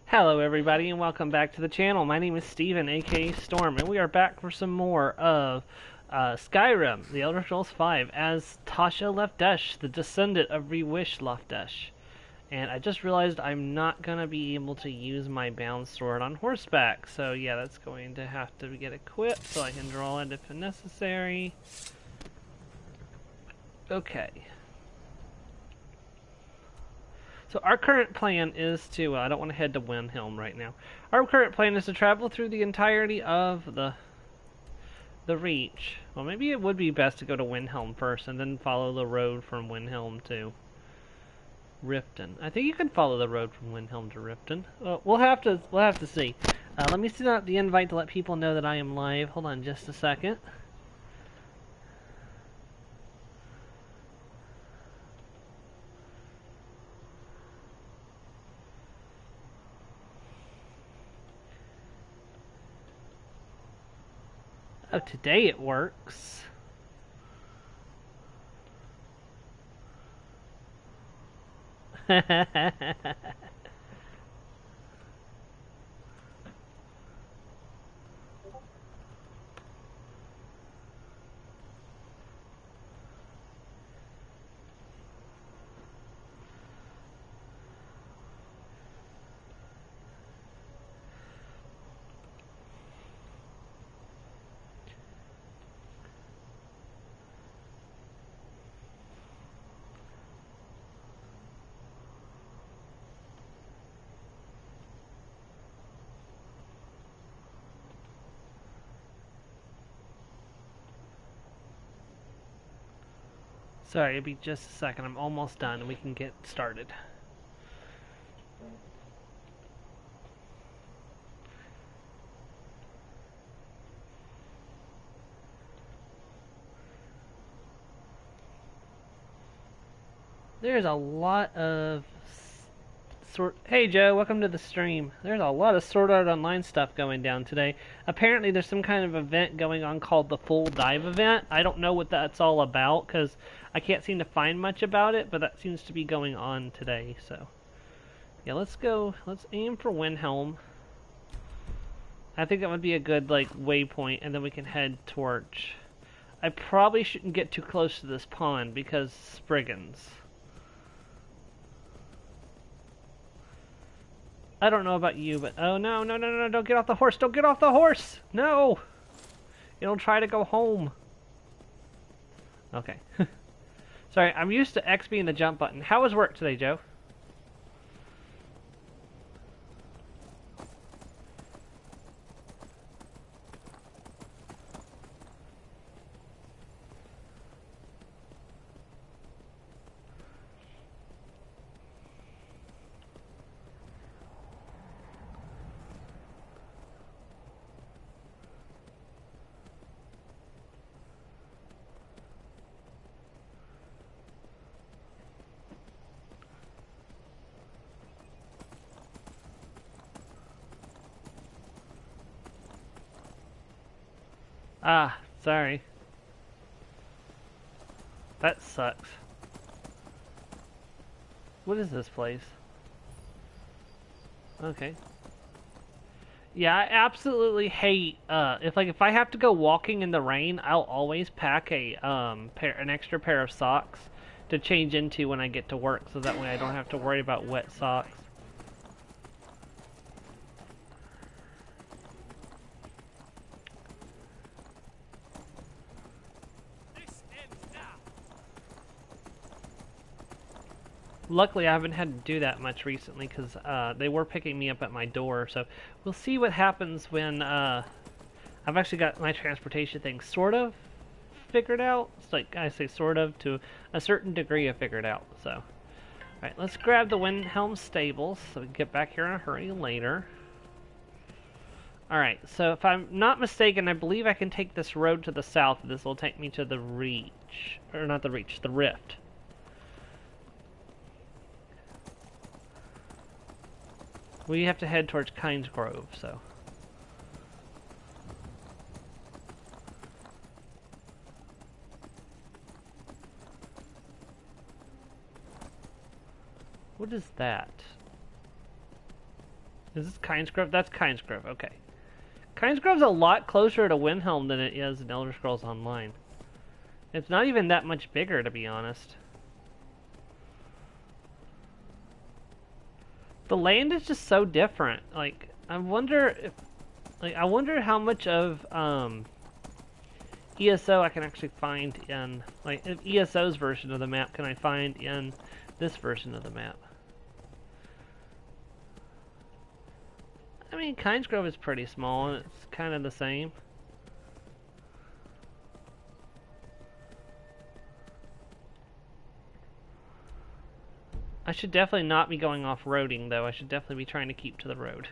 Hello everybody and welcome back to the channel. My name is Steven, aka Storm, and we are back for some more of Skyrim, The Elder Scrolls V, as Tasha Lefdesh, the descendant of Rewish Lefdesh. And I just realized I'm not going to be able to use my bound sword on horseback, so yeah, that's going to have to get equipped so I can draw it if necessary. Okay. So our current plan is to, I don't want to head to Windhelm right now. Our current plan is to travel through the entirety of the Reach. Well, maybe it would be best to go to Windhelm first and then follow the road from Windhelm to Riften. I think you can follow the road from Windhelm to Riften. We'll have to see. Let me send out the invite to let people know that I am live. Hold on just a second. Oh, today it works. Sorry, it'll be just a second. I'm almost done and we can get started. There's a lot of Hey Joe, welcome to the stream. There's a lot of Sword Art Online stuff going down today. Apparently there's some kind of event going on called the Full Dive event. I don't know what that's all about because I can't seem to find much about it, but that seems to be going on today. So yeah, let's aim for Windhelm. I think that would be a good waypoint, and then we can head towards. I probably shouldn't get too close to this pond because Spriggans. I don't know about you, but oh no, don't get off the horse, don't get off the horse! No! It'll try to go home. Okay. Sorry, I'm used to X being the jump button. How was work today, Joe? Ah, sorry. That sucks. What is this place? Okay. Yeah, I absolutely hate if I have to go walking in the rain, I'll always pack an extra pair of socks to change into when I get to work, so that way I don't have to worry about wet socks. Luckily, I haven't had to do that much recently because they were picking me up at my door. So we'll see what happens when I've actually got my transportation thing sort of figured out. It's like I say sort of to a certain degree of figured out. So, all right, let's grab the Windhelm stables so we can get back here in a hurry later. All right, so if I'm not mistaken, I believe I can take this road to the south. This will take me to the Reach, or not the Reach, the Rift. We have to head towards Kynes Grove, so. What is that? Is this Kynesgrove? That's Kynesgrove, okay. Kynesgrove's a lot closer to Windhelm than it is in Elder Scrolls Online. It's not even that much bigger, to be honest. The land is just so different. Like, I wonder if... Like, I wonder how much of, ESO I can actually find in... Like, ESO's version of the map can I find in this version of the map. I mean, Kynesgrove is pretty small, and it's kind of the same. I should definitely not be going off-roading, though. I should definitely be trying to keep to the road.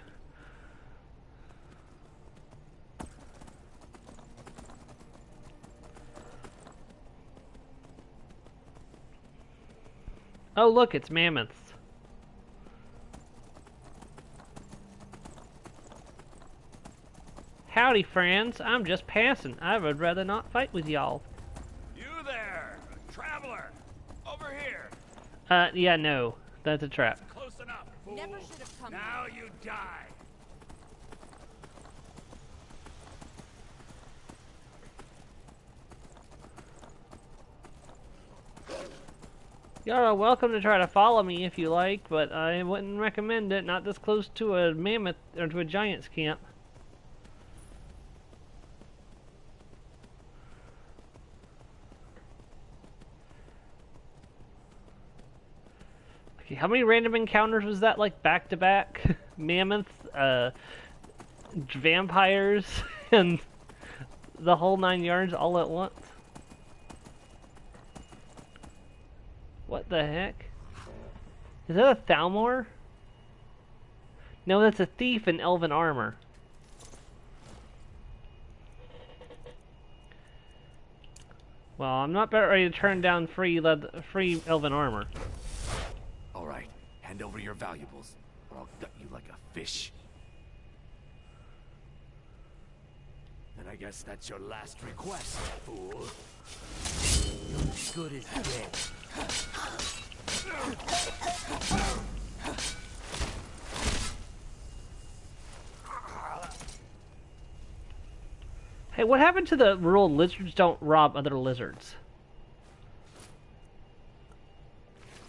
Oh, look, it's mammoths. Howdy, friends. I'm just passing. I would rather not fight with y'all. You there, traveler! Over here! Yeah, no. That's a trap. Close enough, fool. Never should have come. Now you die! Y'all are welcome to try to follow me if you like, but I wouldn't recommend it. Not this close to a mammoth, or to a giant's camp. Okay, how many random encounters was that, like, back-to-back? Mammoths, vampires, and the whole 9 yards all at once? What the heck? Is that a Thalmor? No, that's a thief in elven armor. Well, I'm not about ready to turn down free elven armor. All right, hand over your valuables, or I'll gut you like a fish. And I guess that's your last request, fool. You're as good as dead. Hey, what happened to the rule lizards don't rob other lizards?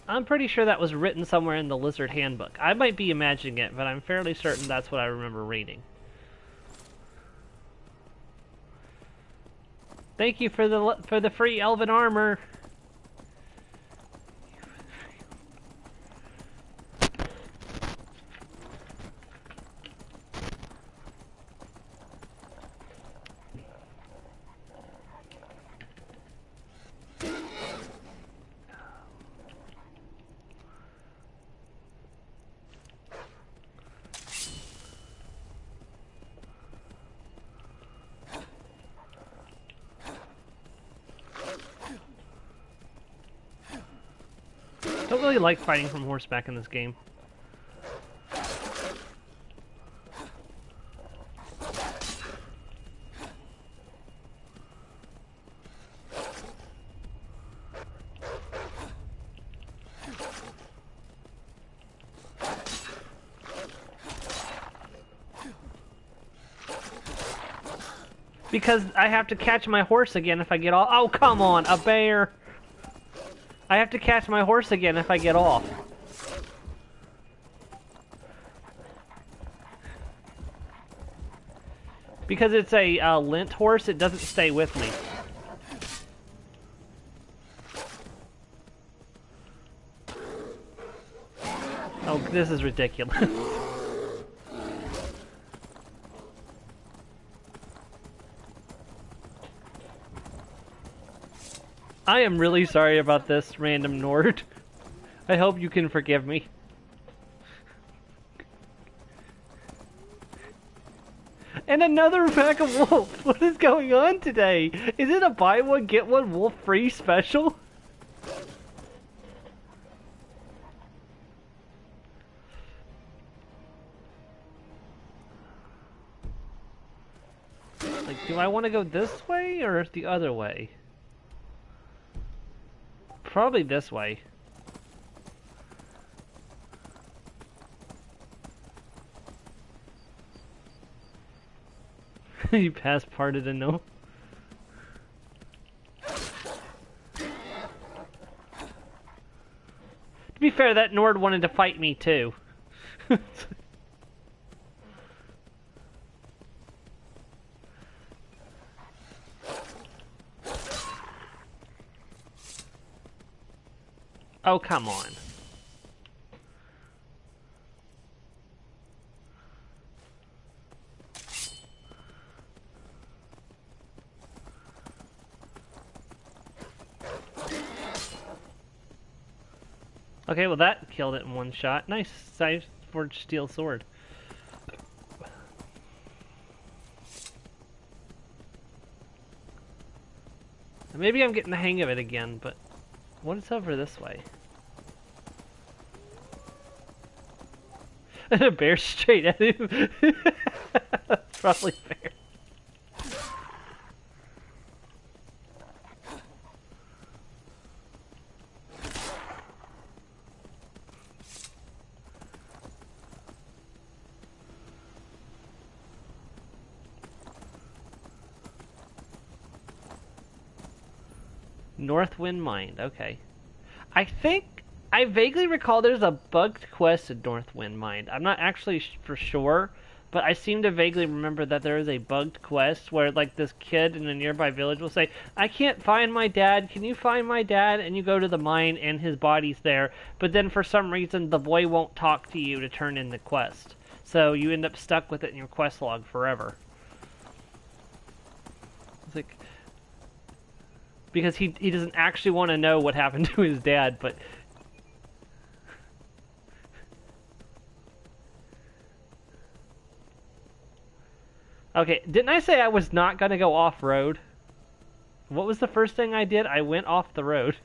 I'm pretty sure that was written somewhere in the lizard handbook. I might be imagining it, but I'm fairly certain that's what I remember reading. Thank you for the free elven armor. I don't really like fighting from horseback in this game. Because I have to catch my horse again if I get off. Oh, come on, a bear! I have to catch my horse again if I get off. Because it's a lint horse, it doesn't stay with me. Oh, this is ridiculous. I am really sorry about this, random Nord. I hope you can forgive me. And another pack of wolves! What is going on today? Is it a buy one, get one wolf free special? Like, do I want to go this way or the other way? Probably this way. You passed part of the no. To be fair, that Nord wanted to fight me too. Oh, come on. Okay, well that killed it in one shot. Nice size forged steel sword. Maybe I'm getting the hang of it again, but what is over this way? A bear straight at him. That's probably fair. Northwind Mine, okay. I vaguely recall there's a bugged quest in Northwind Mine. I'm not actually for sure, but I seem to vaguely remember that there is a bugged quest where, like, this kid in a nearby village will say, I can't find my dad, can you find my dad? And you go to the mine and his body's there, but then for some reason the boy won't talk to you to turn in the quest. So you end up stuck with it in your quest log forever. It's like... because he doesn't actually want to know what happened to his dad, but... Okay, didn't I say I was not going to go off-road? What was the first thing I did? I went off the road.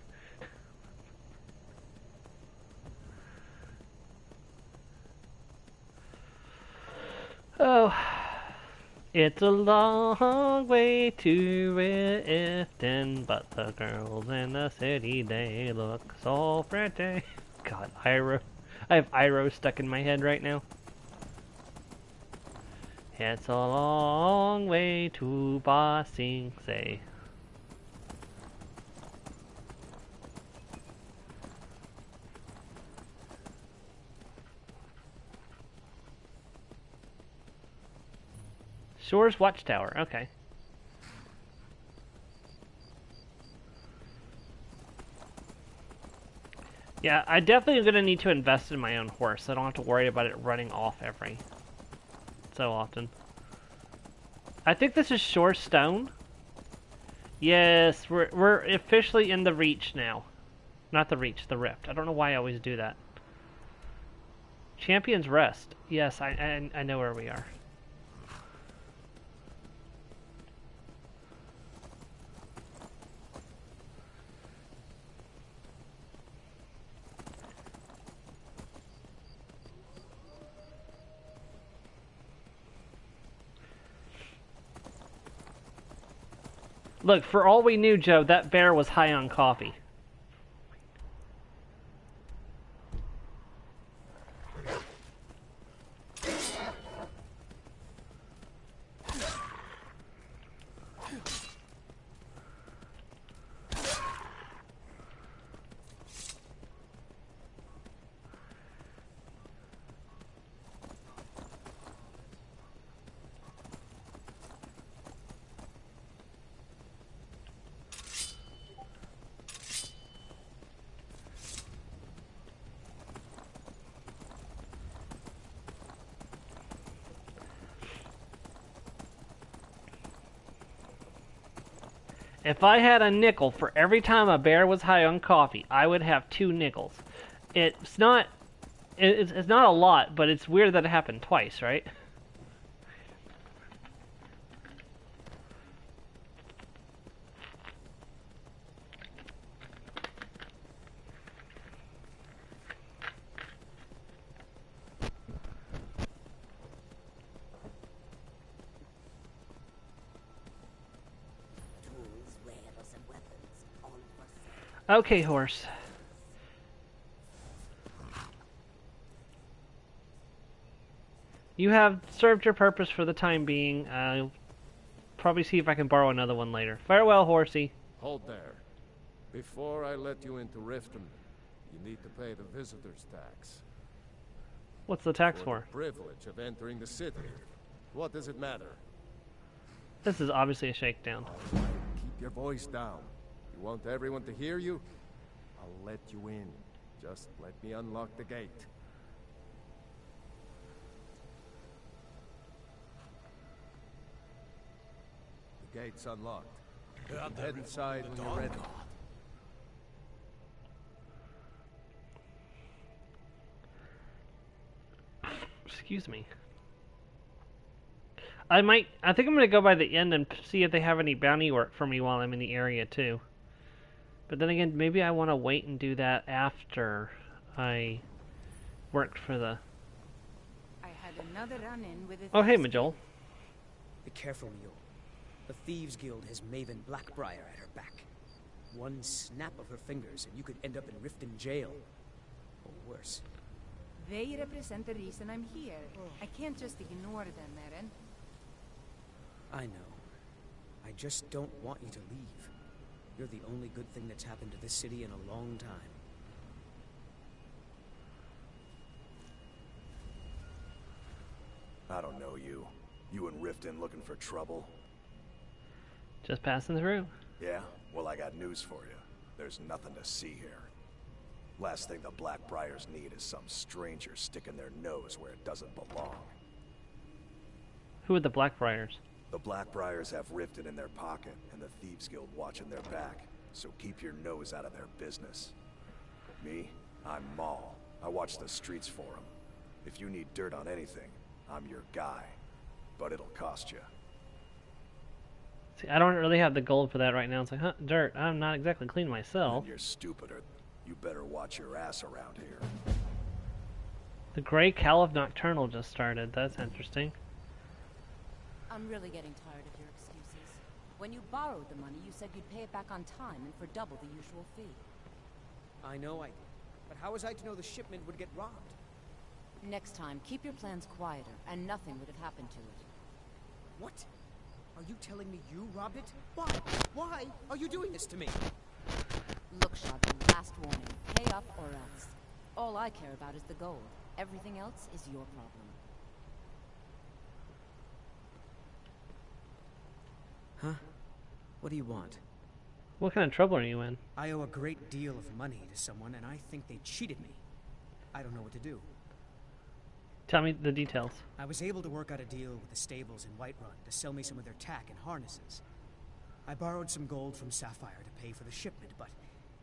Oh... It's a long way to Riften, but the girls in the city, they look so pretty. God, Iroh. I have Iroh stuck in my head right now. It's a long way to Ba Sing Se. Shore's Watchtower, okay. Yeah, I definitely am going to need to invest in my own horse, so I don't have to worry about it running off every so often. I think this is Shore Stone. Yes, we're officially in the Reach now. Not the Reach, the Rift. I don't know why I always do that. Champion's Rest. Yes, I know where we are. Look, for all we knew, Joe, that bear was high on coffee. If I had a nickel for every time a bear was high on coffee, I would have 2 nickels. It's not a lot, but it's weird that it happened twice, right? Okay, horse. You have served your purpose for the time being. probably see if I can borrow another one later. Farewell, horsey. Hold there. Before I let you into Riften, you need to pay the visitor's tax. What's the tax For for? the privilege of entering the city. What does it matter? This is obviously a shakedown. Keep your voice down. You want everyone to hear you? I'll let you in. Just let me unlock the gate. The gate's unlocked. Head inside when you're ready. Excuse me. I think I'm gonna go by the inn and see if they have any bounty work for me while I'm in the area too. But then again, maybe I want to wait and do that after I worked for the... I had another run-in with Oh, hey, Majol. Be careful, Mule. The Thieves Guild has Maven Blackbriar at her back. One snap of her fingers and you could end up in Riften jail. Or worse. They represent the reason I'm here. I can't just ignore them, Eren. I know. I just don't want you to leave. You're the only good thing that's happened to this city in a long time. I don't know you. You in Riften looking for trouble? Just passing through. Yeah? Well, I got news for you. There's nothing to see here. Last thing the Blackbriars need is some stranger sticking their nose where it doesn't belong. Who are the Blackbriars? The Blackbriars have Riften in their pocket, and the Thieves Guild watching their back, so keep your nose out of their business. Me? I'm Maul. I watch the streets for them. If you need dirt on anything, I'm your guy. But it'll cost you. See, I don't really have the gold for that right now. It's like, huh, dirt. I'm not exactly clean myself. And you're stupider. You better watch your ass around here. The Grey Caliph Nocturnal just started. That's interesting. I'm really getting tired of your excuses. When you borrowed the money, you said you'd pay it back on time and for double the usual fee. I know I did. But how was I to know the shipment would get robbed? Next time, keep your plans quieter, and nothing would have happened to it. What? Are you telling me you robbed it? Why? Why are you doing this to me? Look, Shadow, last warning. Pay up or else. All I care about is the gold. Everything else is your problem. Huh? What do you want? What kind of trouble are you in? I owe a great deal of money to someone, and I think they cheated me. I don't know what to do. Tell me the details. I was able to work out a deal with the stables in Whiterun to sell me some of their tack and harnesses. I borrowed some gold from Sapphire to pay for the shipment, but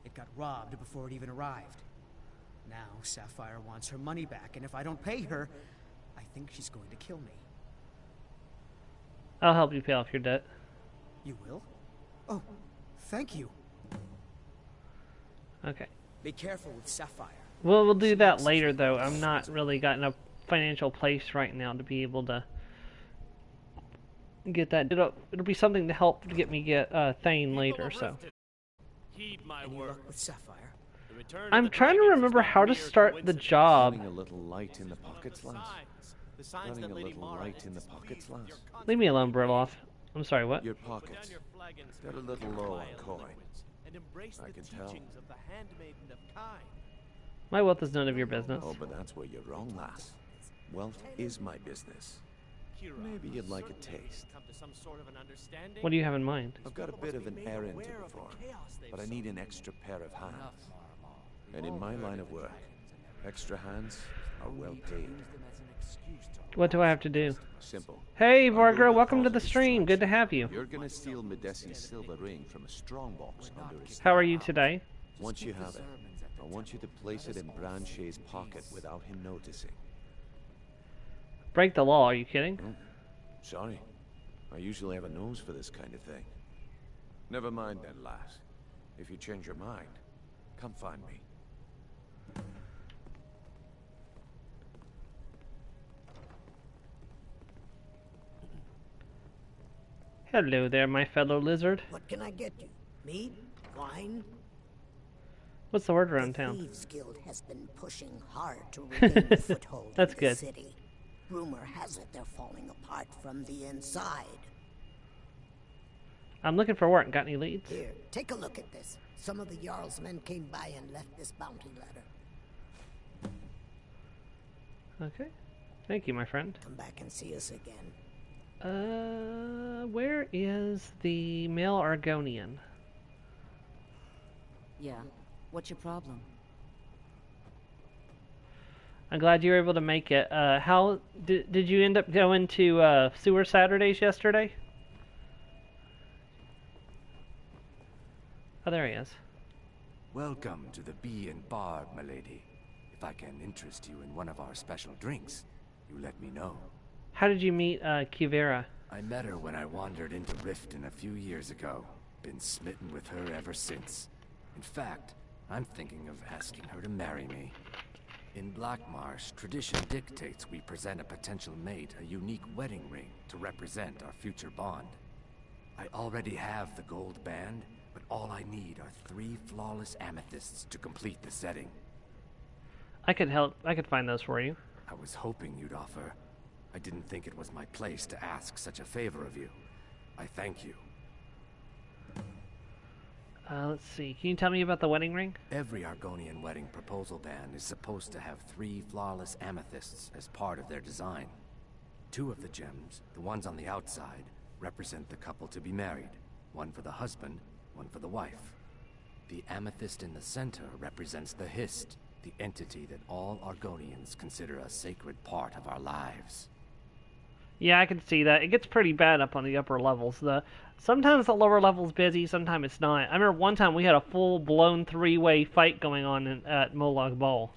it got robbed before it even arrived. Now Sapphire wants her money back, and if I don't pay her, I think she's going to kill me. I'll help you pay off your debt. You will? Oh, thank you. Okay. Be careful with Sapphire. Well, we'll do that later, though. I'm not really got in a financial place right now to be able to get that. It'll be something to help to get me Thane later, so. Heed my Any word. luck with Sapphire? The return of I'm the trying to dragons remember is how to not mere start the coincidence. job. Running a little light in the pockets, lads. The signs Running that a Lady little Mara light has in the displeased pockets, with lads. your Leave me alone, Brilloff. I'm sorry, what? Your Put pockets. down your flagons They're a for little your low on vile coin. liquids, and embrace I the can tell. teachings of the handmaiden of Kai. My wealth is none of your business. Oh, but that's where you're wrong, lass. Wealth is my business. Kira, Maybe you'd like a certainly taste. come to some sort of an understanding. What do you have in mind? I've got a bit of an Must be made errand to aware of the perform, chaos they've but I need sown. an extra pair of hands. And in my line of work, extra hands are well paid. What do I have to do? Simple. Hey, I'll go Vargro, the welcome to cause the of stream. Good to distraction. have you. You're gonna steal Medesi's silver ring from a strongbox under his How are you today? Once you have it, I want you to place it in Branche's pocket without him noticing. Break the law, are you kidding? Oh, sorry. I usually have a nose for this kind of thing. Never mind then, lass. If you change your mind, come find me. Hello there, my fellow lizard. What can I get you? Meat? Wine? What's the word around The town? Thieves Guild has been pushing hard to regain a foothold That's in the good. city. Rumor has it they're falling apart from the inside. I'm looking for work. Got any leads? Here, take a look at this. Some of the Jarl's men came by and left this bounty letter. Okay. Thank you, my friend. Come back and see us again. Where is the male Argonian? Yeah. What's your problem? I'm glad you were able to make it. How did you end up going to Sewer Saturdays yesterday? Oh, there he is. Welcome to the Bee and Barb, milady. If I can interest you in one of our special drinks, you let me know. How did you meet Kivera? I met her when I wandered into Riften a few years ago. Been smitten with her ever since. In fact, I'm thinking of asking her to marry me. In Blackmarsh, tradition dictates we present a potential mate a unique wedding ring to represent our future bond. I already have the gold band, but all I need are 3 flawless amethysts to complete the setting. I could help. I could find those for you. I was hoping you'd offer. I didn't think it was my place to ask such a favor of you. I thank you. Let's see. Can you tell me about the wedding ring? Every Argonian wedding proposal band is supposed to have 3 flawless amethysts as part of their design. 2 of the gems, the ones on the outside, represent the couple to be married. One for the husband, one for the wife. The amethyst in the center represents the Hist, the entity that all Argonians consider a sacred part of our lives. Yeah, I can see that. It gets pretty bad up on the upper levels. Sometimes the lower level's busy, sometimes it's not. I remember one time we had a full-blown 3-way fight going on at Molag Bal.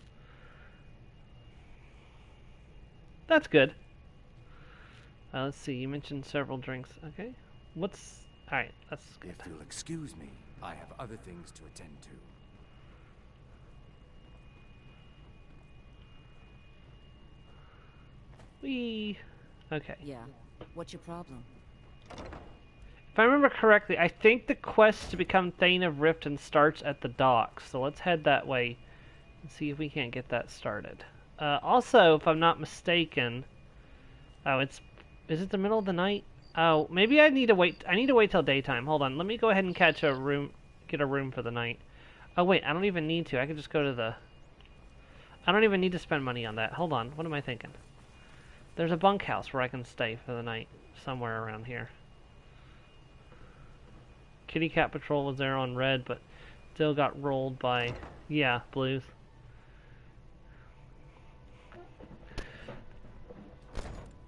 That's good. Let's see, you mentioned several drinks. Okay. Alright, that's good. If you'll excuse me, I have other things to attend to. Okay. Yeah. What's your problem? If I remember correctly, I think the quest to become Thane of Riften starts at the docks. So let's head that way and see if we can't get that started. Also, if I'm not mistaken... Oh, is it the middle of the night? Oh, maybe I need to wait. I need to wait till daytime. Hold on. Let me go ahead and get a room for the night. Oh, wait. I don't even need to. I can just go to the... I don't even need to spend money on that. Hold on. What am I thinking? There's a bunkhouse where I can stay for the night. Somewhere around here. Kitty Cat Patrol was there on red, but still got rolled by, yeah, blues.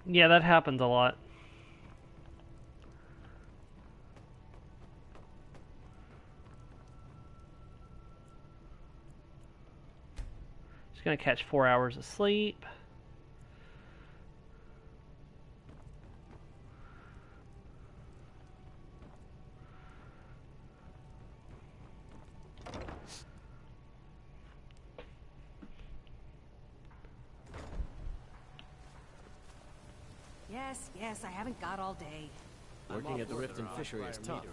Yeah, that happens a lot. Just gonna catch 4 hours of sleep. Yes, I haven't got all day. Working at the Riften fishery is tough.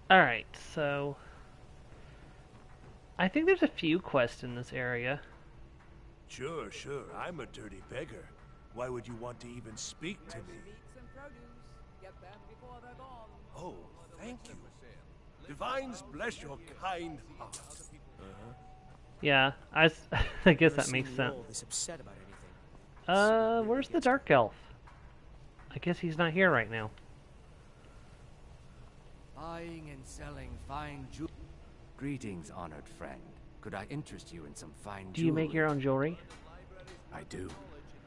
Alright, so... I think there's a few quests in this area. Sure. I'm a dirty beggar. Why would you want to even speak to me? Oh, thank you. Divines bless your kind heart. Yeah, I guess that makes sense. Where's the Dark Elf? I guess he's not here right now. Buying and selling fine jewelry. Greetings, honored friend. Could I interest you in some fine jewelry? Do you make your own jewelry? I do.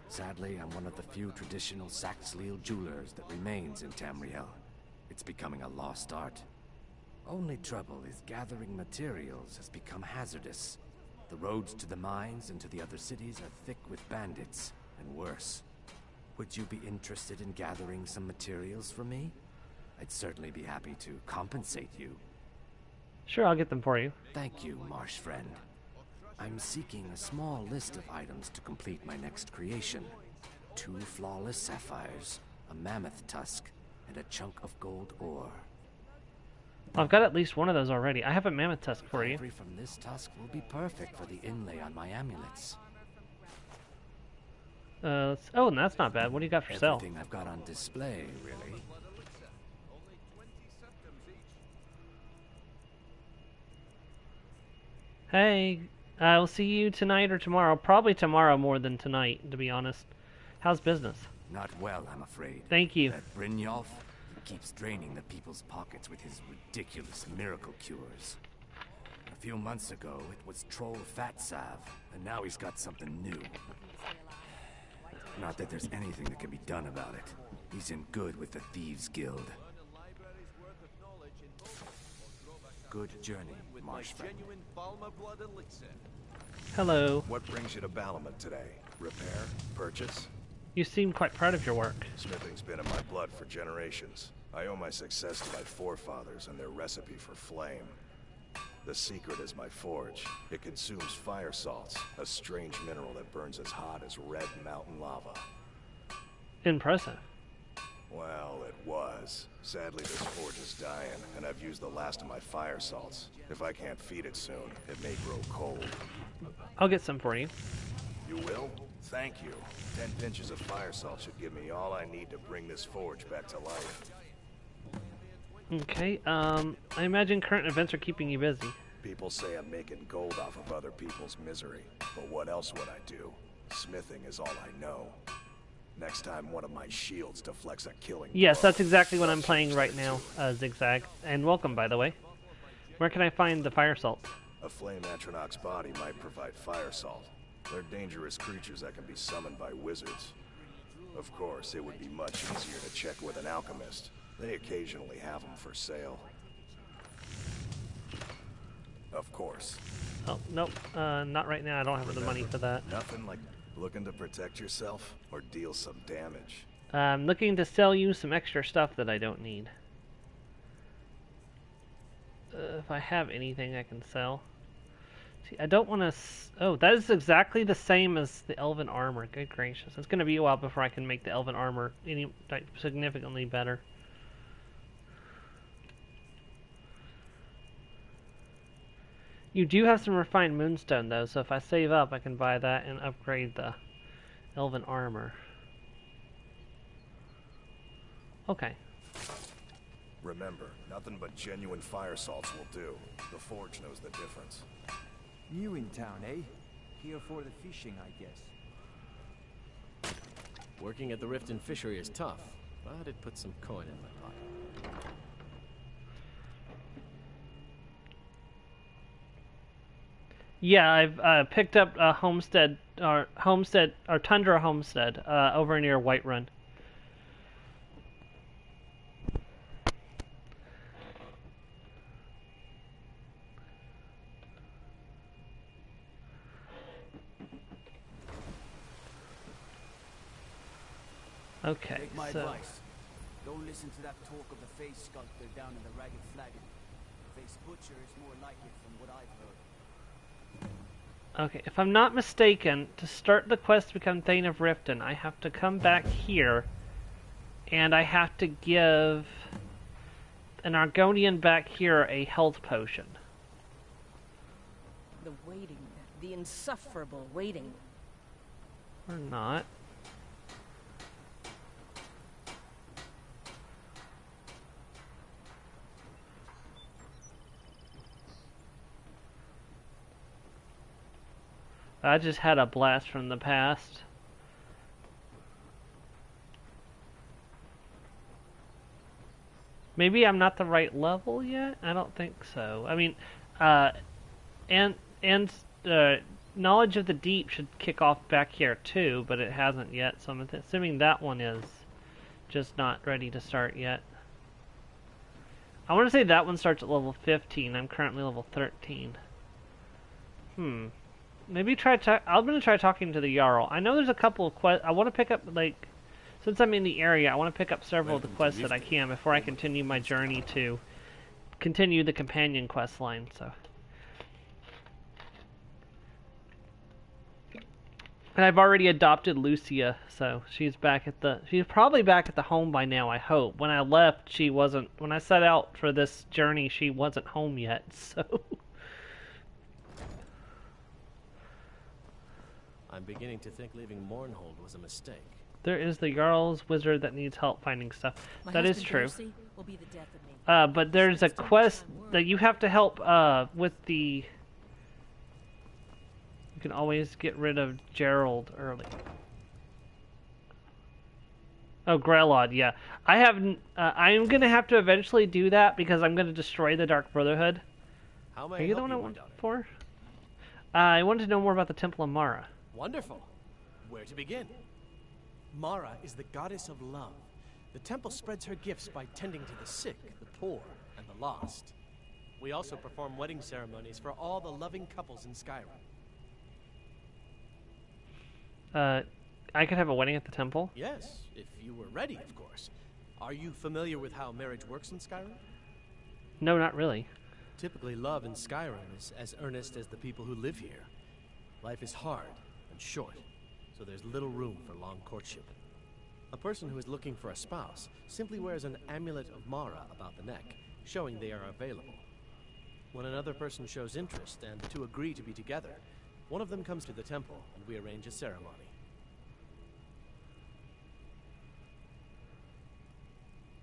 Sadly, I'm one of the few traditional Saxhleel jewelers that remains in Tamriel. It's becoming a lost art. Only trouble is gathering materials has become hazardous. The roads to the mines and to the other cities are thick with bandits, and worse. Would you be interested in gathering some materials for me? I'd certainly be happy to compensate you. Sure, I'll get them for you. Thank you, marsh friend. I'm seeking a small list of items to complete my next creation. 2 flawless sapphires, a mammoth tusk, and a chunk of gold ore. I've got at least one of those already. I have a mammoth tusk for you. Ivory from this tusk will be perfect for the inlay on my amulets. Oh, and that's not bad. What do you got for sale? Everything I've got on display, really. Hey, I'll see you tonight or tomorrow. Probably tomorrow more than tonight, to be honest. How's business? Not well, I'm afraid. Thank you. That Brynjolf, he keeps draining the people's pockets with his ridiculous miracle cures. A few months ago, it was Troll Fat Salve, and now he's got something new. Not that there's anything that can be done about it. He's in good with the Thieves Guild. Good journey, Marsh friend. Hello. What brings you to Balamut today? Repair? Purchase? You seem quite proud of your work. Smithing's been in my blood for generations. I owe my success to my forefathers and their recipe for flame. The secret is my forge. It consumes fire salts, a strange mineral that burns as hot as red mountain lava. Impressive. Well, it was. Sadly, this forge is dying, and I've used the last of my fire salts. If I can't feed it soon, it may grow cold. I'll get some for you. You will? Thank you. 10 pinches of fire salt should give me all I need to bring this forge back to life. Okay, I imagine current events are keeping you busy. People say I'm making gold off of other people's misery, but what else would I do? Smithing is all I know. Next time one of my shields deflects a killing Yes, blow, that's exactly what I'm playing right now, Zigzag. And welcome, by the way. Where can I find the fire salt? A flame Atronach's body might provide fire salt. They're dangerous creatures that can be summoned by wizards. Of course, it would be much easier to check with an alchemist. They occasionally have them for sale. Of course. Oh, nope. Not right now. I don't have the money for that. Nothing like looking to protect yourself or deal some damage. I'm looking to sell you some extra stuff that I don't need. If I have anything I can sell. See, I don't want to... Oh, that is exactly the same as the elven armor. Good gracious. It's going to be a while before I can make the elven armor any significantly better. You do have some refined moonstone, though, so if I save up, I can buy that and upgrade the elven armor. Okay. Remember, nothing but genuine fire salts will do. The forge knows the difference. New in town, eh? Here for the fishing, I guess. Working at the Riften fishery is tough, but it puts some coin in my pocket. Yeah, I've picked up a homestead or Tundra homestead over near Whiterun. Okay, Take my so advice. Don't listen to that talk of the face sculptor down in the Ragged Flagon. Face butcher is more like it from what I've heard. okay, if I'm not mistaken, to start the quest to become Thane of Riften, I have to come back here, and I have to give an Argonian back here a health potion. The waiting. The insufferable waiting. Or not. I just had a blast from the past. Maybe I'm not the right level yet? I don't think so. I mean, and Knowledge of the Deep should kick off back here too, but it hasn't yet, so I'm assuming that one is just not ready to start yet. I want to say that one starts at level 15. I'm currently level 13. Maybe I'm going to try talking to the Jarl. I know there's a couple of quests. I want to pick up, like, since I'm in the area, I want to pick up several of the quests that I can before I continue my journey to continue the companion quest line, so. And I've already adopted Lucia, so she's probably back at the home by now, I hope. When I left, she wasn't, when I set out for this journey, she wasn't home yet, so. I'm beginning to think leaving Mournhold was a mistake. There is the Jarl's wizard that needs help finding stuff. That is true. Will be the death of me. But there's a quest that you have to help with the can always get rid of Gerald early. Oh, Grelod, yeah. I have. I'm gonna have to eventually do that because I'm gonna destroy the Dark Brotherhood. How may Are you the one I want for? I wanted to know more about the Temple of Mara. Wonderful. Where to begin? Mara is the goddess of love. The temple spreads her gifts by tending to the sick, the poor, and the lost. We also perform wedding ceremonies for all the loving couples in Skyrim. I could have a wedding at the temple? Yes, if you were ready, of course. Are you familiar with how marriage works in Skyrim? No, not really. Typically, love in Skyrim is as earnest as the people who live here. Life is hard and short, so there's little room for long courtship. A person who is looking for a spouse simply wears an amulet of Mara about the neck, showing they are available. When another person shows interest and the two agree to be together, one of them comes to the temple and we arrange a ceremony.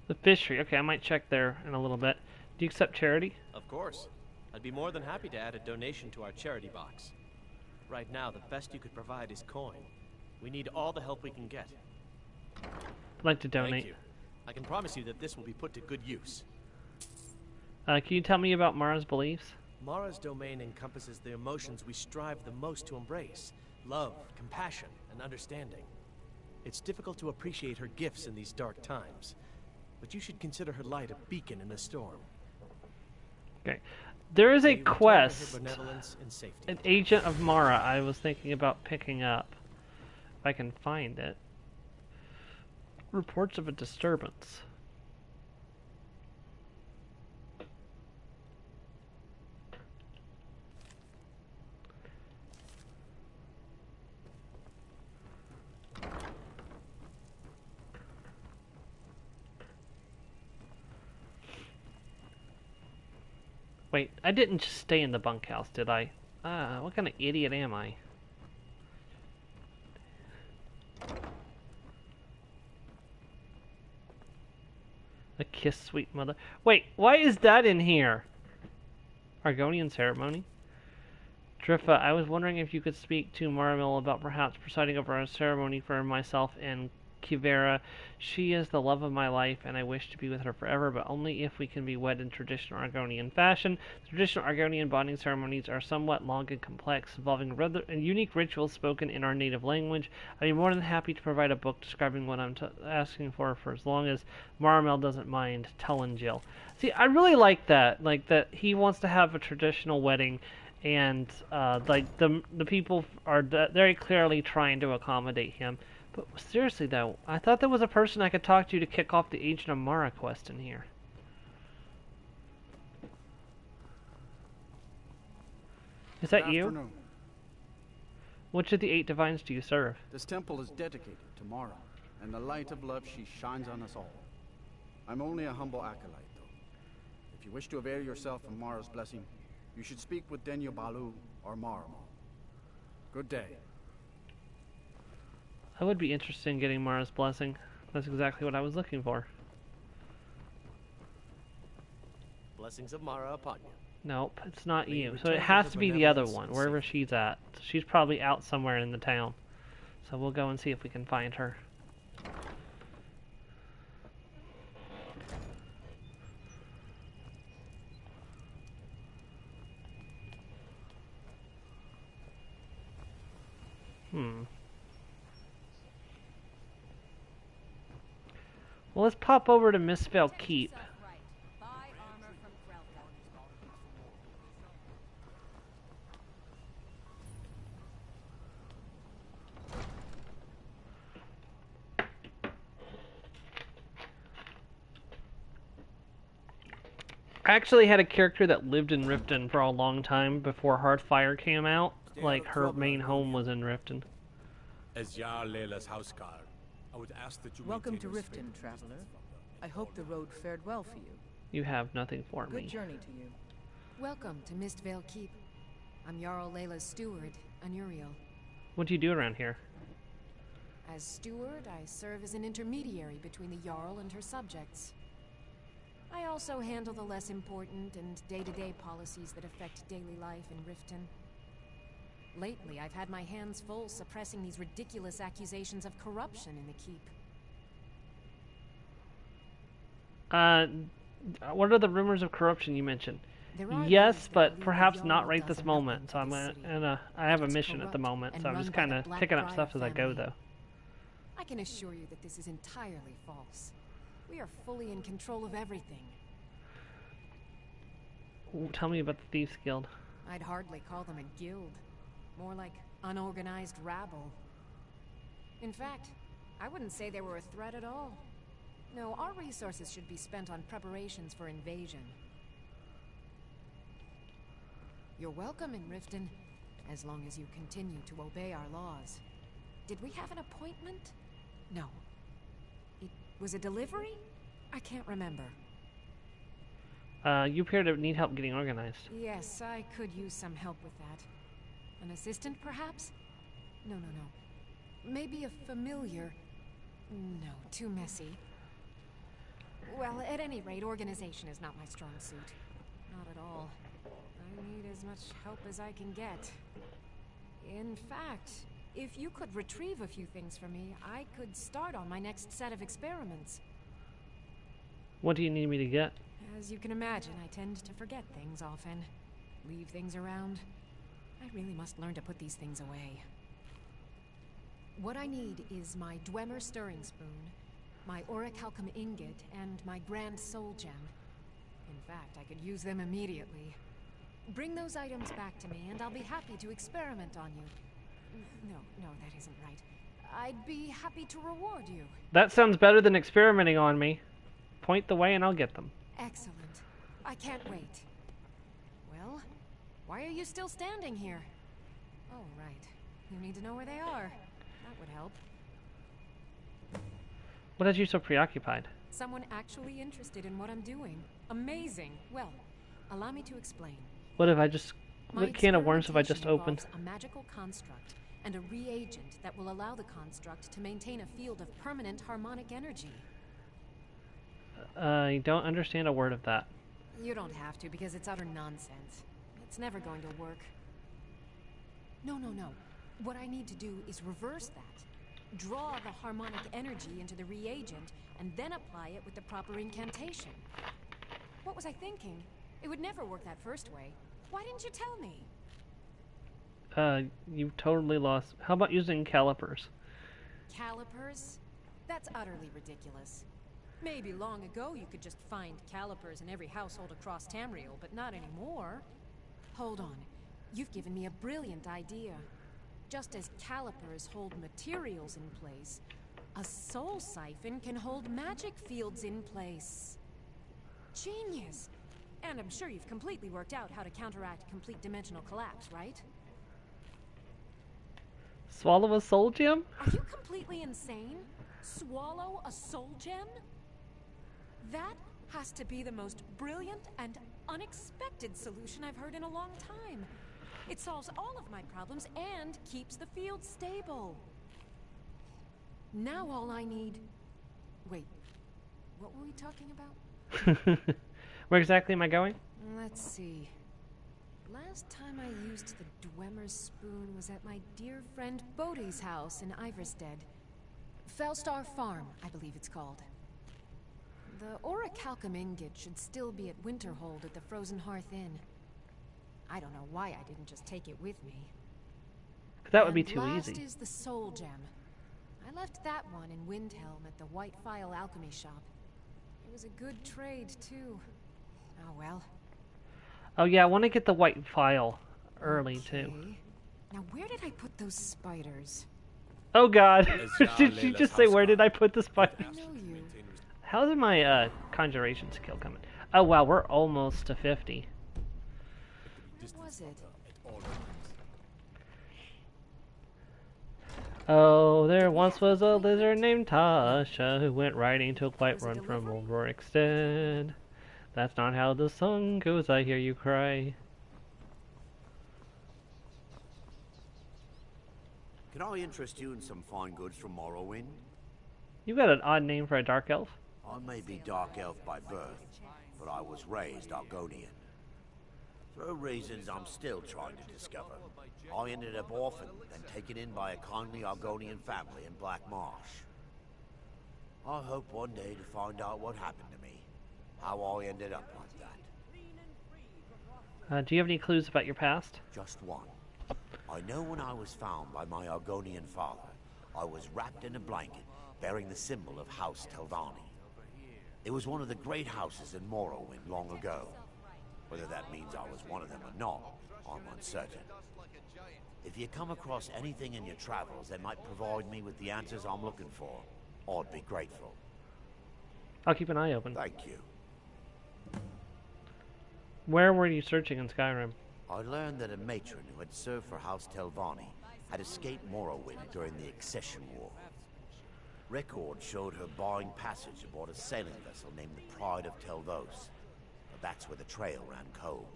The fishery. Okay, I might check there in a little bit. Do you accept charity? Of course. I'd be more than happy to add a donation to our charity box. Right now, the best you could provide is coin. We need all the help we can get. I'd like to donate. Thank you. I can promise you that this will be put to good use. Can you tell me about Mara's beliefs? Mara's domain encompasses the emotions we strive the most to embrace. Love, compassion, and understanding. It's difficult to appreciate her gifts in these dark times, but you should consider her light a beacon in the storm. Okay. There is a quest, and safety. an Agent of Mara I was thinking about picking up. If I can find it. Reports of a disturbance. Wait, I didn't just stay in the bunkhouse, did I? What kind of idiot am I? A kiss, sweet mother. Wait, why is that in here? Argonian ceremony? Driffa, I was wondering if you could speak to Maramil about perhaps presiding over a ceremony for myself and Kivera. She is the love of my life, and I wish to be with her forever, but only if we can be wed in traditional Argonian fashion. Traditional Argonian bonding ceremonies are somewhat long and complex, involving unique rituals spoken in our native language. I'd be more than happy to provide a book describing what I'm asking for as long as Maramel doesn't mind telling Jill. See, I really like that he wants to have a traditional wedding, and like the people are very clearly trying to accommodate him. But seriously though, I thought there was a person I could talk to kick off the Agent of Mara quest in here. Is that you? Afternoon. Which of the 8 divines do you serve? This temple is dedicated to Mara, and the light of love she shines on us all. I'm only a humble acolyte, though. If you wish to avail yourself of Mara's blessing, you should speak with Denyo Balu or Maramo. Good day. I would be interested in getting Mara's blessing. That's exactly what I was looking for. Blessings of Mara upon you. Nope, it's not you. So it has to be the other one, wherever she's at. She's probably out somewhere in the town. So we'll go and see if we can find her. Well, let's pop over to Mistveil Keep. I actually had a character that lived in Riften for a long time before Hearthfire came out. Like, her main home was in Riften. As Jarl Layla's houseguard, I would ask that you Welcome to maintain a Riften, straight traveler. distance from them. I hope the road fared well for you. You have nothing for me. Good journey to you. Welcome to Mistveil Keep. I'm Jarl Layla's steward, Anuriel. What do you do around here? As steward, I serve as an intermediary between the Jarl and her subjects. I also handle the less important and day-to-day policies that affect daily life in Riften. Lately, I've had my hands full suppressing these ridiculous accusations of corruption in the keep. What are the rumors of corruption you mentioned? Yes, but perhaps not right this moment. So I have a mission at the moment, so I'm just kind of picking up stuff as I go, though. I can assure you that this is entirely false. We are fully in control of everything. Ooh, tell me about the Thieves Guild. I'd hardly call them a guild. More like unorganized rabble. In fact, I wouldn't say they were a threat at all. No, our resources should be spent on preparations for invasion. You're welcome in Riften, as long as you continue to obey our laws. Did we have an appointment? No. It was a delivery? I can't remember. You appear to need help getting organized. Yes, I could use some help with that. An assistant, perhaps? No. Maybe a familiar. No, too messy. Well, at any rate, organization is not my strong suit. Not at all. I need as much help as I can get. In fact, if you could retrieve a few things for me, I could start on my next set of experiments. What do you need me to get? As you can imagine, I tend to forget things often. Leave things around. I really must learn to put these things away. What I need is my Dwemer stirring spoon, my orichalcum ingot, and my grand soul gem. In fact, I could use them immediately. Bring those items back to me, and I'll be happy to experiment on you. No, that isn't right. I'd be happy to reward you. That sounds better than experimenting on me. Point the way and I'll get them. Excellent. I can't wait. Well, why are you still standing here? Oh, right. You need to know where they are. That would help. What has you so preoccupied? Someone actually interested in what I'm doing. Amazing. Well, allow me to explain. What can of worms have I just opened? A magical construct and a reagent that will allow the construct to maintain a field of permanent harmonic energy. I don't understand a word of that. You don't have to, because it's utter nonsense. It's never going to work. No. What I need to do is reverse that. Draw the harmonic energy into the reagent, and then apply it with the proper incantation. What was I thinking? It would never work that first way. Why didn't you tell me? You totally lost. How about using calipers? Calipers? That's utterly ridiculous. Maybe long ago you could just find calipers in every household across Tamriel, but not anymore. Hold on. You've given me a brilliant idea. Just as calipers hold materials in place, a soul siphon can hold magic fields in place. Genius! And I'm sure you've completely worked out how to counteract complete dimensional collapse, right? Swallow a soul gem? Are you completely insane? Swallow a soul gem? That has to be the most brilliant and unexpected solution I've heard in a long time. It solves all of my problems and keeps the field stable. Now all I need... Wait, what were we talking about? Where exactly am I going? Let's see. Last time I used the Dwemer spoon was at my dear friend Bodhi's house in Iverstead. Fellstar Farm, I believe it's called. The orichalcum ingot should still be at Winterhold at the Frozen Hearth Inn. I don't know why I didn't just take it with me. That would be too last easy. Is the soul gem. I left that one in Windhelm at the White Phial alchemy shop. It was a good trade, too. Oh well. Oh yeah, I want to get the white file early, too. Now where did I put those spiders? Oh god. Did she just say where did I put the spiders? How's my conjuration skill coming? Oh wow, we're almost to 50. Where was it? Oh, there once was a lizard named Tasha who went riding to a quiet run from Old Rorikstead. That's not how the song goes, I hear you cry. Can I interest you in some fine goods from Morrowind? You got an odd name for a dark elf. I may be dark elf by birth, but I was raised Argonian. For reasons I'm still trying to discover, I ended up orphaned and taken in by a kindly Argonian family in Black Marsh. I hope one day to find out what happened to me, how I ended up like that. Do you have any clues about your past? Just one. I know when I was found by my Argonian father, I was wrapped in a blanket bearing the symbol of House Telvanni. It was one of the great houses in Morrowind long ago. Whether that means I was one of them or not, I'm uncertain. If you come across anything in your travels that might provide me with the answers I'm looking for, I'd be grateful. I'll keep an eye open. Thank you. Where were you searching in Skyrim? I learned that a matron who had served for House Telvanni had escaped Morrowind during the Accession War. Records showed her buying passage aboard a sailing vessel named the Pride of Telvos. But that's where the trail ran cold.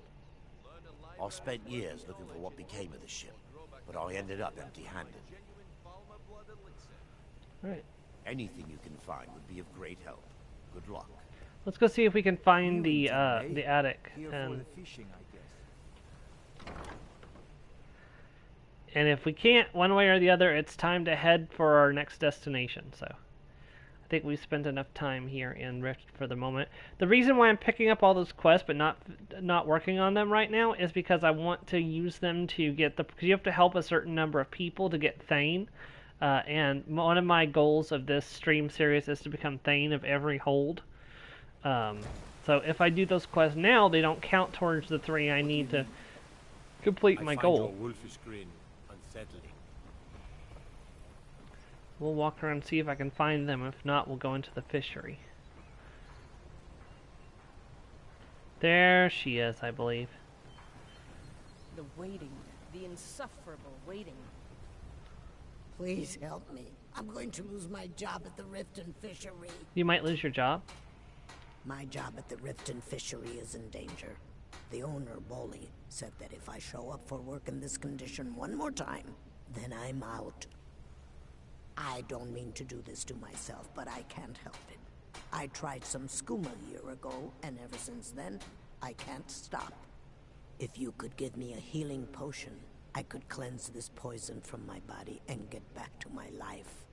I spent years looking for what became of the ship, but I ended up empty-handed. Alright. Anything you can find would be of great help. Good luck. Let's go see if we can find the attic. And if we can't, one way or the other, it's time to head for our next destination. So I think we've spent enough time here in Rift for the moment. The reason why I'm picking up all those quests but not working on them right now is because I want to use them to get because you have to help a certain number of people to get Thane. And one of my goals of this stream series is to become Thane of every hold. So if I do those quests now, they don't count towards the 3 I need to complete my goal. Your wolfish grin unsettling. We'll walk around and see if I can find them. If not, we'll go into the fishery. There she is, I believe. The waiting. The insufferable waiting. Please help me. I'm going to lose my job at the Riften Fishery. You might lose your job? My job at the Riften Fishery is in danger. The owner, Bolly, said that if I show up for work in this condition one more time, then I'm out. I don't mean to do this to myself, but I can't help it. I tried some skooma a year ago, and ever since then, I can't stop. If you could give me a healing potion, I could cleanse this poison from my body and get back to my life.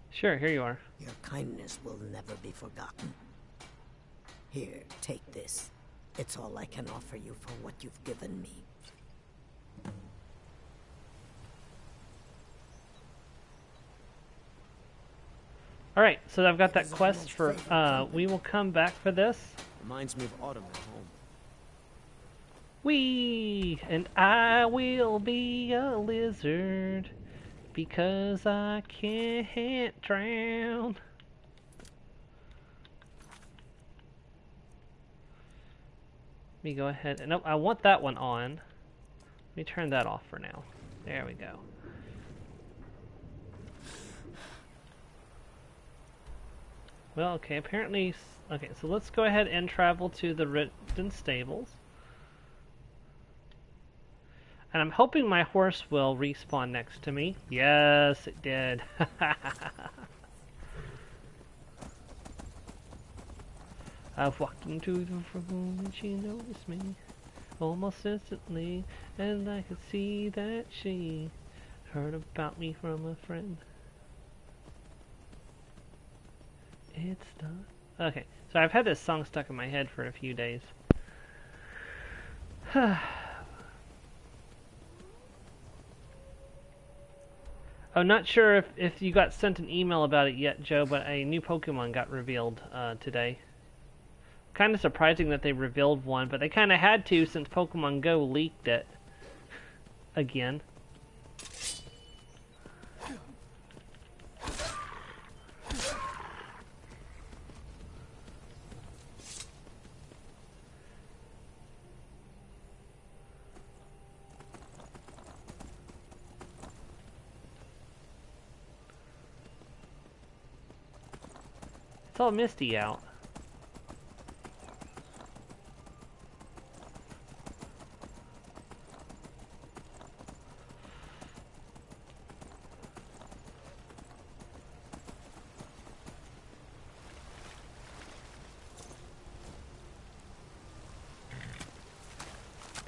Sure, here you are. Your kindness will never be forgotten. Here, take this. It's all I can offer you for what you've given me. Alright, so I've got that quest for, we will come back for this. Reminds me of autumn at home. Wee! And I will be a lizard because I can't drown. Let me go ahead and nope, I want that one on. Let me turn that off for now. There we go. Well, okay, apparently, okay, so let's go ahead and travel to the Riften stables. And I'm hoping my horse will respawn next to me. Yes, it did. I've walked into the room and she noticed me almost instantly, and I could see that she heard about me from a friend. It's not. Okay, so I've had this song stuck in my head for a few days. I'm not sure if you got sent an email about it yet, Joe, but a new Pokemon got revealed today. Kind of surprising that they revealed one, but they kind of had to since Pokemon Go leaked it again. It's all misty out.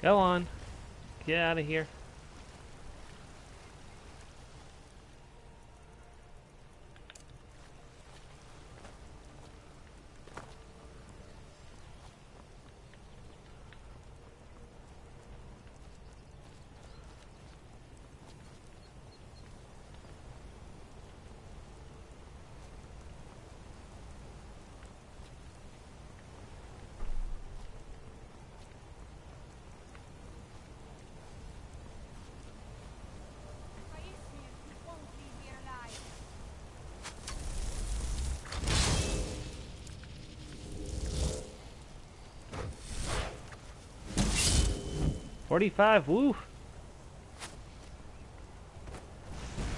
Go on. Get out of here. Won't leave me alive. 45, woo!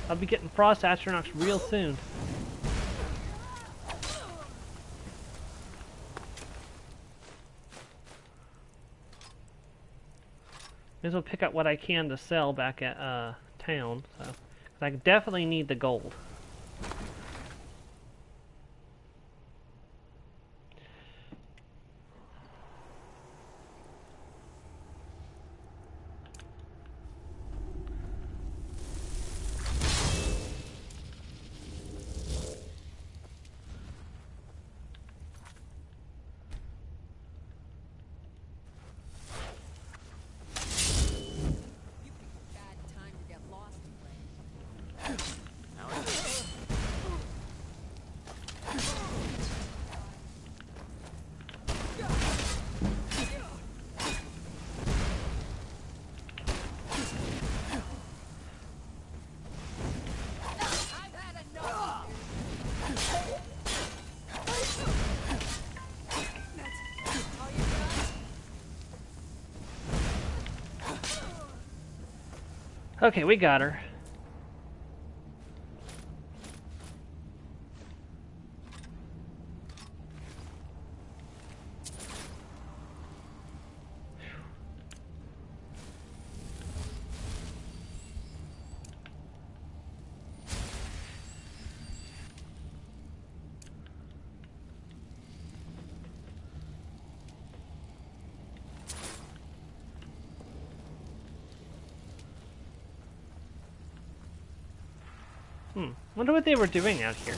I'll be getting frost astronauts real soon. May as well pick up what I can to sell back at town. So, 'cause I definitely need the gold. Okay, we got her. Wonder what they were doing out here.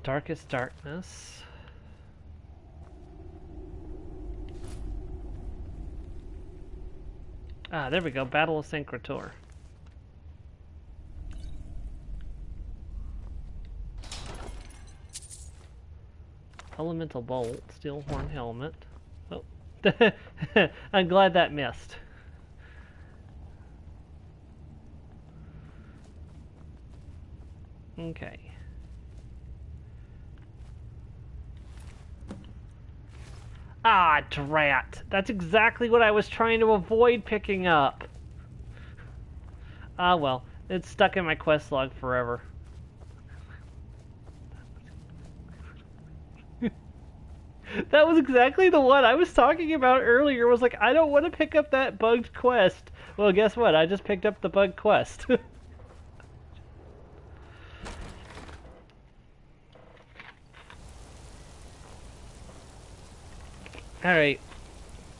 Darkest darkness. Ah, there we go. Battle of Syncrator. Elemental Bolt, Steel Horn Helmet. Oh, I'm glad that missed. Okay. Ah, drat. That's exactly what I was trying to avoid picking up. Ah, well. It's stuck in my quest log forever. That was exactly the one I was talking about earlier. Was like, I don't want to pick up that bugged quest. Well, guess what? I just picked up the bugged quest. Alright.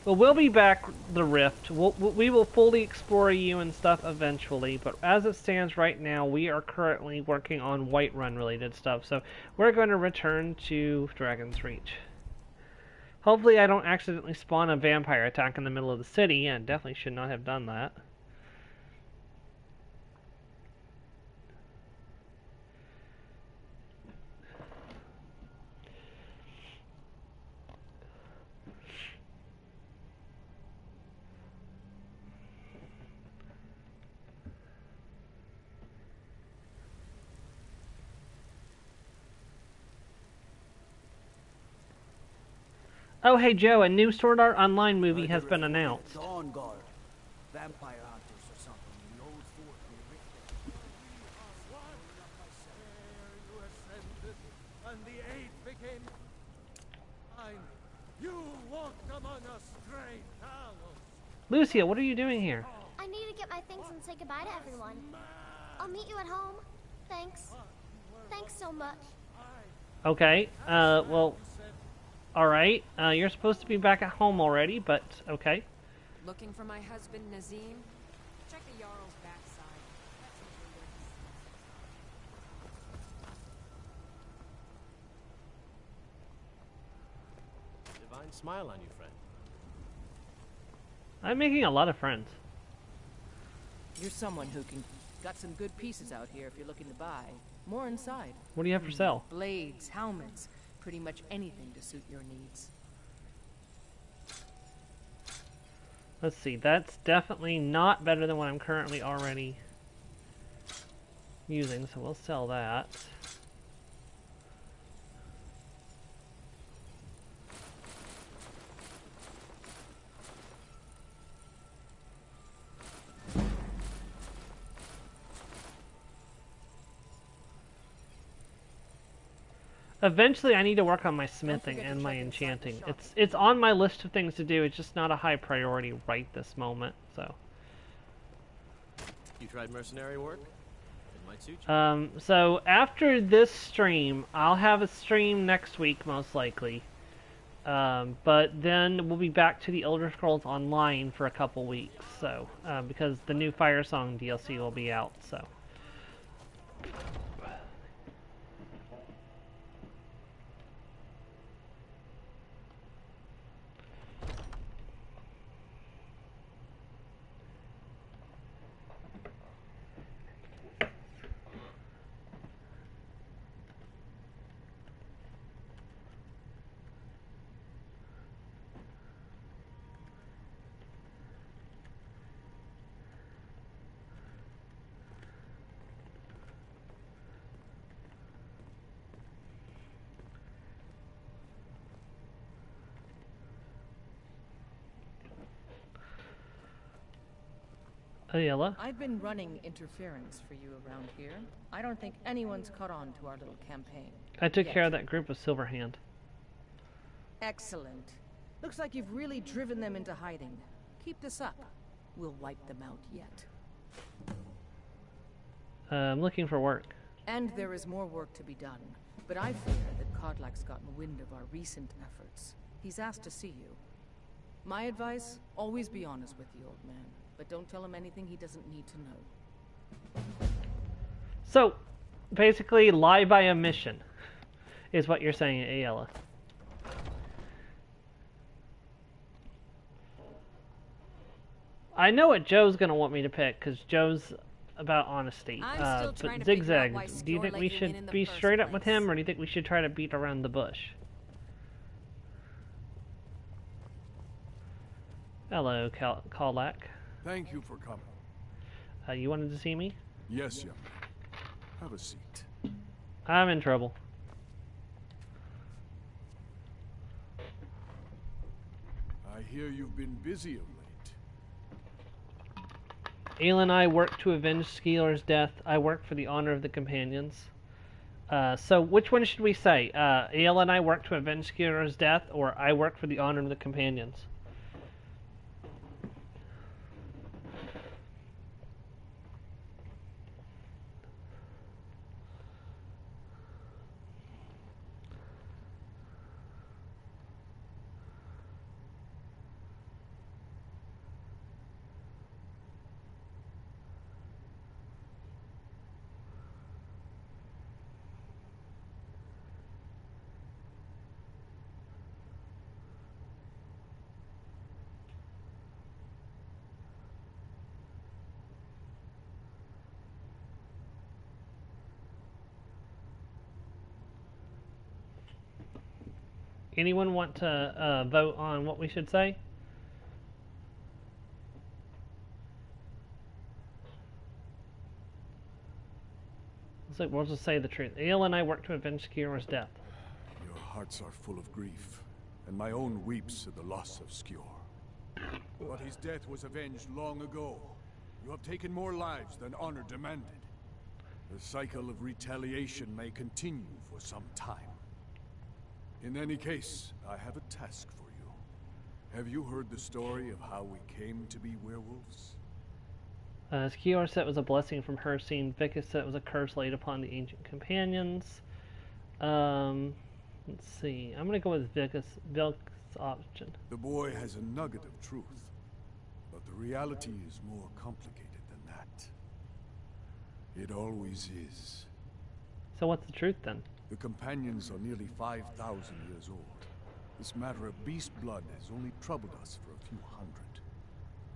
Well, we'll be back the Rift. We will fully explore you and stuff eventually, but as it stands right now, we are currently working on Whiterun related stuff, so we're going to return to Dragon's Reach. Hopefully I don't accidentally spawn a vampire attack in the middle of the city, and definitely should not have done that. Oh, hey Joe, a new Sword Art Online movie has been announced. Dawn Guard. Vampire hunters or something. The old fort near Richter. And the 8th became 9. You won! Lucia, what are you doing here? I need to get my things and say goodbye to everyone. I'll meet you at home. Thanks. Thanks so much. Okay, well, alright. You're supposed to be back at home already, but okay. Looking for my husband, Nazim? Check the Jarl's backside. Divine smile on you, friend. I'm making a lot of friends. You're someone who can... Got some good pieces out here if you're looking to buy. More inside. What do you have for sale? Blades, helmets, pretty much anything to suit your needs. Let's see, that's definitely not better than what I'm currently already using, so we'll sell that. Eventually, I need to work on my smithing and my enchanting. It's on my list of things to do. It's just not a high priority right this moment. So. You tried mercenary work? It might suit you. So after this stream, I'll have a stream next week most likely. But then we'll be back to the Elder Scrolls Online for a couple weeks. So because the new Fire Song DLC will be out. So. Ayala? I've been running interference for you around here. I don't think anyone's caught on to our little campaign. I took care of that group with Silverhand. Excellent. Looks like you've really driven them into hiding. Keep this up. We'll wipe them out yet. I'm looking for work. And there is more work to be done. But I fear that Kodlak's gotten wind of our recent efforts. He's asked to see you. My advice, always be honest with the old man. But don't tell him anything he doesn't need to know. So, basically, lie by omission, is what you're saying, Ayala. I know what Joe's going to want me to pick, because Joe's about honesty. But Zigzag, do you think we should be straight up with him, or do you think we should try to beat around the bush? Hello, Kalak. Thank you for coming. You wanted to see me? Yes, young man. Have a seat. I'm in trouble. I hear you've been busy of late. Ayla and I work to avenge Skeeler's death. I work for the honor of the companions. So which one should we say? Ayla and I work to avenge Skeeler's death, or I work for the honor of the companions? Anyone want to vote on what we should say? Looks like we'll just say the truth. Ayla and I work to avenge Skjor's death. Your hearts are full of grief, and my own weeps at the loss of Skjor. But his death was avenged long ago. You have taken more lives than honor demanded. The cycle of retaliation may continue for some time. In any case, I have a task for you. Have you heard the story of how we came to be werewolves? Skior said it was a blessing from her, seeing Vicus said it was a curse laid upon the ancient companions. Let's see. I'm gonna go with Vic's option. The boy has a nugget of truth, but the reality is more complicated than that. It always is. So what's the truth then? The companions are nearly 5,000 years old. This matter of beast blood has only troubled us for a few hundred.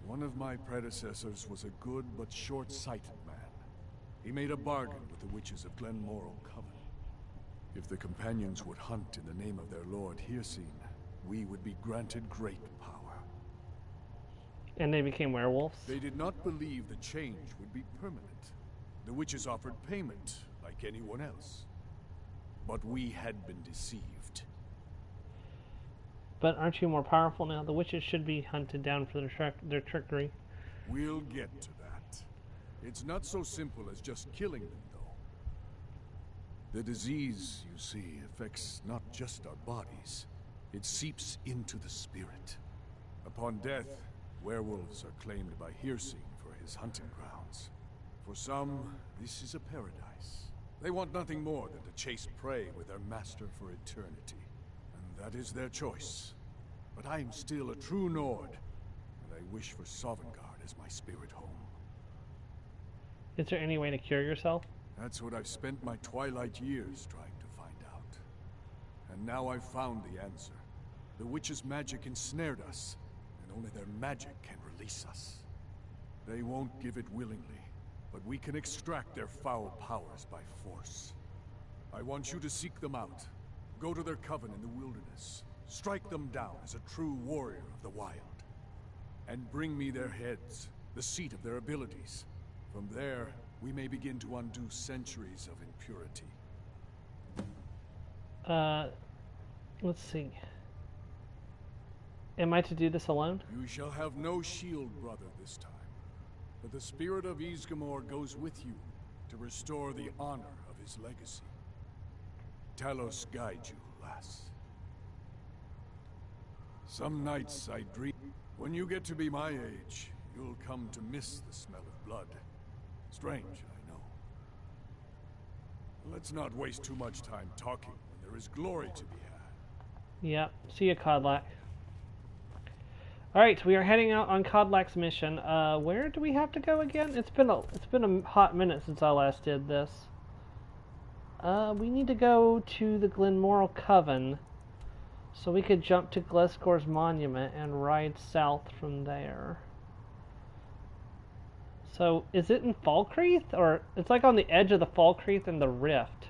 One of my predecessors was a good but short-sighted man. He made a bargain with the witches of Glenmorrow Coven. If the companions would hunt in the name of their lord Hircine, we would be granted great power. And they became werewolves? They did not believe the change would be permanent. The witches offered payment, like anyone else. But we had been deceived. But aren't you more powerful now? The witches should be hunted down for their trickery. We'll get to that. It's not so simple as just killing them, though. The disease, you see, affects not just our bodies. It seeps into the spirit. Upon death, werewolves are claimed by Hircine for his hunting grounds. For some, this is a paradise. They want nothing more than to chase prey with their master for eternity. And that is their choice. But I am still a true Nord, and I wish for Sovngarde as my spirit home. Is there any way to cure yourself? That's what I've spent my twilight years trying to find out. And now I've found the answer. The witch's magic ensnared us, and only their magic can release us. They won't give it willingly, but we can extract their foul powers by force. I want you to seek them out. Go to their coven in the wilderness. Strike them down as a true warrior of the wild. And bring me their heads, the seat of their abilities. From there, we may begin to undo centuries of impurity. Let's see. Am I to do this alone? You shall have no shield, brother, this time. But the spirit of Ysgramor goes with you to restore the honor of his legacy. Talos guide you, lass. Some nights I dream. When you get to be my age, you'll come to miss the smell of blood. Strange, I know. Let's not waste too much time talking when there is glory to be had. Yep. See ya, Codlac. Alright, we are heading out on Codlac's mission. Where do we have to go again? It's been a hot minute since I last did this. We need to go to the Glenmorrow Coven, so we could jump to Gliscor's monument and ride south from there. So, is it in Falkreath? Or, it's like on the edge of the Falkreath and the Rift.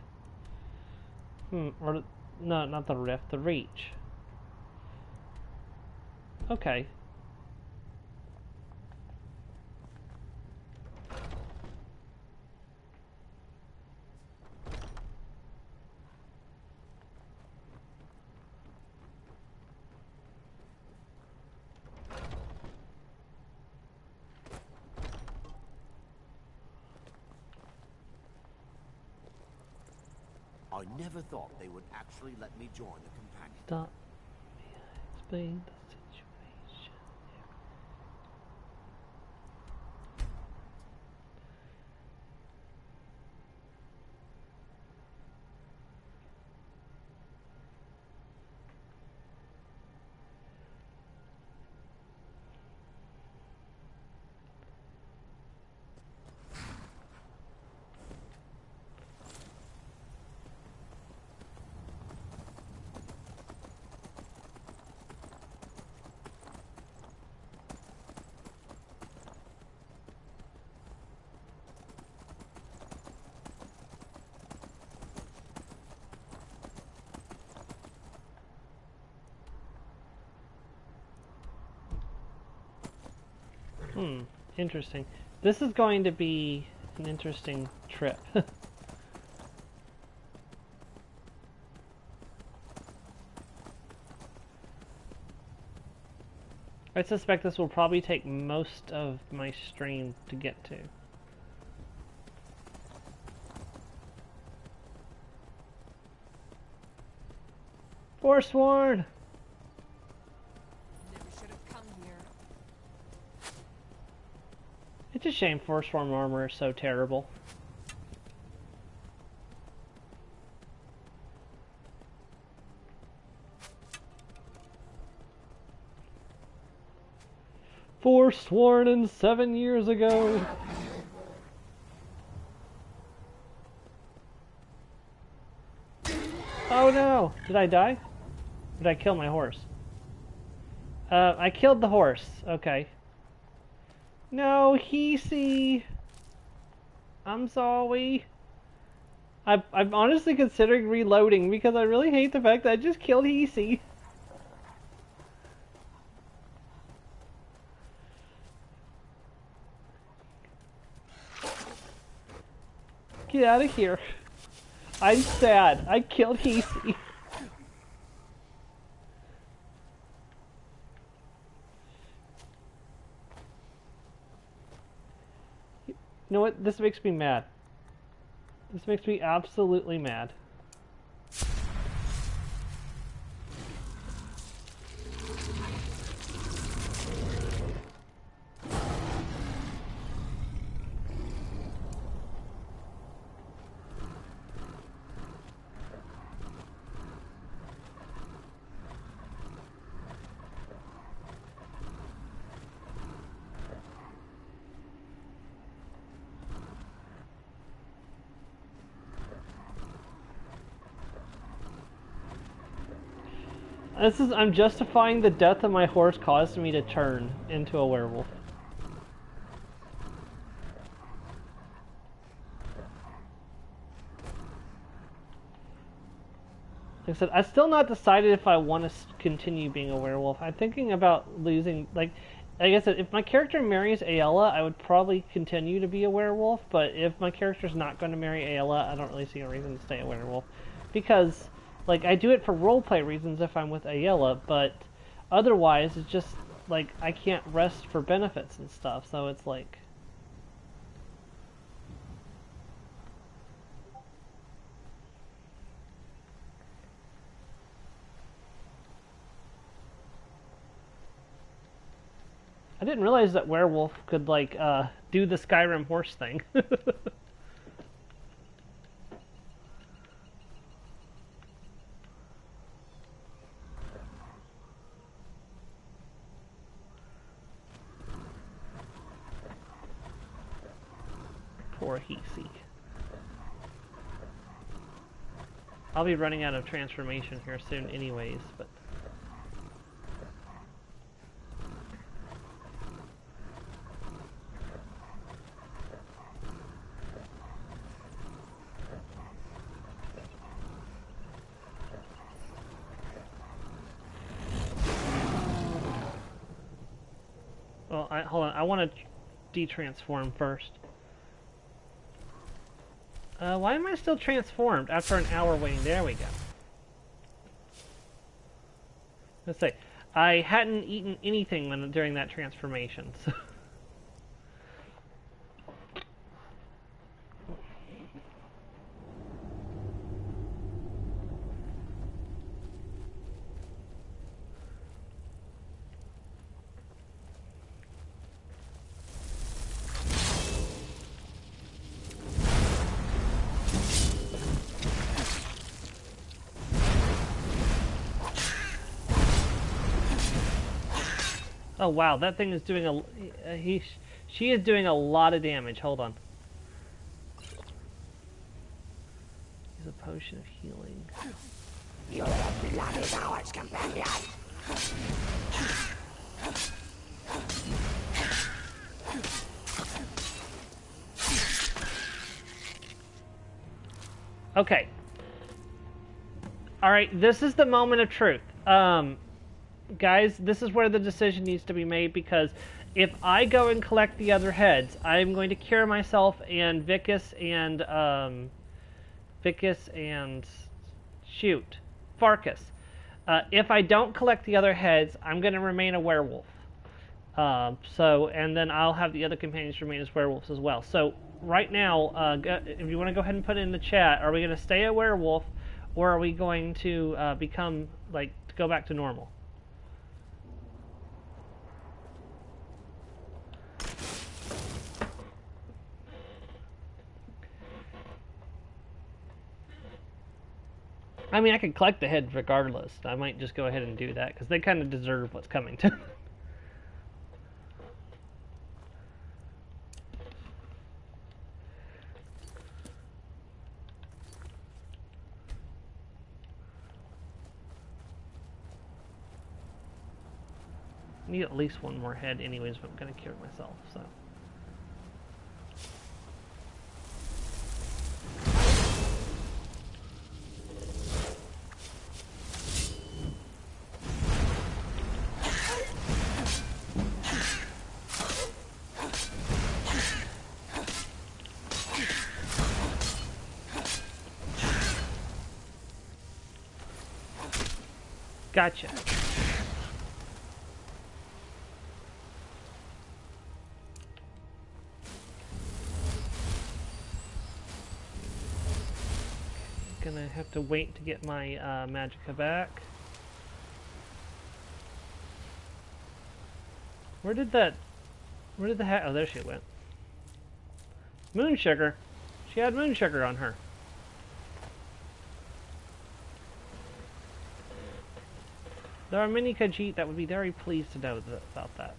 Or, no, not the Rift, the Reach. Okay. I never thought they would actually let me join the companion. Stop. Explain the situation. Interesting. This is going to be an interesting trip. I suspect this will probably take most of my stream to get to. Forsworn! Never should It's a shame Force Form armor is so terrible. Forsworn in 7 years ago. Oh no! Did I die? Did I kill my horse? I killed the horse. Okay. No, Heesy. I'm sorry. I'm honestly considering reloading because I really hate the fact that I just killed Heesy. Get out of here. I'm sad. I killed Heesy. You know what? This makes me mad. This makes me absolutely mad. I'm justifying the death of my horse caused me to turn into a werewolf. Like I said, I've still not decided if I want to continue being a werewolf. I'm thinking about losing, like I said, if my character marries Ayala, I would probably continue to be a werewolf, but if my character's not going to marry Ayala, I don't really see a reason to stay a werewolf. Because, like, I do it for roleplay reasons if I'm with Ayala, but otherwise, it's just, like, I can't rest for benefits and stuff, so it's like... I didn't realize that werewolf could, like, do the Skyrim horse thing. Poor Heesy. I'll be running out of transformation here soon anyways, but... Well, hold on. I want to de-transform first. Why am I still transformed after an hour waiting? There we go. Let's say, I hadn't eaten anything during that transformation, so... Oh wow, that thing is doing she is doing a lot of damage. Hold on. Use a potion of healing. Your blood is ours, companion. Okay. All right, this is the moment of truth. Guys, this is where the decision needs to be made, because if I go and collect the other heads, I'm going to cure myself and Vicus and Farkas. If I don't collect the other heads, I'm going to remain a werewolf. And then I'll have the other companions remain as werewolves as well. So right now, if you want to go ahead and put it in the chat, are we going to stay a werewolf, or are we going to become, like, to go back to normal? I mean, I could collect the heads regardless. I might just go ahead and do that, because they kind of deserve what's coming to them. I need at least one more head anyways if I'm going to cure myself, so... Gotcha. Gonna have to wait to get my magicka back. Where did the hat? Oh, there she went. Moon sugar. She had moon sugar on her. There are many Khajiit that would be very pleased to know about that.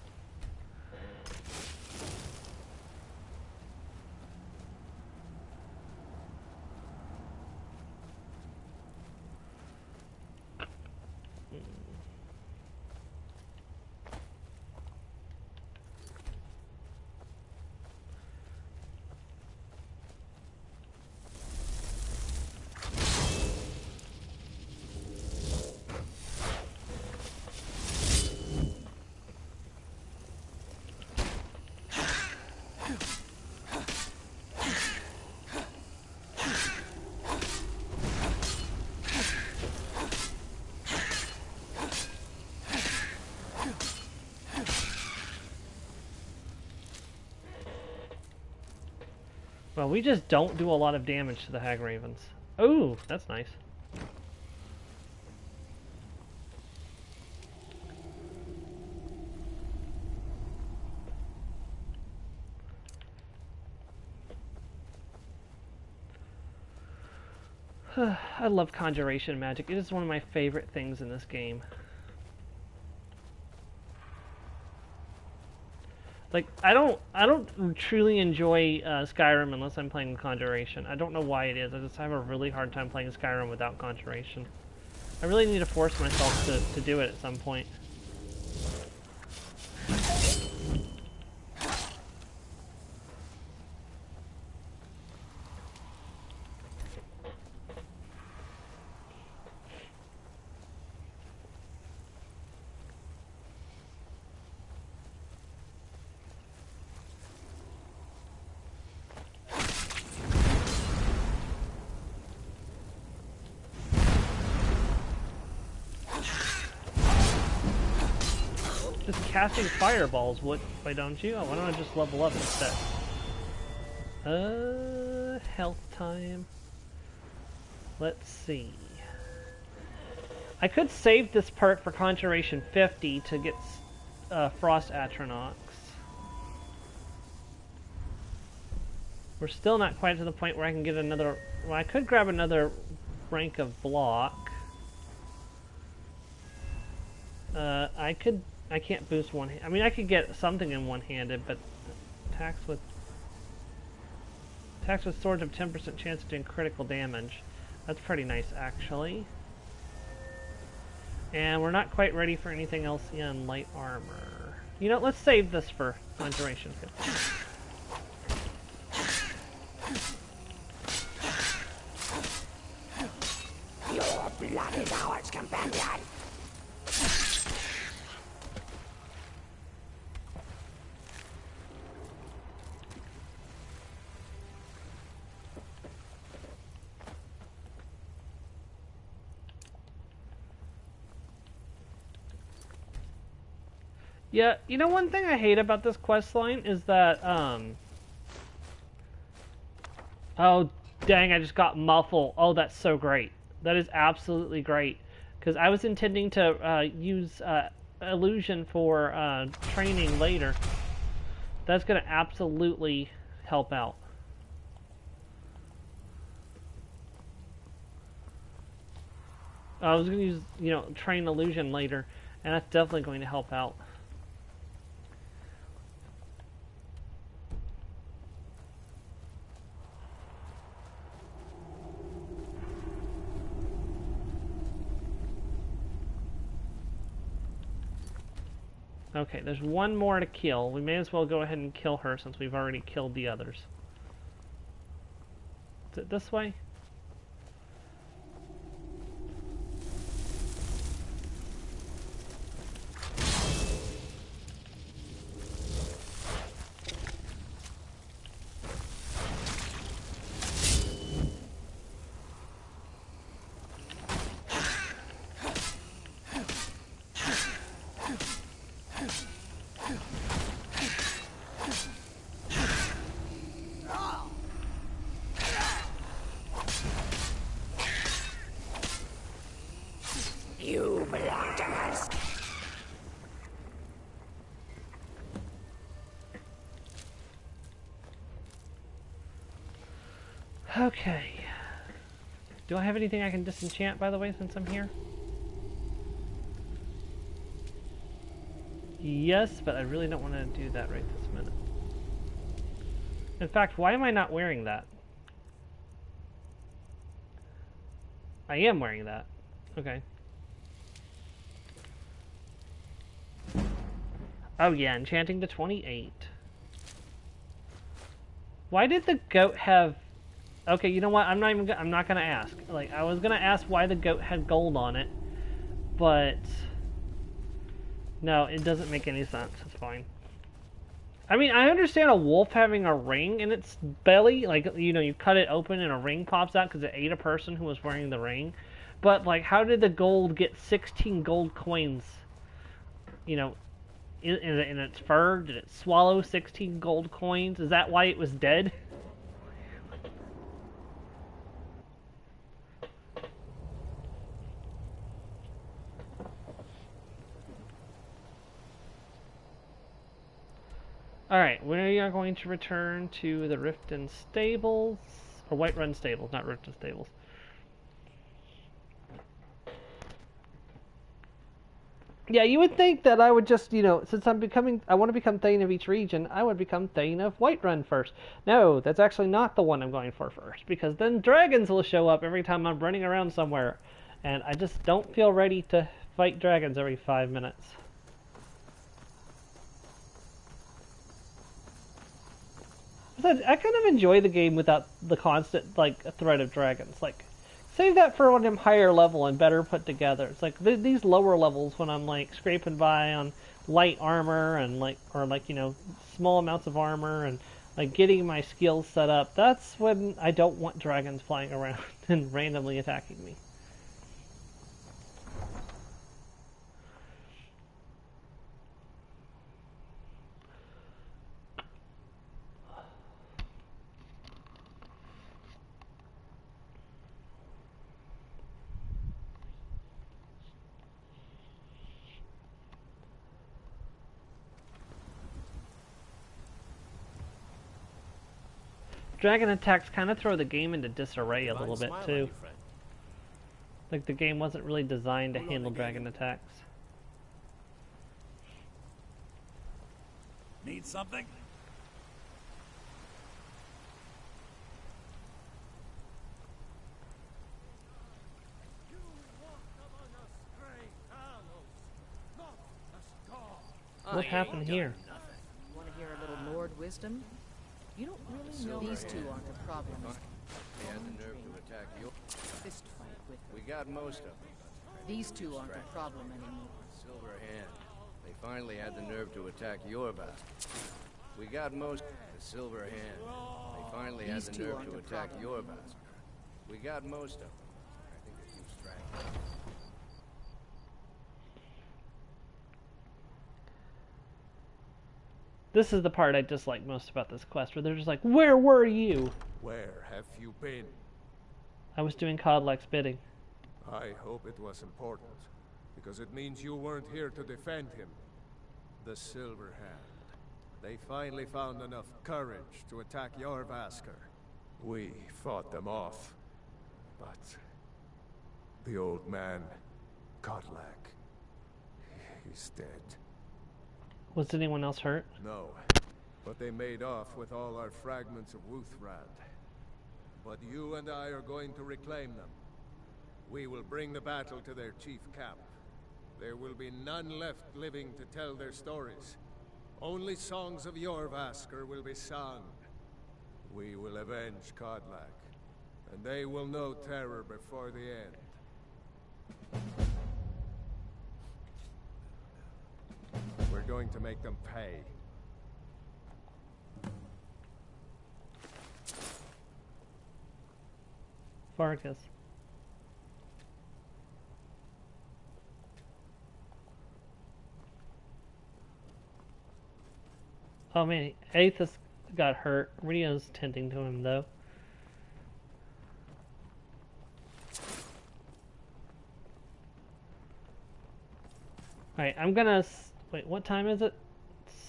Well, we just don't do a lot of damage to the Hag Ravens. Ooh, that's nice. I love conjuration magic. It is one of my favorite things in this game. Like, I don't truly enjoy Skyrim unless I'm playing Conjuration. I don't know why it is. I just have a really hard time playing Skyrim without Conjuration. I really need to force myself to do it at some point. Just casting fireballs, why don't you? Oh, why don't I just level up instead? Health time. Let's see. I could save this part for Conjuration 50 to get Frost Atronachs. We're still not quite to the point where I can get another... Well, I could grab another rank of block. I can't boost one... I mean, I could get something in one-handed, but attacks with swords have 10% chance of doing critical damage. That's pretty nice, actually. And we're not quite ready for anything else in light armor. You know, let's save this for Conjuration. Your blood is ours, companion. Yeah, you know, one thing I hate about this quest line is that, oh, dang, I just got muffle. Oh, that's so great. That is absolutely great. Because I was intending to use illusion for training later. That's going to absolutely help out. I was going to use, train illusion later, and that's definitely going to help out. Okay, there's one more to kill. We may as well go ahead and kill her since we've already killed the others. Is it this way? You belong to us. Okay. Do I have anything I can disenchant, by the way, since I'm here? Yes, but I really don't want to do that right this minute. In fact, why am I not wearing that? I am wearing that. Okay. Oh yeah, enchanting to 28. Why did the goat have... Okay, you know what? I'm not gonna ask. Like, I was gonna ask why the goat had gold on it, but no, it doesn't make any sense. It's fine. I mean, I understand a wolf having a ring in its belly, like, you cut it open and a ring pops out because it ate a person who was wearing the ring. But like, how did the gold get 16 gold coins? In its fur? Did it swallow 16 gold coins? Is that why it was dead? Alright, we are going to return to the Riften Stables. Or Whiterun Stables, not Riften Stables. Yeah, you would think that I would just, since I want to become Thane of each region, I would become Thane of Whiterun first. No, that's actually not the one I'm going for first, because then dragons will show up every time I'm running around somewhere. And I just don't feel ready to fight dragons every 5 minutes. I kind of enjoy the game without the constant, threat of dragons. Like, save that for when I'm higher level and better put together. It's like, these lower levels when I'm, scraping by on light armor and, small amounts of armor and, getting my skills set up. That's when I don't want dragons flying around and randomly attacking me. Dragon attacks kind of throw the game into disarray a little bit, too. Like, the game wasn't really designed to handle dragon attacks. Need something? What happened here? Want to hear a little Lord wisdom? You don't really know these two aren't a problem. They had the nerve to attack your Fist fight with them. We got most of them. These two aren't a problem anymore. Silver Hand. They finally had the nerve to attack your bastard. We got most the Silver Hand. They finally had the nerve to attack your bastard. We got most of them. I think a few stragglers. This is the part I dislike most about this quest, where they're just like, where were you? Where have you been? I was doing Codlex's bidding. I hope it was important, because it means you weren't here to defend him. The Silver Hand. They finally found enough courage to attack Jorvaskr. We fought them off, but The old man, Godlack, he's dead. Was anyone else hurt? No, but they made off with all our fragments of Wuthrand. But you and I are going to reclaim them. We will bring the battle to their chief camp. There will be none left living to tell their stories. Only songs of Jorvaskr will be sung. We will avenge Kodlak, and they will know terror before the end. We're going to make them pay. Vargas. Oh man, Aethys got hurt. Rio's tending to him though. Alright, I'm gonna... Wait, what time is it?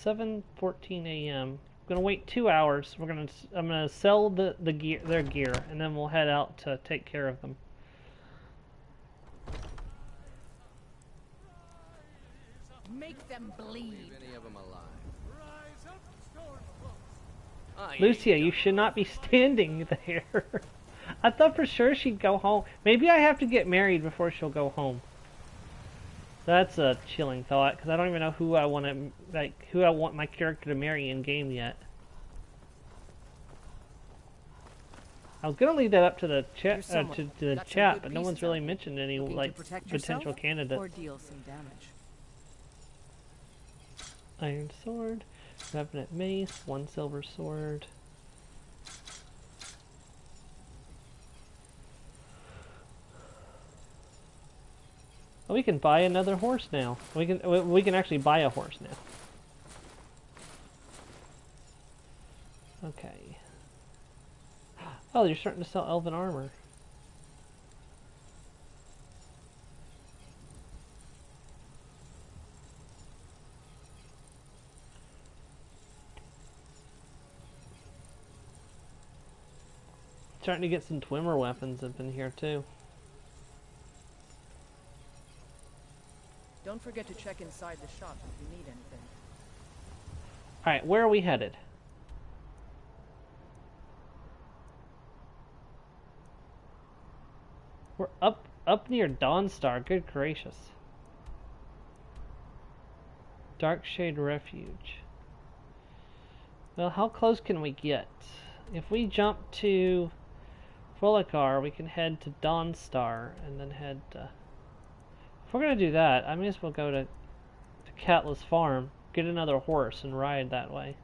7:14 a.m. I'm gonna wait 2 hours. I'm gonna sell their gear, and then we'll head out to take care of them. Make them bleed. Leave any of them alive. Lucia, you should not be standing there. I thought for sure she'd go home. Maybe I have to get married before she'll go home. That's a chilling thought, because I don't even know who I want my character to marry in game yet. I was gonna leave that up to the chat, to the chat, but no one's really mentioned any like potential candidates. Or deal some damage. Iron sword, revenant mace, 1 silver sword. Oh, we can buy another horse now. We can actually buy a horse now. Okay. Oh, you're starting to sell elven armor. Starting to get some Twimmer weapons up in here too. Don't forget to check inside the shop if you need anything. Alright, where are we headed? We're up near Dawnstar, good gracious. Darkshade Refuge. Well, how close can we get? If we jump to Fulikar, we can head to Dawnstar and then head to... If we're gonna do that, I may as well go to Catless Farm, get another horse, and ride that way.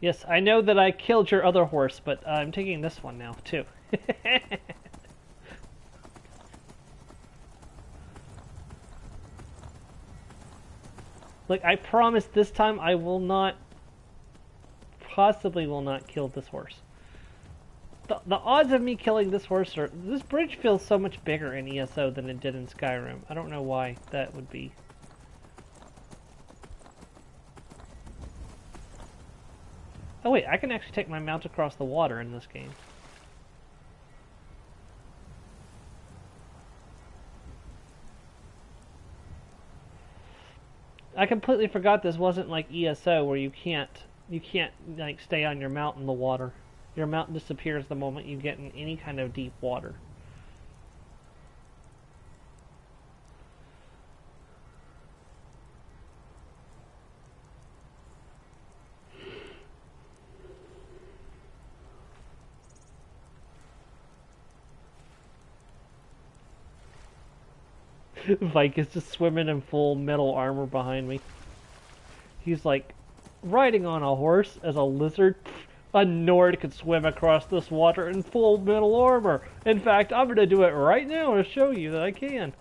Yes, I know that I killed your other horse, but I'm taking this one now, too. Look, I promise this time I will not... Possibly will not kill this horse. The odds of me killing this horse are... This bridge feels so much bigger in ESO than it did in Skyrim. I don't know why that would be. Oh wait, I can actually take my mount across the water in this game. I completely forgot this wasn't like ESO where you can't like stay on your mount in the water. Your mount disappears the moment you get in any kind of deep water. Vike is just swimming in full metal armor behind me. He's like riding on a horse as a lizard. A Nord could swim across this water in full metal armor. In fact, I'm gonna do it right now to show you that I can.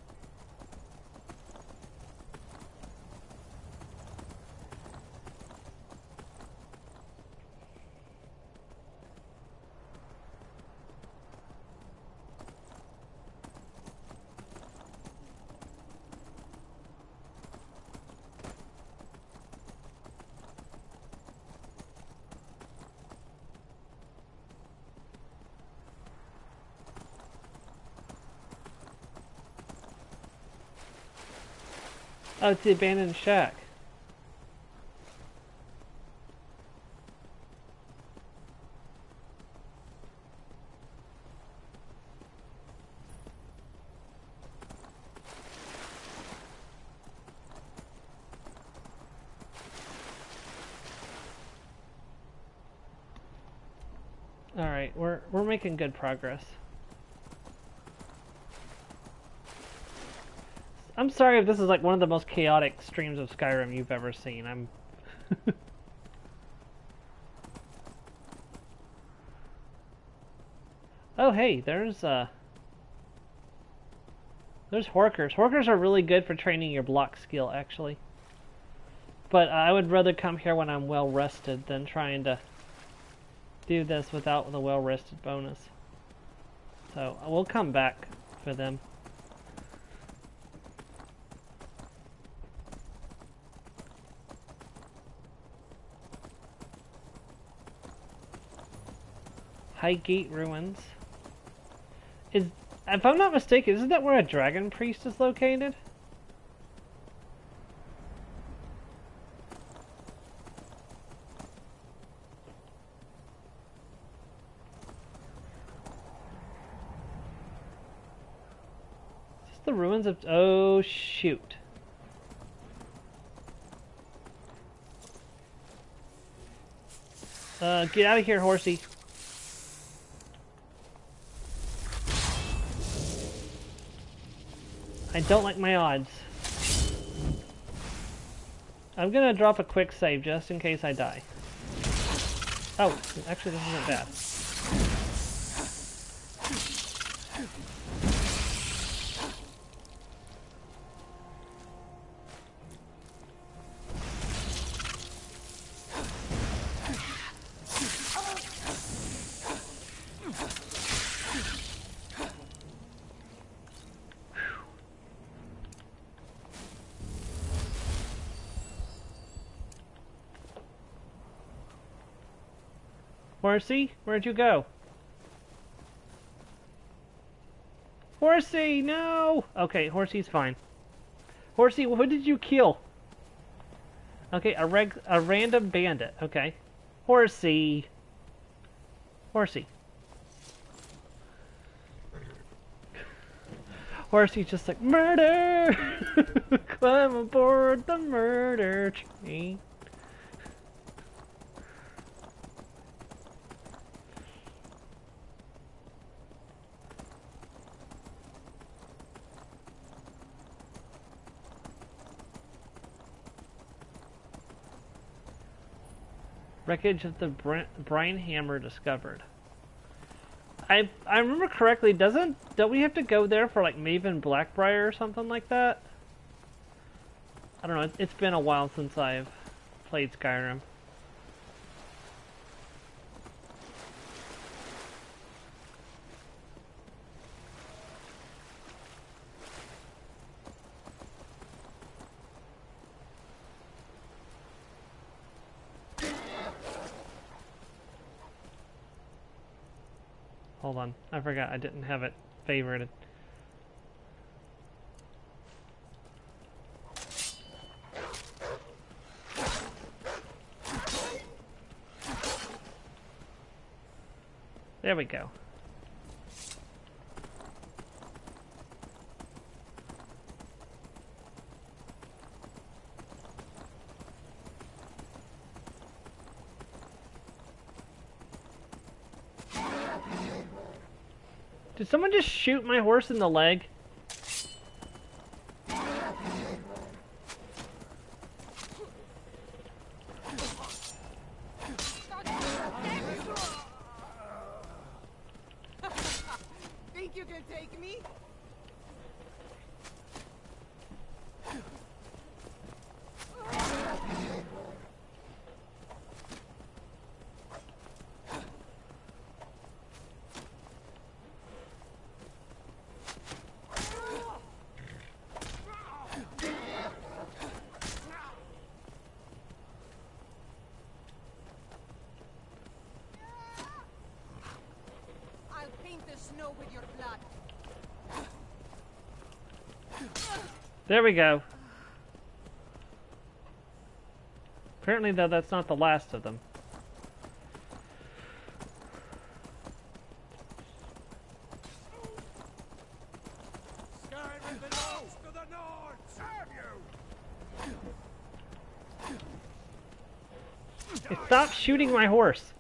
Oh, it's the abandoned shack. Alright, we're making good progress. I'm sorry if this is like one of the most chaotic streams of Skyrim you've ever seen. I'm Oh hey, there's Horkers. Horkers are really good for training your block skill actually. But I would rather come here when I'm well rested than trying to do this without the well rested bonus. So we'll come back for them. Highgate Ruins. If I'm not mistaken, isn't that where a dragon priest is located? Is this the ruins of... Oh, shoot. Get out of here, horsey. I don't like my odds. I'm gonna drop a quick save just in case I die. Oh, actually this isn't bad. Horsey, where'd you go? Horsey, no! Okay, Horsey's fine. Horsey, who did you kill? Okay, a random bandit. Okay. Horsey. Horsey. Horsey's just like, murder! Climb aboard the murder train. Wreckage of the brine hammer discovered. I remember correctly, don't we have to go there for like Maven Blackbriar or something like that? I don't know, it's been a while since I've played Skyrim. Hold on, I forgot I didn't have it favorited. There we go. Did someone just shoot my horse in the leg? you can take me? I'll paint the snow with your blood. There we go. Apparently, though, that's not the last of them. Skyrim belongs to the North! Serve you! Stop shooting my horse.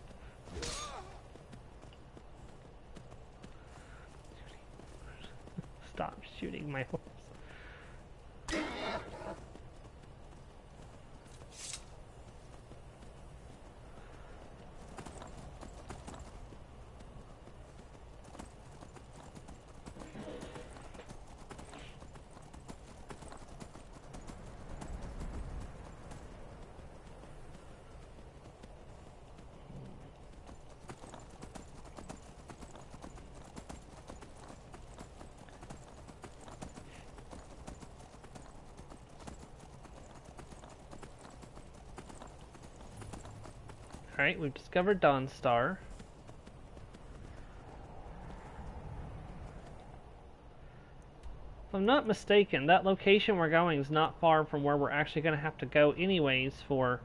Stop shooting my horse. Alright, we've discovered Dawnstar. If I'm not mistaken, that location we're going is not far from where we're actually going to have to go anyways for...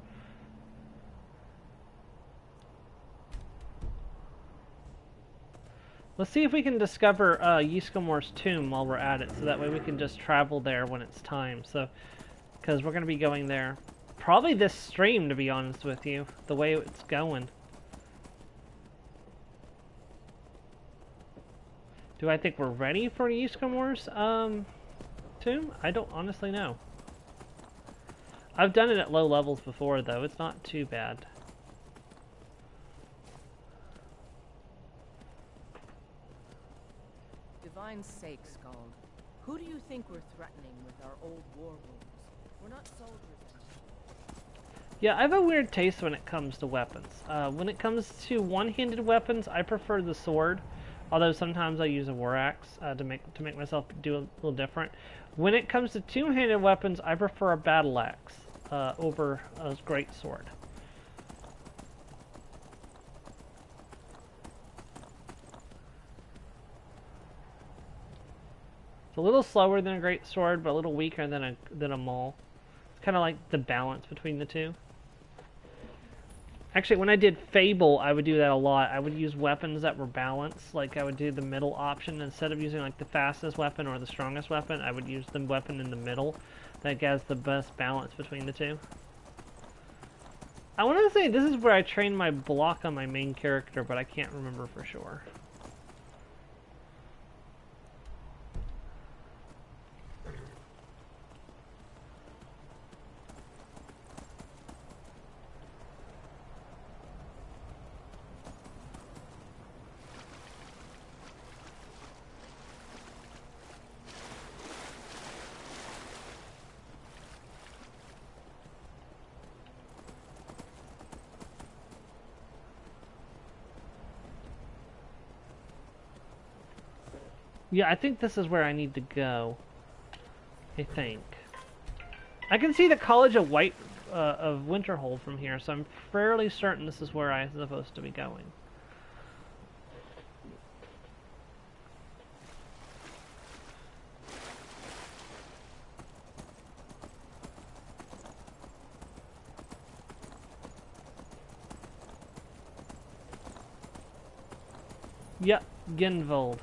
Let's see if we can discover Ysgramor's tomb while we're at it, so that way we can just travel there when it's time. So, because we're going to be going there. Probably this stream, to be honest with you, the way it's going. Do I think we're ready for Ysgramor's tomb? I don't honestly know. I've done it at low levels before, though. It's not too bad. Divine sake, Skald. Who do you think we're threatening with our old war wounds? We're not soldiers anymore. Yeah, I have a weird taste when it comes to weapons. When it comes to one-handed weapons, I prefer the sword. Although sometimes I use a war axe to make myself do a little different. When it comes to two-handed weapons, I prefer a battle axe over a great sword. It's a little slower than a great sword, but a little weaker than a maul. It's kind of like the balance between the two. Actually, when I did Fable, I would do that a lot. I would use weapons that were balanced. Like, I would do the middle option. Instead of using, like, the fastest weapon or the strongest weapon, I would use the weapon in the middle. That has the best balance between the two. I want to say this is where I trained my block on my main character, but I can't remember for sure. Yeah, I think this is where I need to go. I think. I can see the College of Winterhold from here, so I'm fairly certain this is where I'm supposed to be going. Yep, Genvold.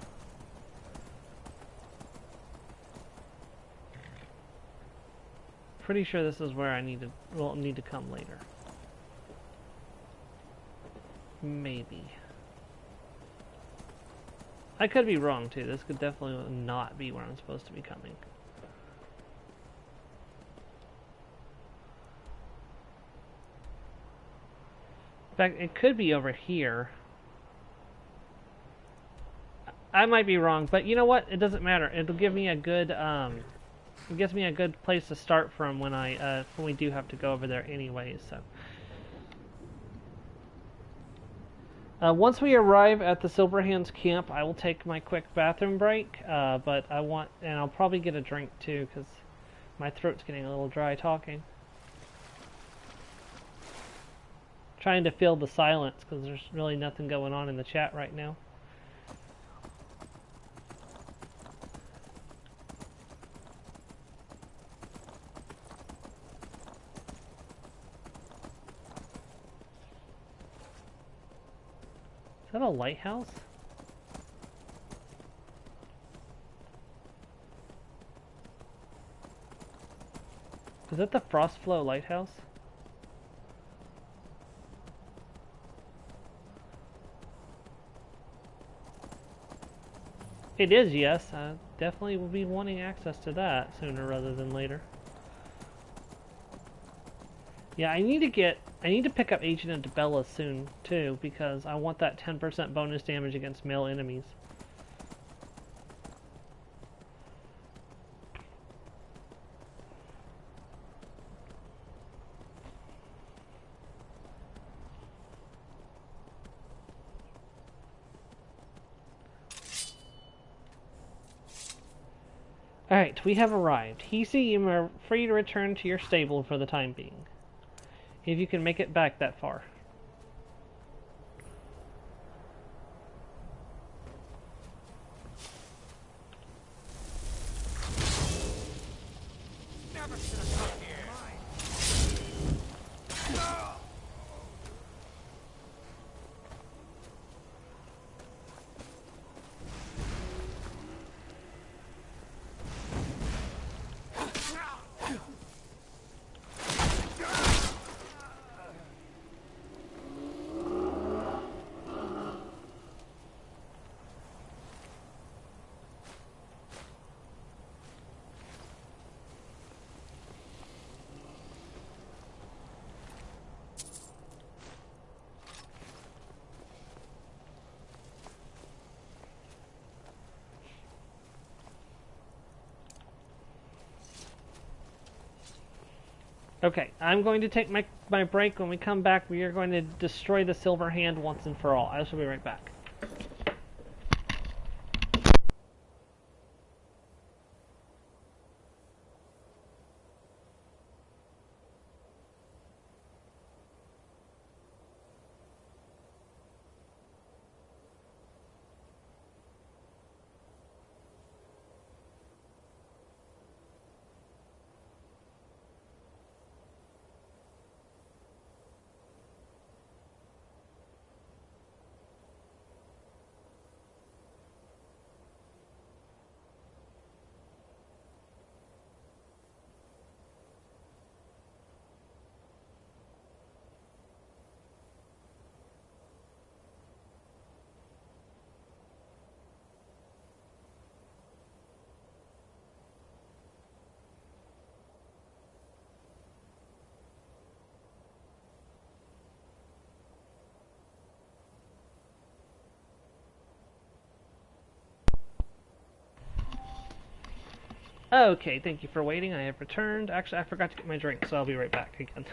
Pretty sure this is where I need to come later. Maybe. I could be wrong too. This could definitely not be where I'm supposed to be coming. In fact, it could be over here. I might be wrong, but you know what? It doesn't matter. It'll give me a good it gives me a good place to start from when when we do have to go over there anyways. So once we arrive at the Silverhands camp, I will take my quick bathroom break. But I'll probably get a drink too because my throat's getting a little dry talking. Trying to fill the silence because there's really nothing going on in the chat right now. Is that a lighthouse? Is that the Frostflow lighthouse? It is, yes. I definitely will be wanting access to that sooner rather than later. Yeah, I need to pick up Agent of Debella soon too because I want that 10% bonus damage against male enemies. Alright, we have arrived. Hisi, you are free to return to your stable for the time being. If you can make it back that far. Never should have come here. Okay, I'm going to take my break. When we come back, we are going to destroy the Silver Hand once and for all. I shall be right back. Okay, thank you for waiting. I have returned. Actually, I forgot to get my drink, so I'll be right back again.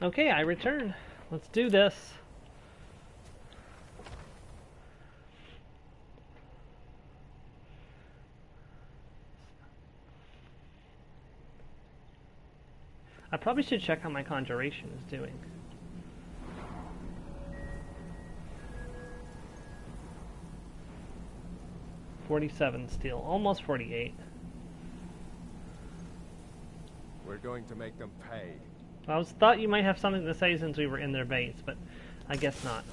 Okay, I return. Let's do this. I probably should check how my conjuration is doing. $47 still, almost 48. We're going to make them pay. I thought you might have something to say since we were in their base, but I guess not.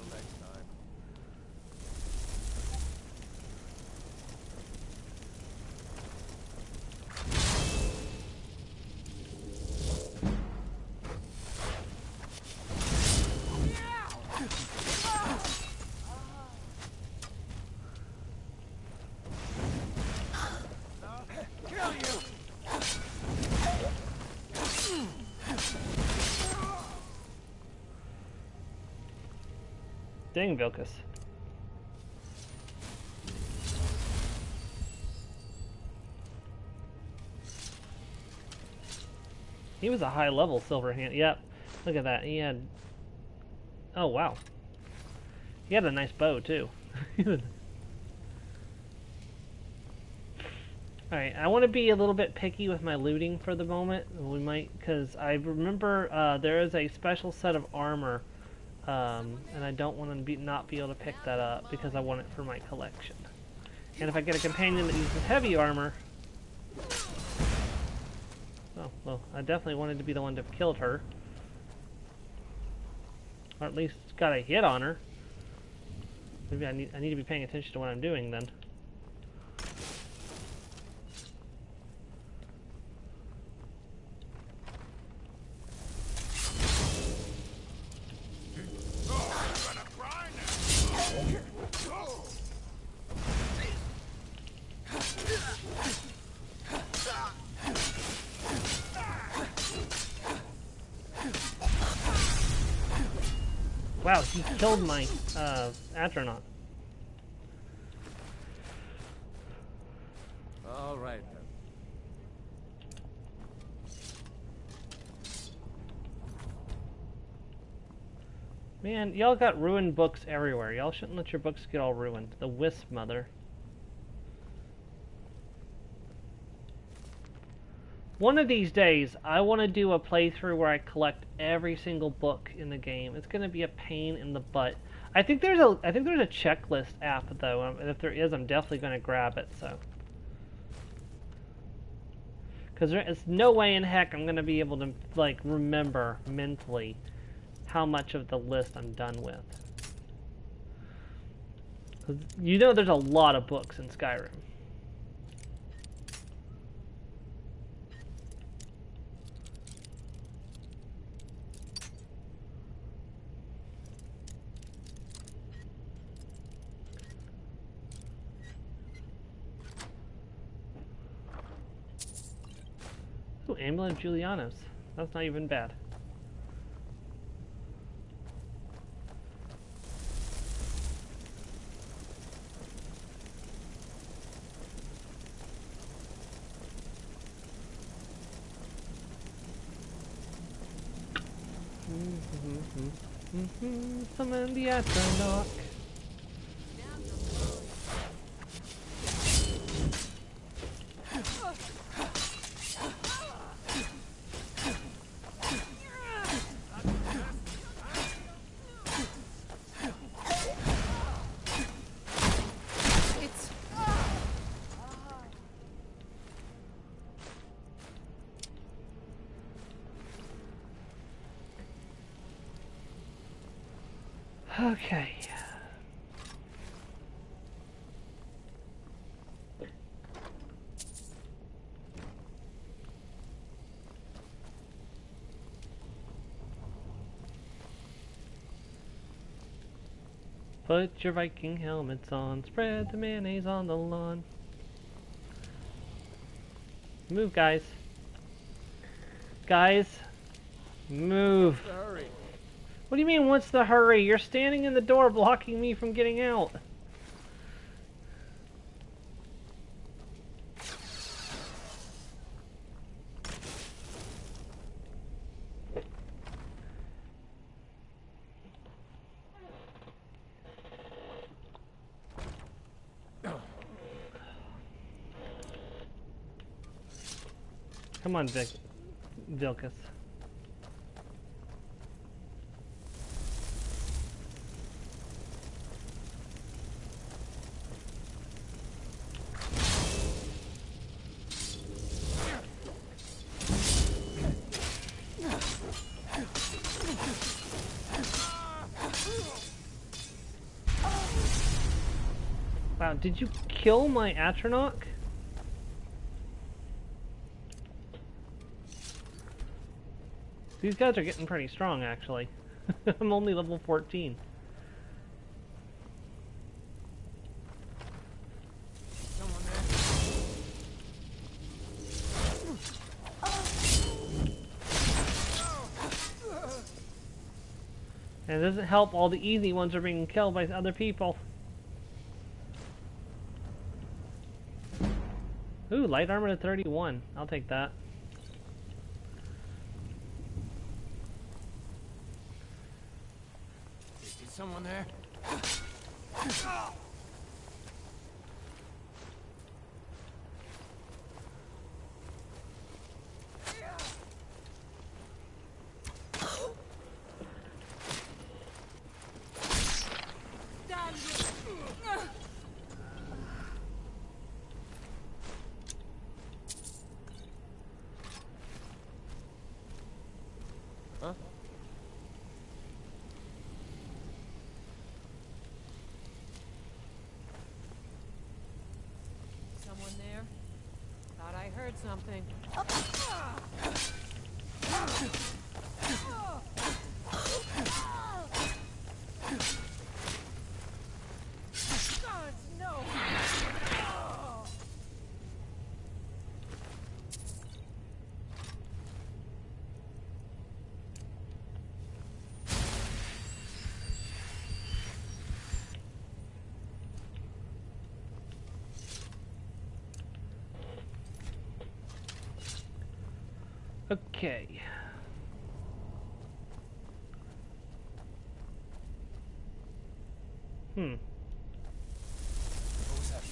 Dang, Vilcus. He was a high-level silver hand. Yep. Look at that. He had... Oh, wow. He had a nice bow, too. Alright, I want to be a little bit picky with my looting for the moment. We might... Because I remember there is a special set of armor. And I don't want to not be able to pick that up because I want it for my collection. And if I get a companion that uses heavy armor... Oh, well, I definitely wanted to be the one to have killed her. Or at least got a hit on her. Maybe I need to be paying attention to what I'm doing then. Wow, he killed my astronaut. All right then. Man, y'all got ruined books everywhere. Y'all shouldn't let your books get all ruined. The Wisp Mother. One of these days, I want to do a playthrough where I collect every single book in the game. It's going to be a pain in the butt. I think there's a checklist app though, and if there is, I'm definitely going to grab it. So, because there's no way in heck I'm going to be able to like remember mentally how much of the list I'm done with. 'Cause you know, there's a lot of books in Skyrim. Ooh, Amulet of Julianos. That's not even bad. Summon the astronaut. Okay. Put your Viking helmets on, spread the mayonnaise on the lawn. Move, guys. Guys, move. Hurry. What do you mean, what's the hurry? You're standing in the door blocking me from getting out. Come on, Vilcus. Wow, did you kill my Atronach? These guys are getting pretty strong, actually. I'm only level 14. And it doesn't help all the easy ones are being killed by other people. Ooh, light armor to 31. I'll take that. Is someone there? Huh? Someone there? Thought I heard something. God, no! Okay. Hmm. What was that?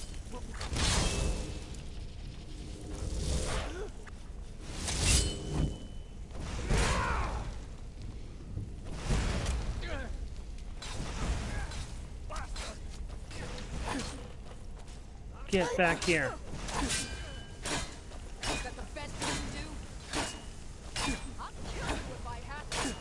Get back here. Is that the best you can do? I'll kill you if I have to.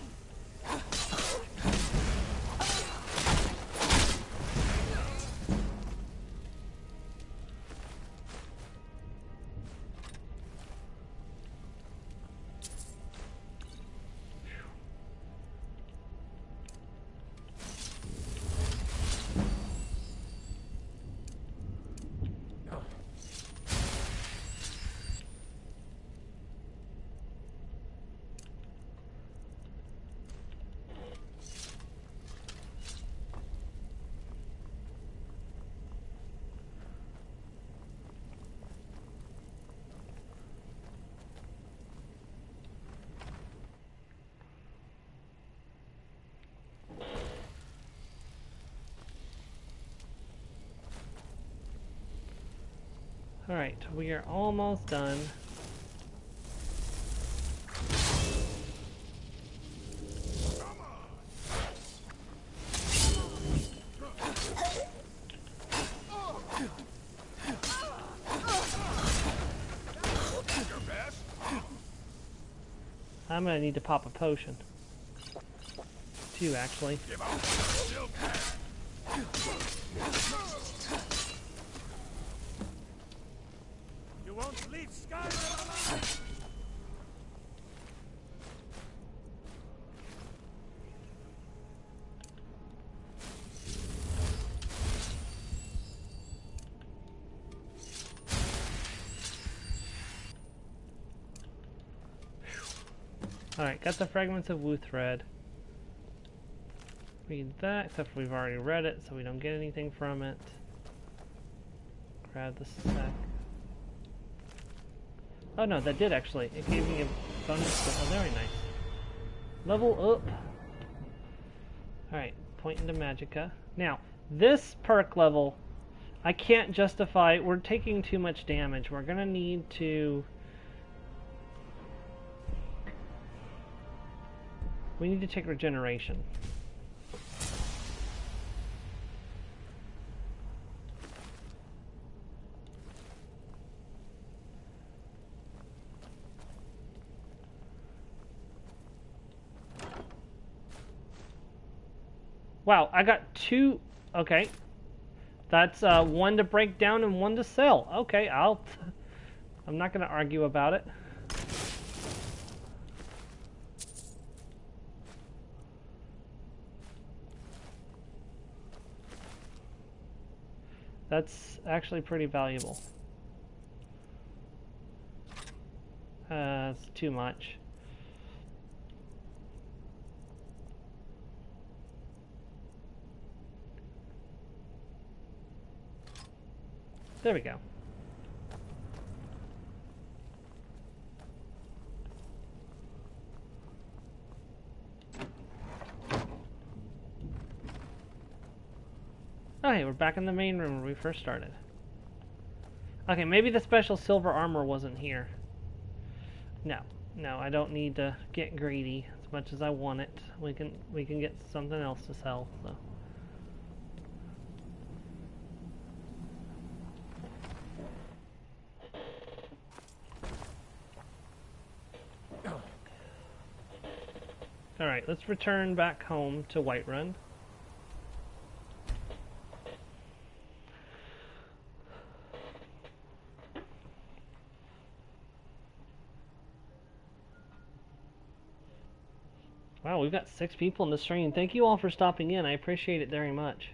Alright, we are almost done. I'm gonna need to pop a potion. 2, actually. You won't leave Skyrim alive! Alright, got the fragments of Woo thread. Read that, except for we've already read it, so we don't get anything from it. Grab the sack. Oh no, that did actually. It gave me a bonus to, oh, very nice. Level up. Alright, point into Magicka. Now, this perk level, I can't justify, we're taking too much damage. We're gonna need to... We need to take regeneration. Wow, I got 2. Okay. That's 1 to break down and 1 to sell. Okay, I'm not going to argue about it. That's actually pretty valuable. It's too much. There we go. Okay, we're back in the main room where we first started. Okay, maybe the special silver armor wasn't here. No, I don't need to get greedy as much as I want it. We can get something else to sell. So. All right, let's return back home to Whiterun. Wow, we've got 6 people in the stream. Thank you all for stopping in. I appreciate it very much.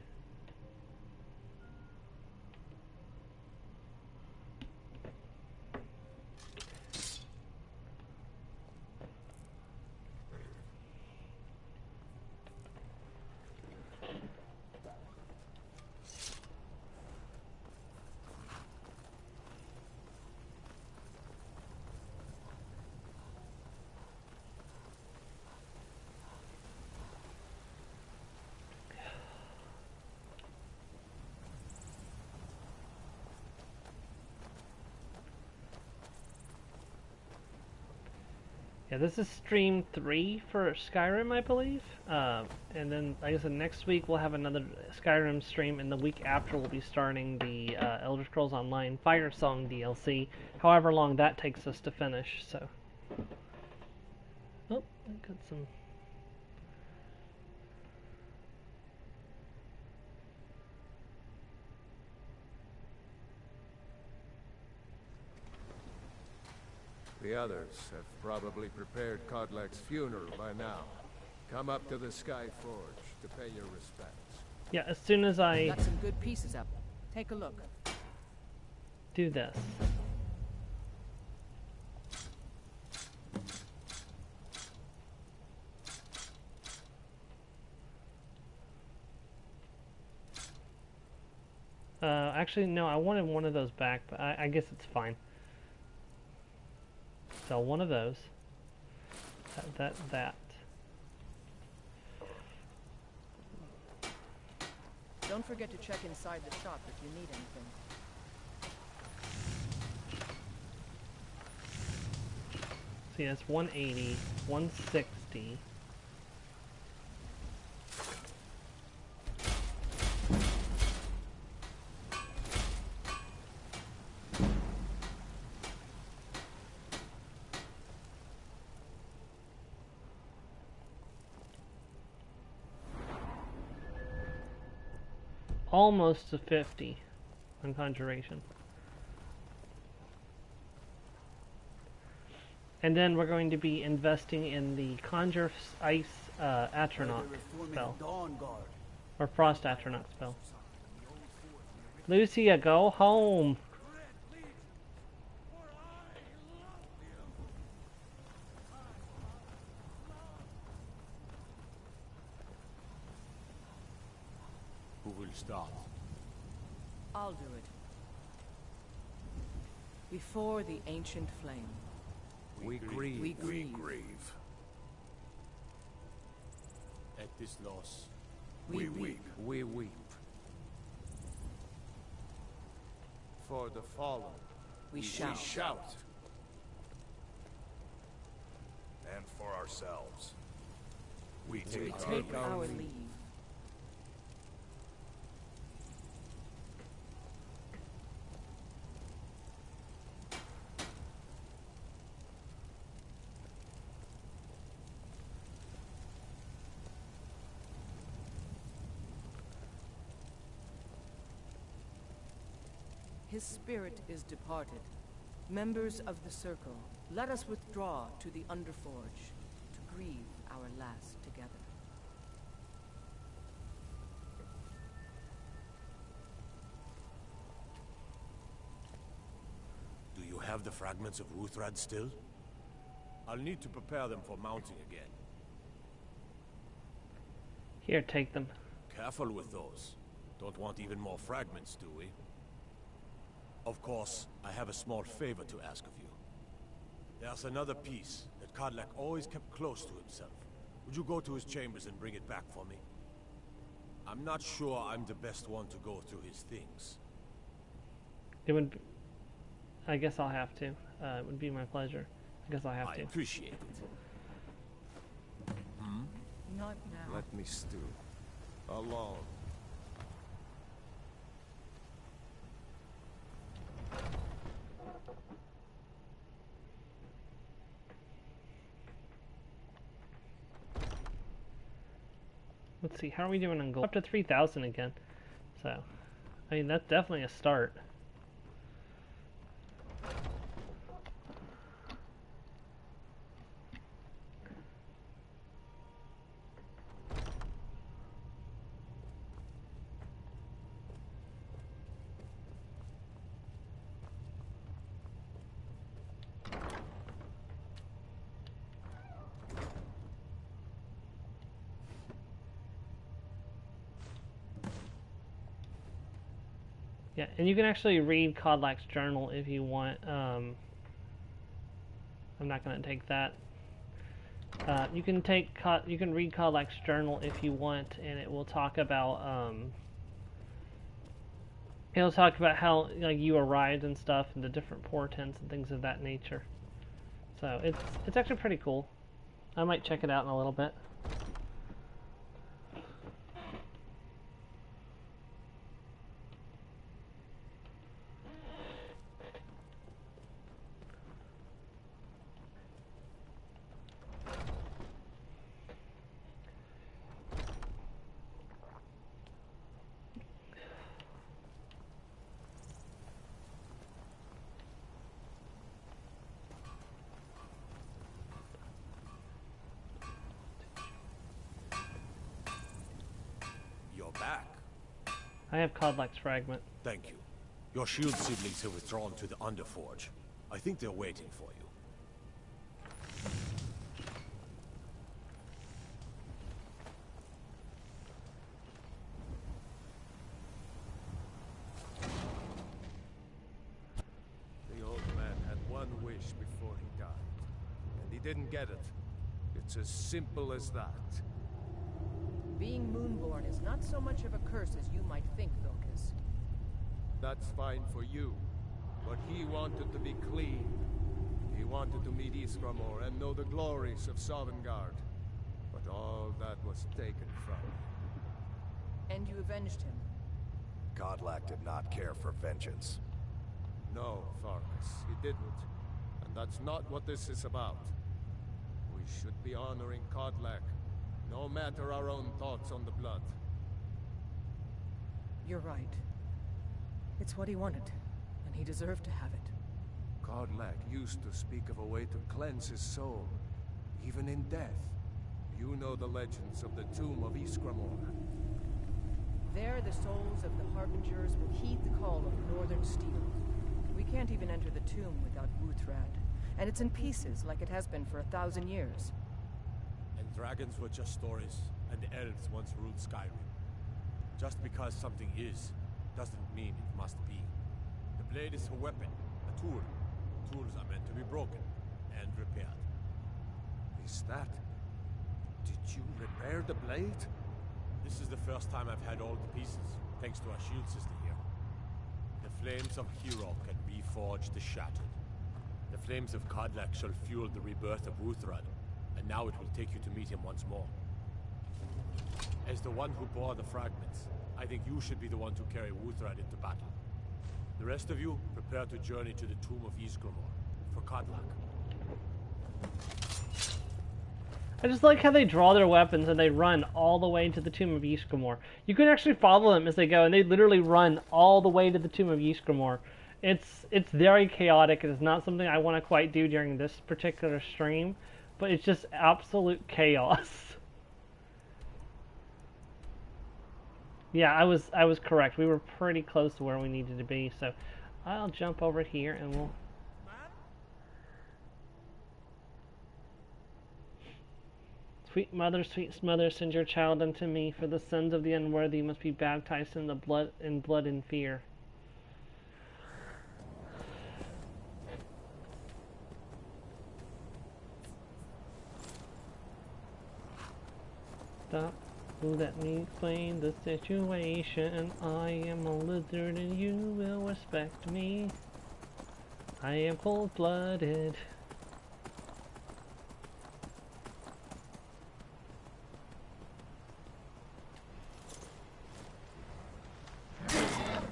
Yeah, this is stream 3 for Skyrim, I believe. And then, like I said, next week we'll have another Skyrim stream, and the week after we'll be starting the Elder Scrolls Online Firesong DLC. However long that takes us to finish, so. Oh, I got some. The others have probably prepared Kodlak's funeral by now. Come up to the Sky Forge to pay your respects. Yeah, as soon as I got some good pieces up. Take a look. Do this. Actually, no, I wanted one of those back, but I guess it's fine. Sell one of those. That. Don't forget to check inside the shop if you need anything. See, that's 180, 160. Almost to 50 on Conjuration. And then we're going to be investing in the Conjure Ice Atronach spell. Or Frost Atronach spell. Lucia, go home! Who will start? I'll do it. Before the ancient flame. We grieve. We grieve. At this loss, We weep. We weep. For the fallen, We shout. And for ourselves, we We take take our leave. His spirit is departed. Members of the Circle, let us withdraw to the Underforge to grieve our last together. do you have the fragments of Ruthrad still? I'll need to prepare them for mounting again. Here, take them. Careful with those. Don't want even more fragments, do we? Of course, I have a small favor to ask of you. There's another piece that Kodlak always kept close to himself. Would you go to his chambers and bring it back for me? I'm not sure I'm the best one to go through his things. It would... I guess I'll have to. It would be my pleasure. I guess I'll have to. I appreciate it. Not now. Let me stew. Alone. Let's see, how are we doing on gold? Up to 3,000 again. So, I mean, that's definitely a start. Yeah, and you can actually read Kodlak's journal if you want. I'm not going to take that. You can read Kodlak's journal if you want, and it will talk about it'll talk about how like you arrived and stuff, and the different portents and things of that nature. So it's actually pretty cool. I might check it out in a little bit. I have Kodlak's fragment. Thank you. Your shield siblings have withdrawn to the Underforge. I think they're waiting for you. The old man had one wish before he died, and he didn't get it. It's as simple as that. Being Moonborn is not so much of a curse as you might think, Vilkas. That's fine for you, but he wanted to be clean. He wanted to meet Iskramor and know the glories of Sovngarde. But all that was taken from him. And you avenged him. Kodlak did not care for vengeance. No, Farkas, he didn't. And that's not what this is about. We should be honoring Kodlak, no matter our own thoughts on the blood. You're right. It's what he wanted, and he deserved to have it. Kodlak used to speak of a way to cleanse his soul, even in death. You know the legends of the tomb of Iskramor. There, the souls of the Harbingers will heed the call of Northern Steel. We can't even enter the tomb without Wuthrad, and it's in pieces like it has been for 1,000 years. And dragons were just stories, and elves once ruled Skyrim. Just because something is, doesn't mean it must be. The blade is a weapon, a tool. Tools are meant to be broken and repaired. Is that... Did you repair the blade? This is the first time I've had all the pieces, thanks to our shield system here. The flames of Hero can reforge the shattered. The flames of Kodlak shall fuel the rebirth of Wuthrad, and now it will take you to meet him once more. As the one who bore the fragments, I think you should be the one to carry Wuthrad into battle. The rest of you, prepare to journey to the tomb of Iskramor for Kodlak. I just like how they draw their weapons and they run all the way to the tomb of Iskramor. You can actually follow them as they go, and they literally run all the way to the tomb of Iskramor. It's very chaotic. It is not something I want to quite do during this particular stream, but it's just absolute chaos. Yeah, I was correct. We were pretty close to where we needed to be, so I'll jump over here and we'll... Sweet mother, send your child unto me, for the sons of the unworthy must be baptized in blood and fear. Stop. Let me explain the situation. I am a lizard and you will respect me. I am cold-blooded.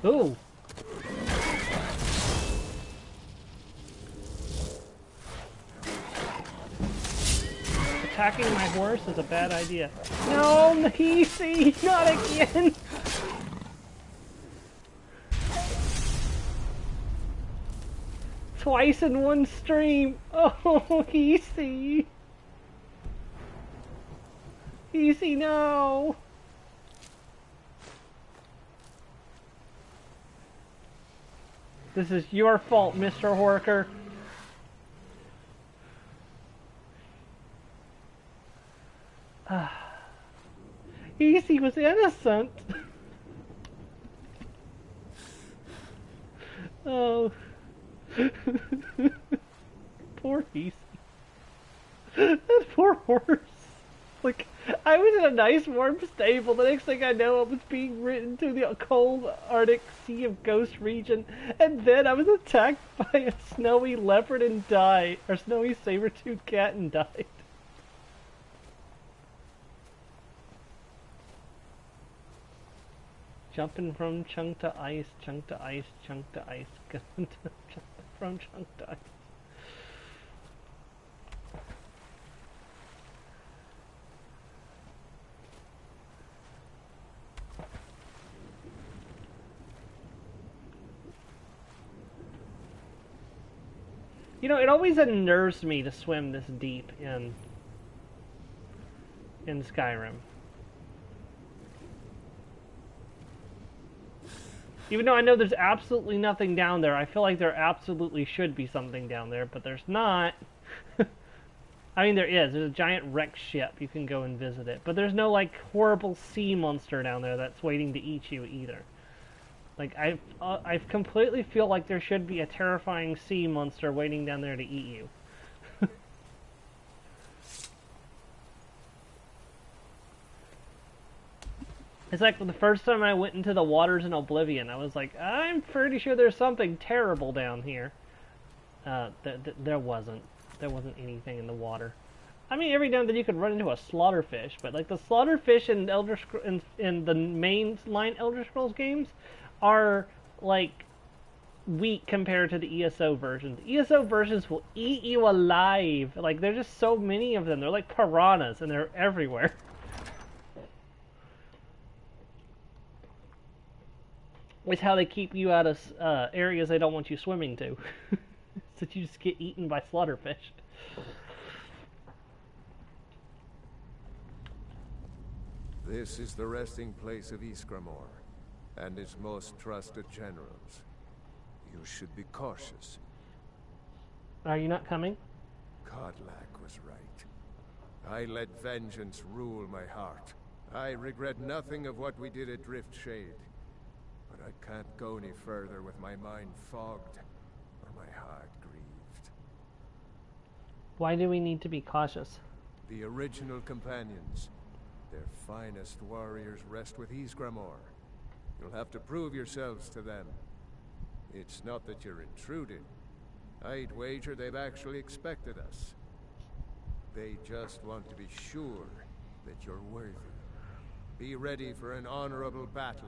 Ooh! Attacking my horse is a bad idea. No, easy! Not again! Twice in one stream! Oh, easy! Easy, no! This is your fault, Mr. Horker. Easy was innocent. Oh. Poor Easy. That poor horse. Like, I was in a nice warm stable. The next thing I know, I was being ridden to the cold Arctic Sea of Ghost region. And then I was attacked by a snowy leopard and died. Or snowy saber-toothed cat and died. Jumping from chunk to ice, chunk to ice, chunk to ice, going to from chunk to ice. You know, it always unnerves me to swim this deep in Skyrim. Even though I know there's absolutely nothing down there, I feel like there absolutely should be something down there, but there's not. I mean, there is. There's a giant wrecked ship. You can go and visit it. But there's no, like, horrible sea monster down there that's waiting to eat you either. Like, I completely feel like there should be a terrifying sea monster waiting down there to eat you. It's like the first time I went into the waters in Oblivion, I was like, I'm pretty sure there's something terrible down here. There wasn't. There wasn't anything in the water. I mean, every now and then you could run into a slaughterfish, but like the slaughterfish in the mainline Elder Scrolls games are like weak compared to the ESO versions. ESO versions will eat you alive. Like, there's just so many of them. They're like piranhas, and they're everywhere. It's how they keep you out of areas they don't want you swimming to. So you just get eaten by slaughterfish. This is the resting place of Ysgramor, and its most trusted generals. You should be cautious. Are you not coming? Kodlak was right. I let vengeance rule my heart. I regret nothing of what we did at Driftshade. But I can't go any further with my mind fogged, or my heart grieved. Why do we need to be cautious? The original companions. Their finest warriors rest with Ysgramor. You'll have to prove yourselves to them. It's not that you're intruding. I'd wager they've actually expected us. They just want to be sure that you're worthy. Be ready for an honorable battle.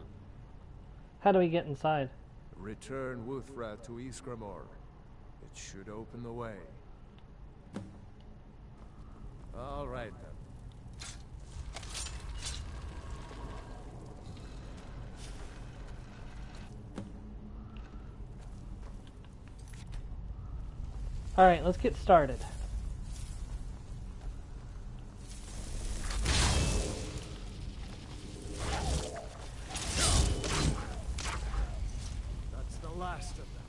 How do we get inside? Return Wuthra to Ysgramor. It should open the way. All right, then. Alright, let's get started. That's the last of them.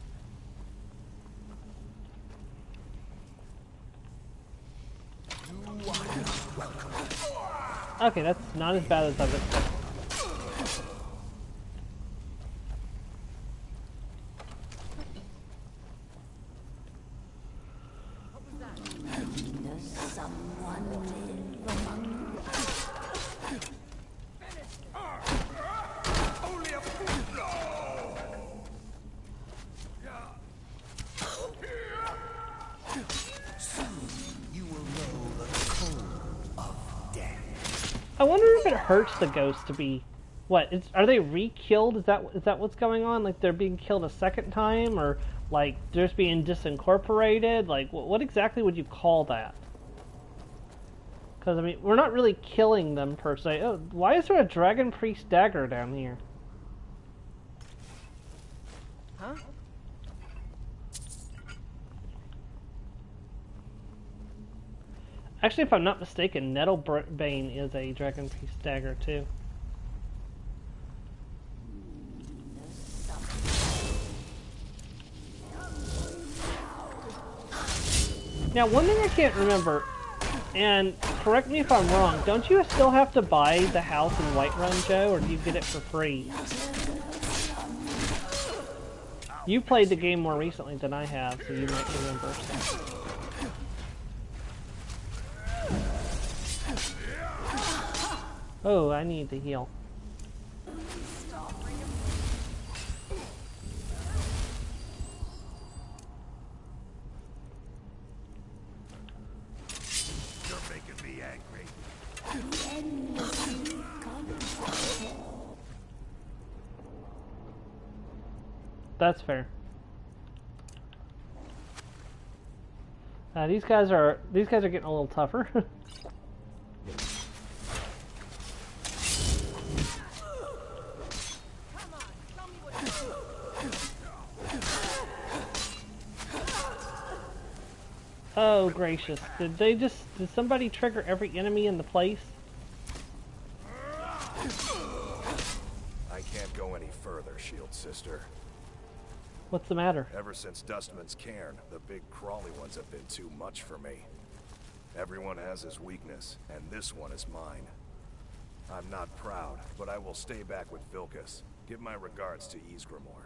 Okay, that's not as bad as I was expecting. I wonder if it hurts the ghosts to be... What? Are they re-killed? Is that what's going on? Like they're being killed a second time? Or like they're just being disincorporated? Like what exactly would you call that? Because, I mean, we're not really killing them per se. Oh, why is there a Dragon Priest dagger down here? Huh? Actually, if I'm not mistaken, Nettlebane is a Dragon Priest dagger too. Now, one thing I can't remember, and correct me if I'm wrong, don't you still have to buy the house in Whiterun, Joe, or do you get it for free? You played the game more recently than I have, so you might remember. Oh, I need to heal. That's fair. These guys are getting a little tougher. Oh gracious! Did somebody trigger every enemy in the place? I can't go any further, Shield Sister. What's the matter? Ever since Dustman's cairn, the big crawly ones have been too much for me. Everyone has his weakness, and this one is mine. I'm not proud, but I will stay back with Vilkas. Give my regards to Ysgramor.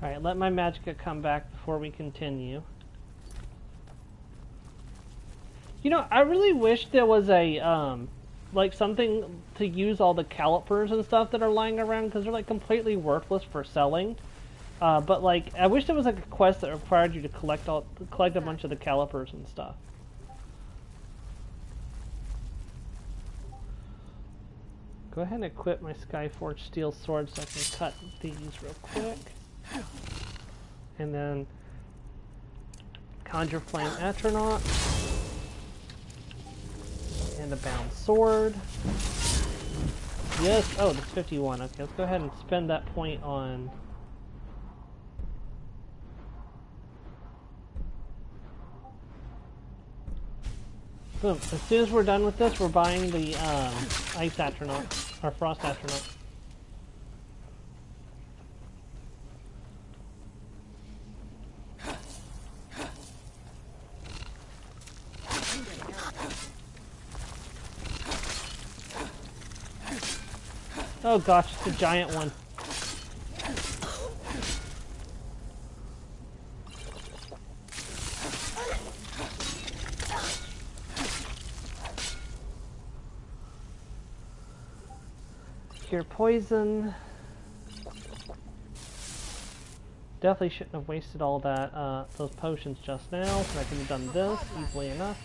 Alright, let my magicka come back before we continue. You know, I really wish there was a, like something to use all the calipers and stuff that are lying around, because they're like completely worthless for selling. But like, I wish there was like a quest that required you to collect a bunch of the calipers and stuff. Go ahead and equip my Skyforged steel sword so I can cut these real quick. And then conjure flame atronach. And a bound sword. Yes, oh, that's 51. Okay, let's go ahead and spend that point on... Boom. As soon as we're done with this, we're buying the ice atronach, or frost atronach. Oh gosh, it's a giant one. Cure poison. Definitely shouldn't have wasted all that those potions just now, so I could have done this easily enough.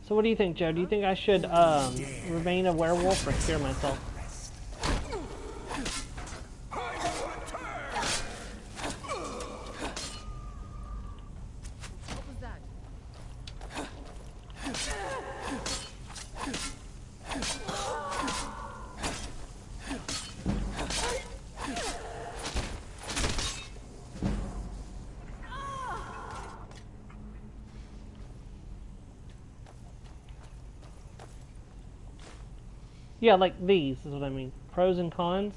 So what do you think, Joe? Do you think I should remain a werewolf or cure myself? What was that? Yeah, like these is what I mean. Pros and cons.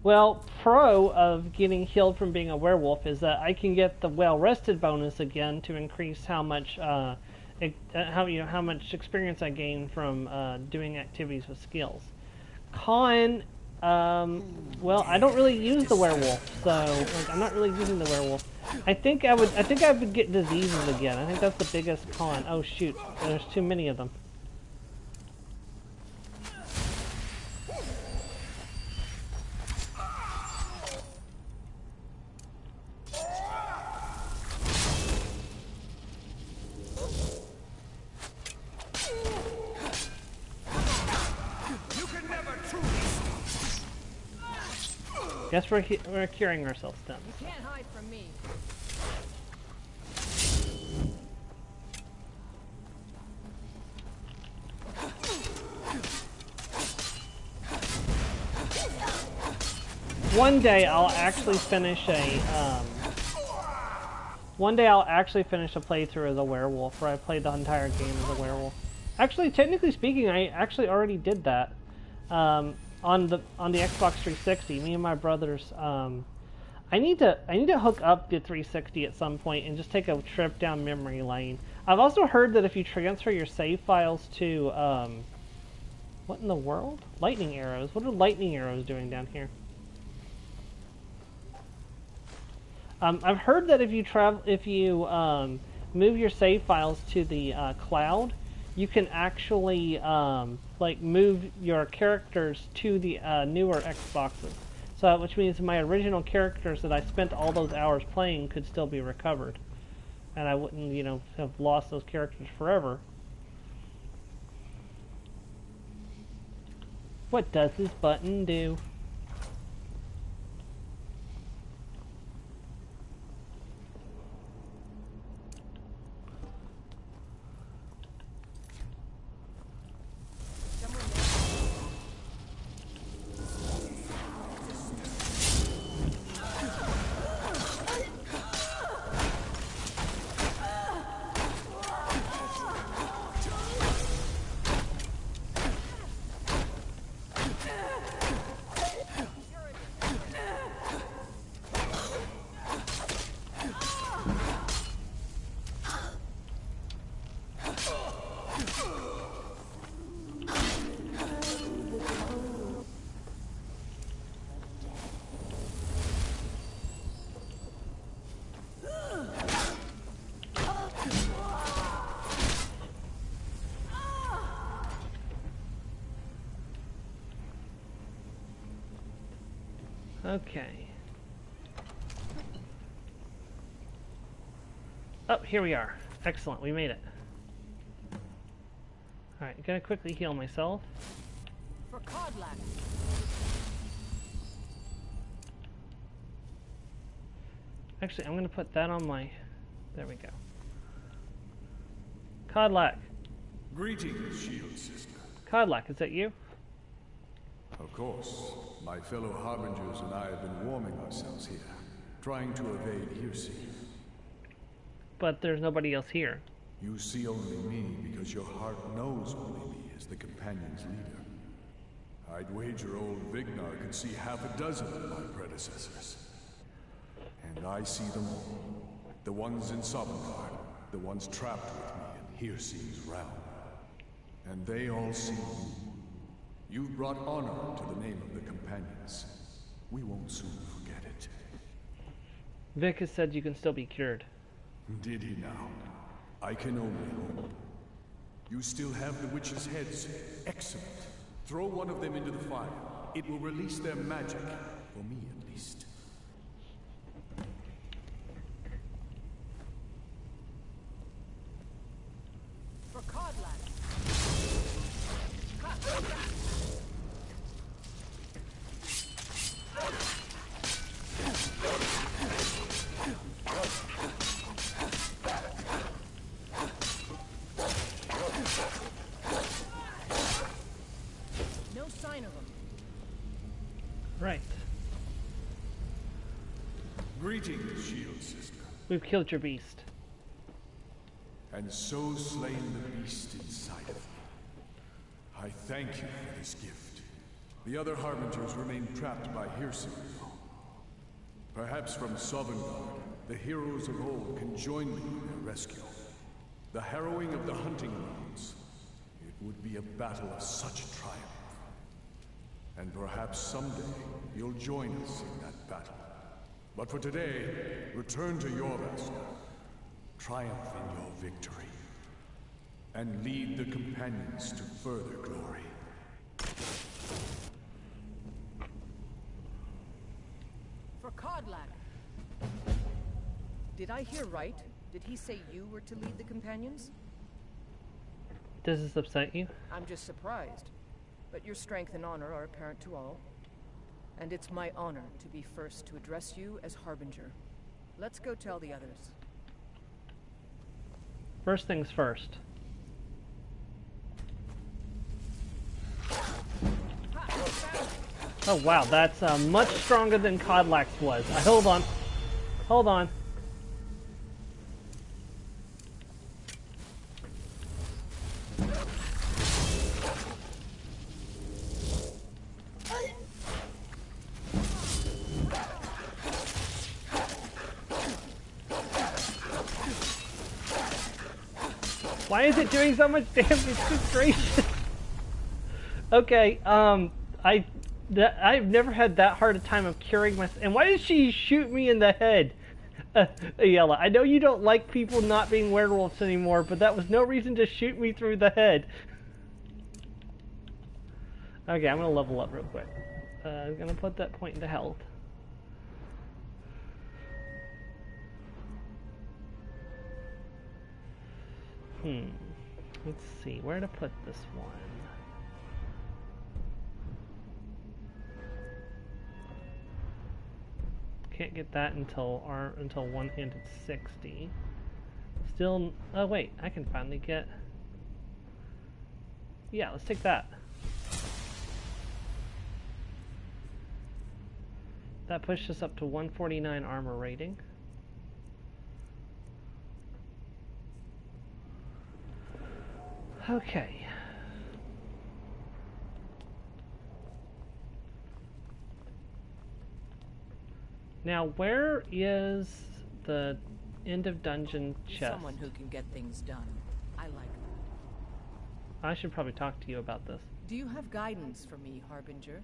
Well, pro of getting healed from being a werewolf is that I can get the well-rested bonus again to increase how much how much experience I gain from doing activities with skills. con, well, I don't really use the werewolf, so like I'm not really using the werewolf. I think I would get diseases again. I think that's the biggest con. Oh shoot, there's too many of them. Guess we're curing ourselves then. You can't hide from me. One day I'll actually finish a one day I'll actually finish a playthrough as a werewolf, where I played the entire game as a werewolf. Actually, technically speaking, I actually already did that. On the Xbox 360, me and my brothers, I need to hook up the 360 at some point and just take a trip down memory lane. I've also heard that if you transfer your save files to what in the world? Lightning arrows. What are lightning arrows doing down here? I've heard that if you move your save files to the cloud, you can actually like move your characters to the newer Xboxes. So, which means my original characters that I spent all those hours playing could still be recovered, and I wouldn't, you know, have lost those characters forever. What does this button do? Okay. Oh, here we are. Excellent, we made it. Alright, gonna quickly heal myself. For Codlack. Actually, I'm gonna put that on my... There we go. Codlack. Greetings, Shield Sister. Codlack, is that you? Of course. My fellow Harbingers and I have been warming ourselves here, trying to evade hearsay. But there's nobody else here. You see only me because your heart knows only me as the Companion's leader. I'd wager old Vignar could see half a dozen of my predecessors. And I see them all. The ones in Sovngarde, the ones trapped with me in Hearse's realm. And they all see you. You've brought honor to the name of the Companions. We won't soon forget it. Vic has said you can still be cured. Did he now? I can only hope. You still have the witches' heads. Excellent. Throw one of them into the fire. It will release their magic. For me, at least. For Codlack. No sign of him. Right. Greetings, Shield Sister. We've killed your beast. And so slain the beast inside of me. I thank you for this gift. The other Harbingers remain trapped by hearsay. Perhaps from Sovngarde, the heroes of old can join me in their rescue. The harrowing of the hunting grounds. It would be a battle of such triumph. And perhaps someday you'll join us in that battle. But for today, return to Jorvask, triumph in your victory, and lead the companions to further glory. For Kodlak. Did I hear right? Did he say you were to lead the companions? Does this upset you? I'm just surprised. But your strength and honor are apparent to all. And it's my honor to be first to address you as Harbinger. Let's go tell the others. First things first. Oh wow, that's much stronger than Kodlak's was. Hold on. Hold on. Why is it doing so much damage? Good gracious. Okay, I've never had that hard a time of curing myself. And why did she shoot me in the head? Yella, I know you don't like people not being werewolves anymore, but that was no reason to shoot me through the head. Okay, I'm gonna level up real quick. I'm gonna put that point into health. Let's see, where to put this one? Can't get that until one-handed 60. Still, oh wait, I can finally get. Yeah, let's take that. That pushed us up to 149 armor rating. Okay. Now, where is the end of dungeon chest? Someone who can get things done. I like that. I should probably talk to you about this. Do you have guidance for me, Harbinger?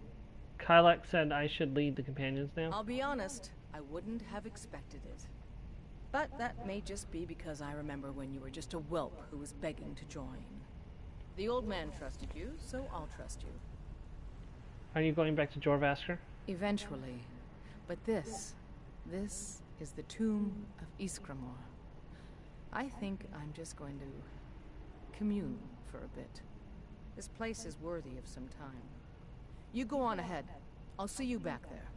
Kylak said I should lead the companions now. I'll be honest, I wouldn't have expected it. But that may just be because I remember when you were just a whelp who was begging to join. The old man trusted you, so I'll trust you. Are you going back to Jorvasker? Eventually. But this is the tomb of Iskramor. I think I'm just going to commune for a bit. This place is worthy of some time. You go on ahead. I'll see you back there.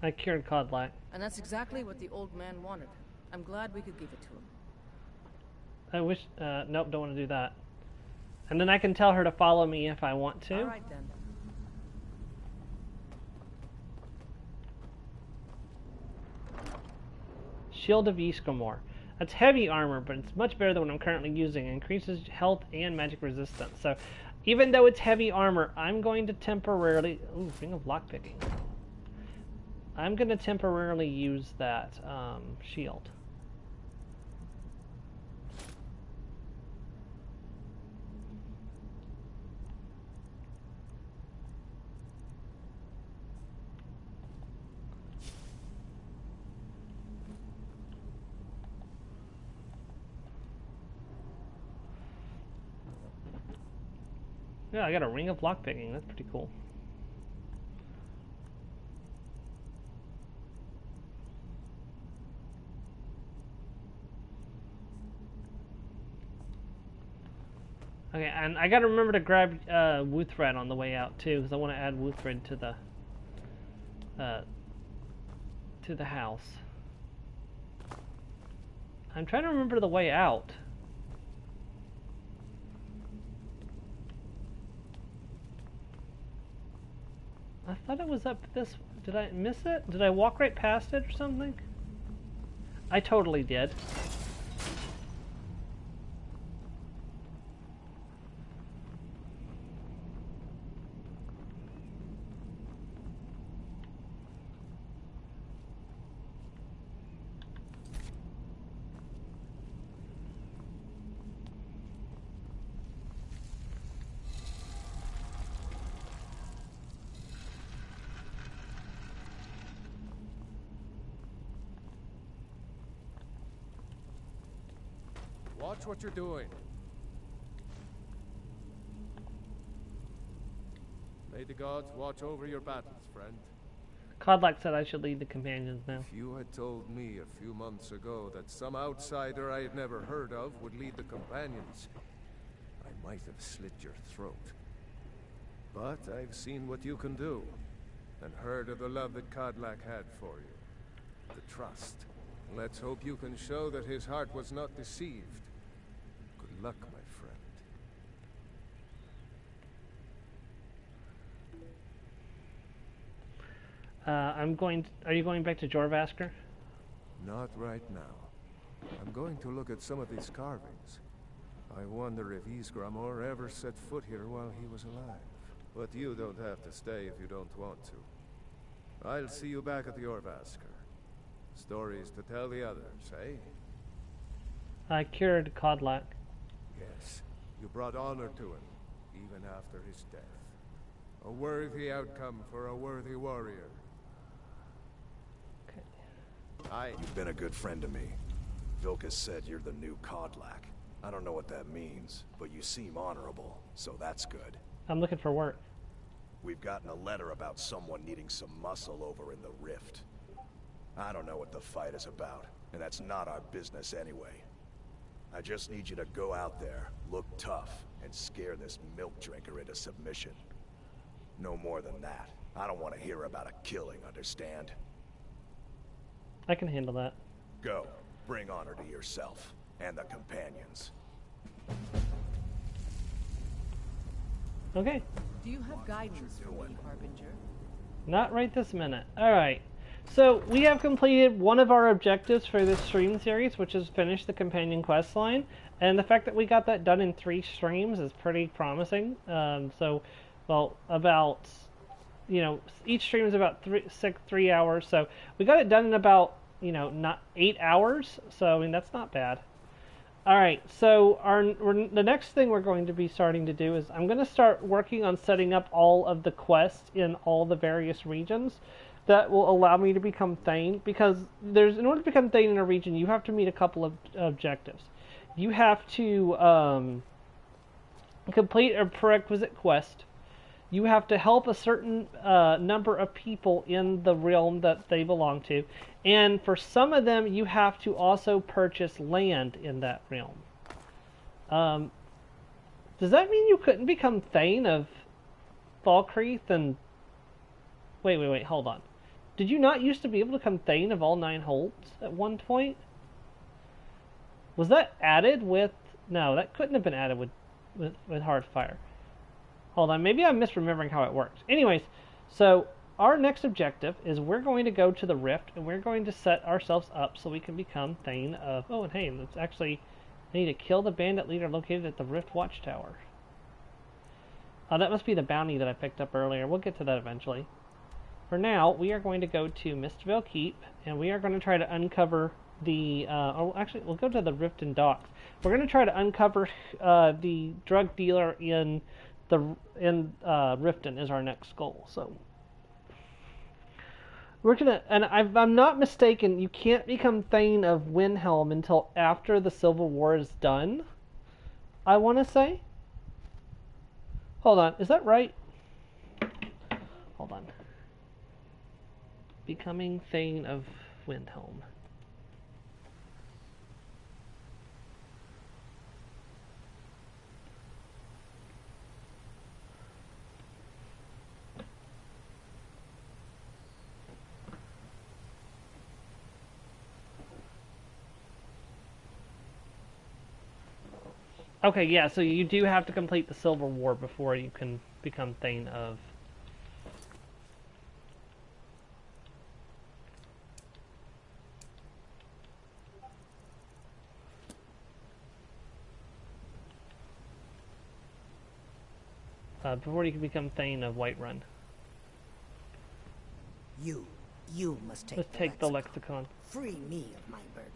I cured Kodlak. And that's exactly what the old man wanted. I'm glad we could give it to him. I wish, nope, don't want to do that. And then I can tell her to follow me if I want to. Alright then. Shield of Iskramor. That's heavy armor, but it's much better than what I'm currently using. It increases health and magic resistance. So, even though it's heavy armor, I'm going to temporarily... Ooh, Ring of Lockpicking. I'm going to temporarily use that shield. Yeah, I got a Ring of Lockpicking. That's pretty cool. Okay, and I gotta remember to grab Wuthred on the way out too, because I want to add Wuthred to the house. I'm trying to remember the way out. I thought it was up this... Did I miss it? Did I walk right past it or something? I totally did. Watch what you're doing. May the gods watch over your battles, friend. Kodlak said I should lead the companions now. If you had told me a few months ago that some outsider I had never heard of would lead the companions, I might have slit your throat. But I've seen what you can do, and heard of the love that Kodlak had for you. The trust. Let's hope you can show that his heart was not deceived. Good luck, my friend. Are you going back to Jorvasker? Not right now. I'm going to look at some of these carvings. I wonder if Ysgramor ever set foot here while he was alive. But you don't have to stay if you don't want to. I'll see you back at the Jorvasker. Stories to tell the others, eh? I cured Kodlak. Yes, you brought honor to him, even after his death. A worthy outcome for a worthy warrior. You've been a good friend to me. Vilkas said you're the new Kodlak. I don't know what that means, but you seem honorable, so that's good. I'm looking for work. We've gotten a letter about someone needing some muscle over in the Rift. I don't know what the fight is about, and that's not our business anyway. I just need you to go out there, look tough, and scare this milk drinker into submission. No more than that. I don't want to hear about a killing, understand? I can handle that. Go. Bring honor to yourself, and the companions. Okay. Do you have guidance for me, Harbinger? Not right this minute. Alright. So, we have completed one of our objectives for this stream series, which is finish the companion quest line. And the fact that we got that done in 3 streams is pretty promising. About, each stream is about 3 hours. So, we got it done in about, not 8 hours. So, I mean, that's not bad. Alright, so the next thing we're going to be starting to do is I'm going to start working on setting up all of the quests in all the various regions that will allow me to become Thane, because in order to become Thane in a region, you have to meet a couple of objectives. You have to complete a prerequisite quest. You have to help a certain number of people in the realm that they belong to. And for some of them, you have to also purchase land in that realm. Does that mean you couldn't become Thane of Falkreath and... Wait, hold on. Did you not used to be able to become Thane of all 9 holds at one point? Was that added with... No, that couldn't have been added with Hearthfire. Hold on, maybe I'm misremembering how it works. Anyways, so our next objective is we're going to go to the Rift, and we're going to set ourselves up so we can become Thane of... Oh, and hey, let's actually... I need to kill the bandit leader located at the Rift Watchtower. That must be the bounty that I picked up earlier. We'll get to that eventually. For now, we are going to go to Mistvale Keep, and we are going to try to uncover the... we'll go to the Rift and Docks. We're going to try to uncover the drug dealer in Riften is our next goal. So we're gonna, and I'm not mistaken, you can't become Thane of Windhelm until after the Civil War is done, I want to say. Hold on, is that right? Hold on. Becoming Thane of Windhelm. Okay, yeah, so you do have to complete the Silver War before you can become Thane of... before you can become Thane of Whiterun. You must take Let's take the lexicon. Free me of my burden.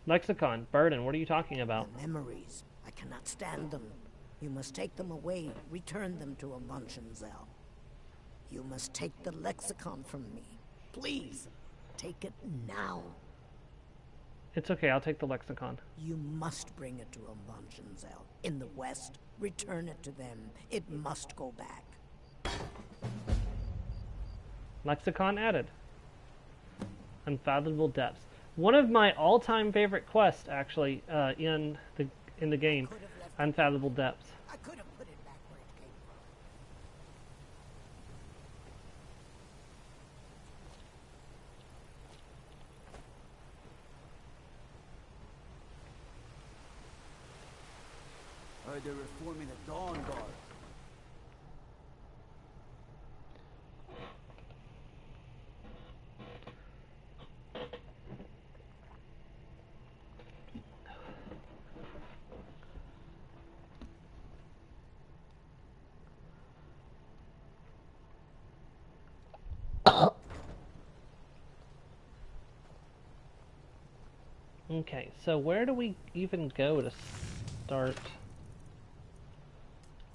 Lexicon, burden, what are you talking about? The memories. I cannot stand them. You must take them away, return them to a Vonshenzell. You must take the lexicon from me. Please, take it now. It's okay, I'll take the lexicon. You must bring it to Umbanjinzel. In the west, return it to them. It must go back. Lexicon added. Unfathomable depths. One of my all-time favorite quests, actually, in the game. Unfathomable depths. I could have put it back where it came from. Heard they're reforming the Dawn Guard. Okay, so where do we even go to start?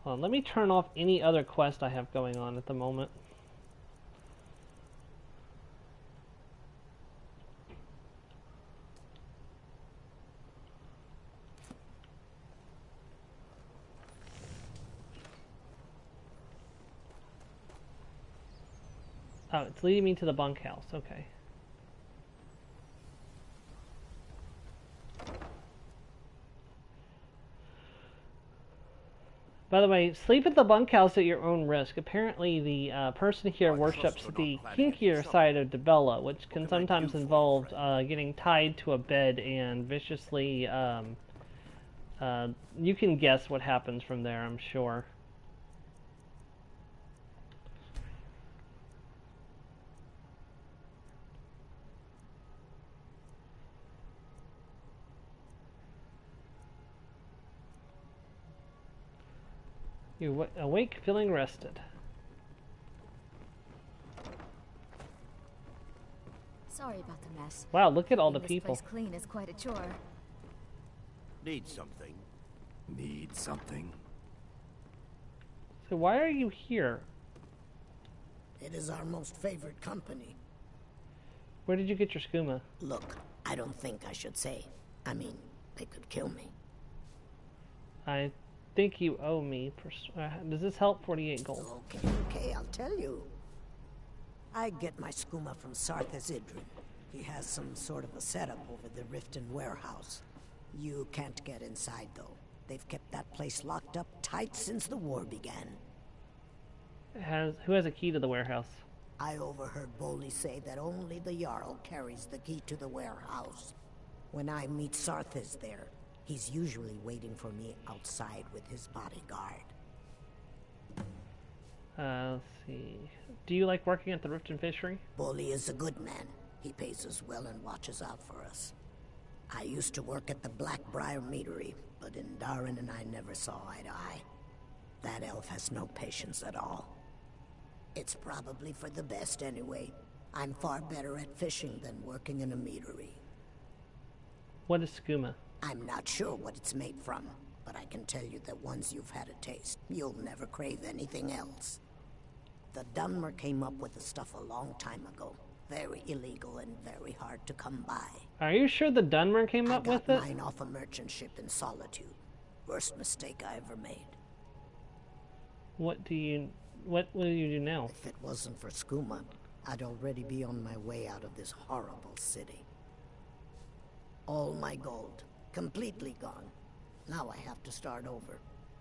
Hold on, let me turn off any other quest I have going on at the moment. Oh, it's leading me to the bunkhouse, okay. By the way, sleep at the bunkhouse at your own risk. Apparently the person here worships the kinkier side of Debella, which can sometimes involve getting tied to a bed and viciously... you can guess what happens from there, I'm sure. You awake feeling rested. Sorry about the mess. Wow, look at all the Keeping people. this place clean is quite a chore. Need something? Need something? So why are you here? It is our most favored company. Where did you get your skooma? Look, I don't think I should say. I mean, they could kill me. I think you owe me. Does this help? 48 gold. Okay, I'll tell you. I get my skooma from Sarthas Idrin. He has some sort of a setup over the Riften warehouse. You can't get inside, though. They've kept that place locked up tight since the war began. Who has a key to the warehouse? I overheard Boley say that only the Jarl carries the key to the warehouse. When I meet Sarthas there, he's usually waiting for me outside with his bodyguard. Let's see. Do you like working at the Riften Fishery? Boley is a good man. He pays us well and watches out for us. I used to work at the Blackbriar Meadery, but in Darren and I never saw eye to eye. That elf has no patience at all. It's probably for the best anyway. I'm far better at fishing than working in a meadery. What is skooma? I'm not sure what it's made from, but I can tell you that once you've had a taste, you'll never crave anything else. The Dunmer came up with the stuff a long time ago. Very illegal and very hard to come by. Are you sure the Dunmer came up with it? I got mine off a merchant ship in Solitude. Worst mistake I ever made. What will you do now? If it wasn't for skooma, I'd already be on my way out of this horrible city. All my gold, completely gone. Now I have to start over.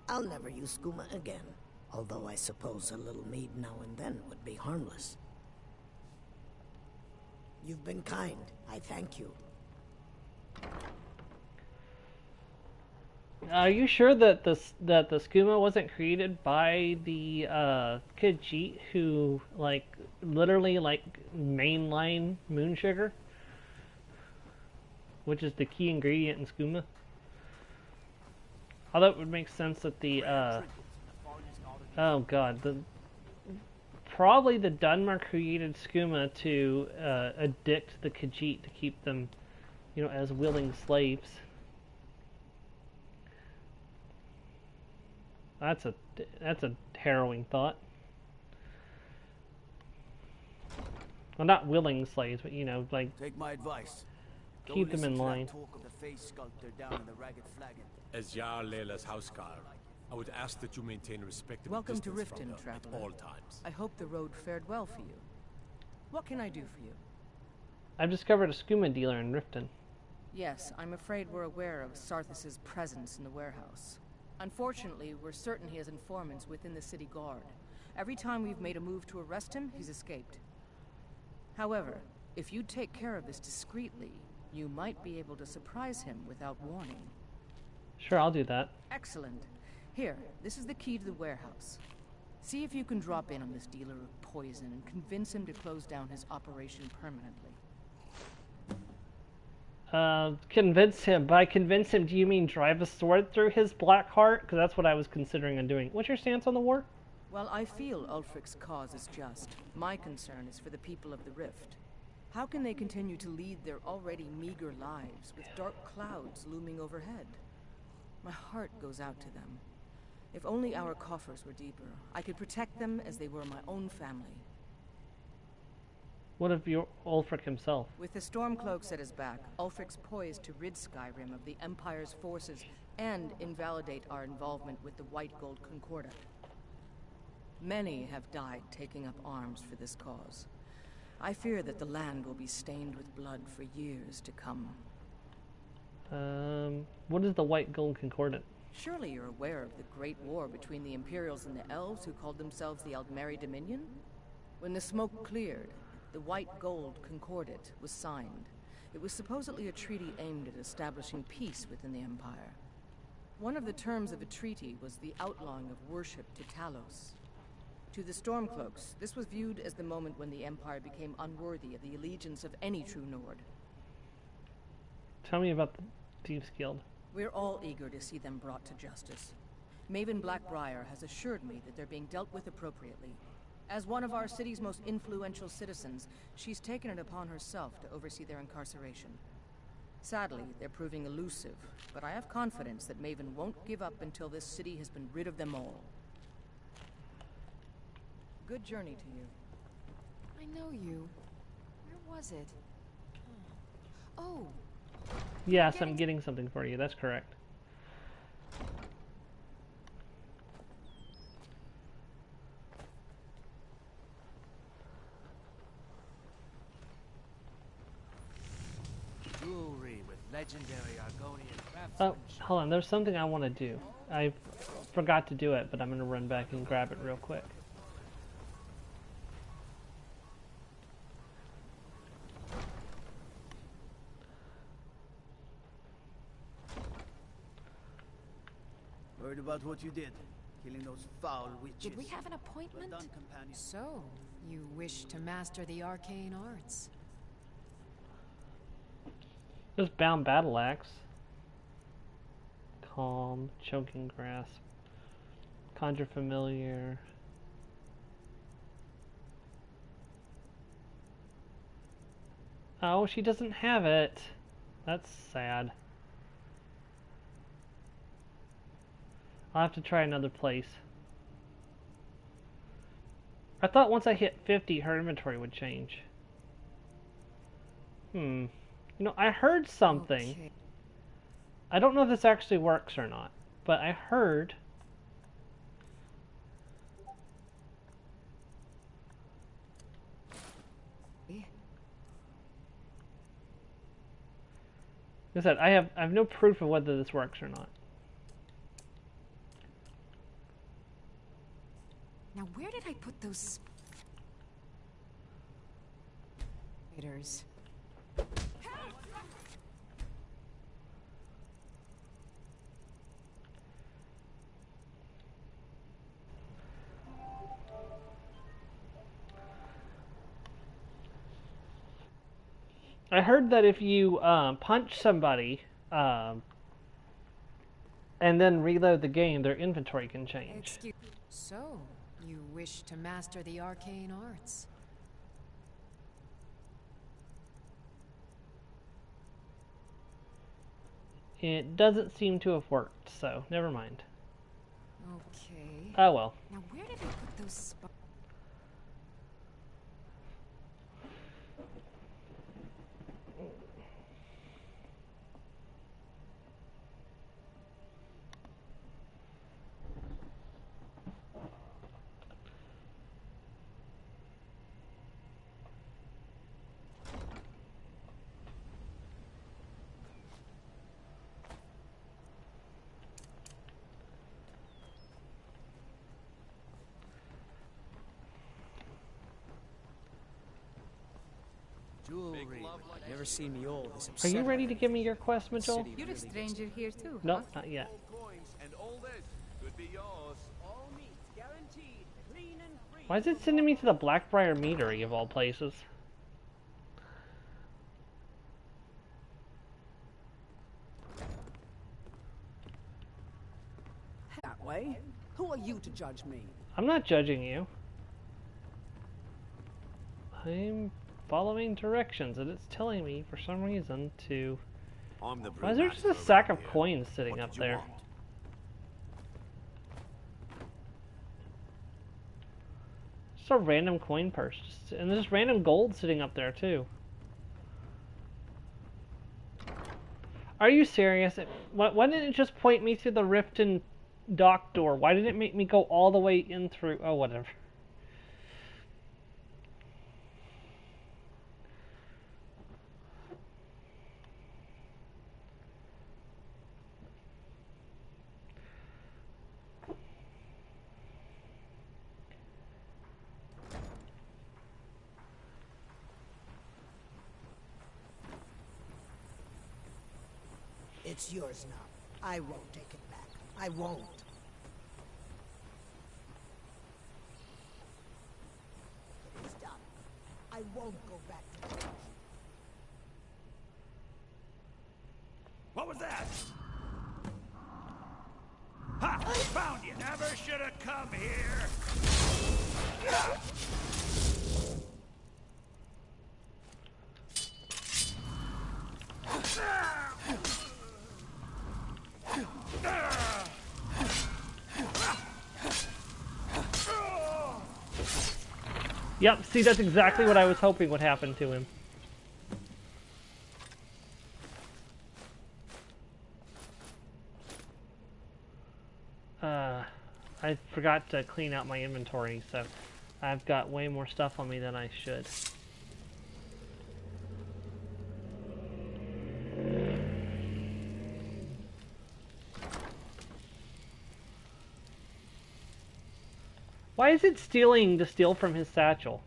I'll never use skooma again, although I suppose a little mead now and then would be harmless. You've been kind. I thank you. Are you sure that the skooma wasn't created by the Khajiit who literally mainline moon sugar, which is the key ingredient in skooma? Although it would make sense that the oh god, probably the Dunmer created skooma to addict the Khajiit to keep them, as willing slaves. That's a harrowing thought. Well, not willing slaves, but Take my advice. keep them in line. Talk of the face sculptor down in the Ragged Flagon. As Jarl Layla's housecarl, I would ask that you maintain a respectable Welcome to distance from Riften, her traveler. at all times. I hope the road fared well for you. What can I do for you? I've discovered a skooma dealer in Riften. Yes, I'm afraid we're aware of Sarthis' presence in the warehouse. Unfortunately, we're certain he has informants within the city guard. Every time we've made a move to arrest him, he's escaped. However, if you take care of this discreetly, you might be able to surprise him without warning. Sure, I'll do that. Excellent. Here, this is the key to the warehouse. See if you can drop in on this dealer of poison and convince him to close down his operation permanently. Convince him. By convince him, do you mean drive a sword through his black heart? Because that's what I was considering on doing. What's your stance on the war? Well, I feel Ulfric's cause is just. My concern is for the people of the Rift. How can they continue to lead their already meager lives with dark clouds looming overhead? My heart goes out to them. If only our coffers were deeper, I could protect them as they were my own family. What of your Ulfric himself? With the Stormcloaks at his back, Ulfric's poised to rid Skyrim of the Empire's forces and invalidate our involvement with the White Gold Concordat. Many have died taking up arms for this cause. I fear that the land will be stained with blood for years to come. What is the White Gold Concordat? Surely you're aware of the Great War between the Imperials and the Elves who called themselves the Aldmeri Dominion? When the smoke cleared, the White Gold Concordat was signed. It was supposedly a treaty aimed at establishing peace within the Empire. One of the terms of a treaty was the outlawing of worship to Talos. To the Stormcloaks, this was viewed as the moment when the Empire became unworthy of the allegiance of any true Nord. Tell me about the Thieves Guild. We're all eager to see them brought to justice. Maven Blackbriar has assured me that they're being dealt with appropriately. As one of our city's most influential citizens, she's taken it upon herself to oversee their incarceration. Sadly, they're proving elusive, but I have confidence that Maven won't give up until this city has been rid of them all. Good journey to you. I know you. Where was it? Oh. Yes, I'm getting something for you. That's correct. Jewelry with legendary Argonian craftsmanship. Oh, hold on. There's something I want to do. I forgot to do it, but I'm going to run back and grab it real quick. Heard about what you did, killing those foul witches. Did we have an appointment? Well done, companion. So, you wish to master the arcane arts? There's Bound Battle Axe. Calm, Choking Grasp. Conjure Familiar. Oh, she doesn't have it. That's sad. I'll have to try another place. I thought once I hit 50, her inventory would change. You know, I heard something. Okay. I don't know if this actually works or not, but I heard... Like I said, I have no proof of whether this works or not. Now, where did I put those spiders? I heard that if you punch somebody and then reload the game, their inventory can change. So, you wish to master the arcane arts? It doesn't seem to have worked, so never mind. Okay. Oh well. Now, where did I put those spiders? Never seen me old this Are upset. you ready to give me your quest, Mitchell? You're a stranger here too, No, huh? not yet. And all this could be yours. All meat, guaranteed, clean and free. Why is it sending me to the Blackbriar Meadery of all places? That way? Who are you to judge me? I'm not judging you. I'm following directions, and it's telling me for some reason to... I'm the Why is there just a sack of coins sitting up there? Just a random coin purse. And there's random gold sitting up there, too. Are you serious? Why didn't it just point me to the Riften dock door? Why didn't it make me go all the way in through... Oh, whatever. It's yours now. I won't take it back. I won't. It is done. I won't go back to the ocean. What was that? Ha! Found you! Never should have come here! Yep, see, that's exactly what I was hoping would happen to him. I forgot to clean out my inventory, so I've got way more stuff on me than I should. Why is it stealing to steal from his satchel?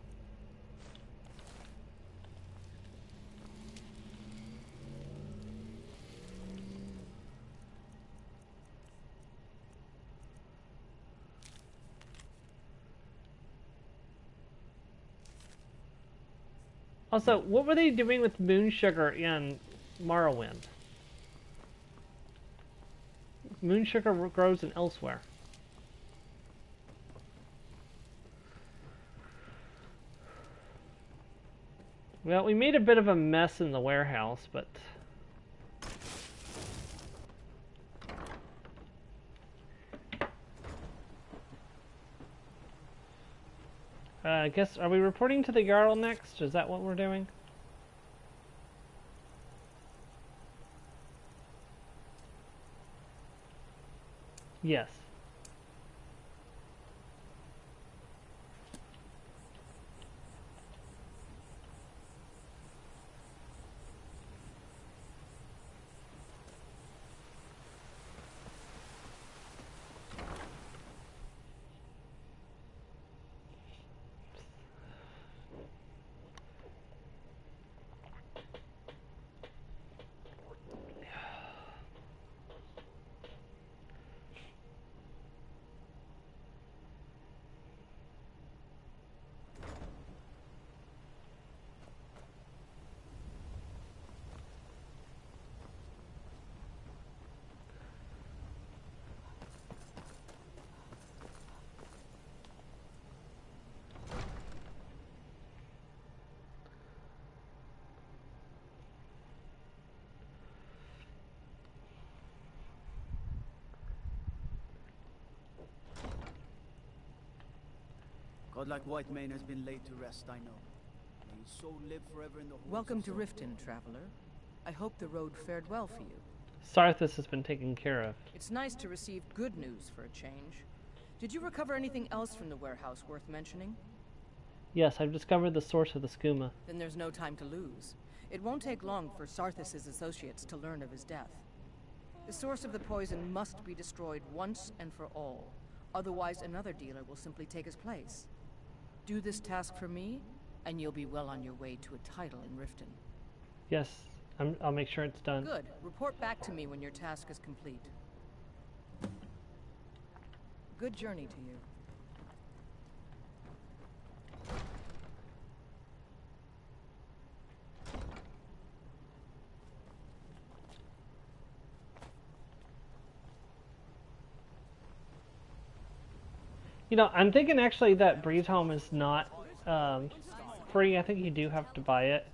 Also, what were they doing with moon sugar in Morrowind? Moon sugar grows in elsewhere. Well, we made a bit of a mess in the warehouse, but... I guess, are we reporting to the Jarl next? Is that what we're doing? Yes. Godlike Whitemane has been laid to rest, I know. May his soul live forever in the halls Welcome of to Zorn. Riften, traveler. I hope the road fared well for you. Sarthis has been taken care of. It's nice to receive good news for a change. Did you recover anything else from the warehouse worth mentioning? Yes, I've discovered the source of the skooma. Then there's no time to lose. It won't take long for Sarthis' associates to learn of his death. The source of the poison must be destroyed once and for all. Otherwise, another dealer will simply take his place. Do this task for me, and you'll be well on your way to a title in Riften. Yes, I'll make sure it's done. Good. Report back to me when your task is complete. Good journey to you. You know, I'm thinking actually that Breeze Home is not free. I think you do have to buy it.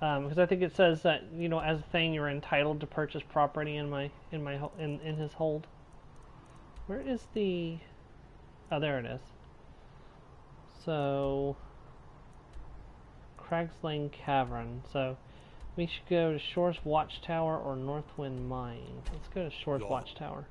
Because I think it says that, you know, as a thing you're entitled to purchase property in his hold. Where is the... Oh, there it is. So... Crags Lane Cavern. So, we should go to Shore's Watchtower or Northwind Mine. Let's go to Shore's Watchtower.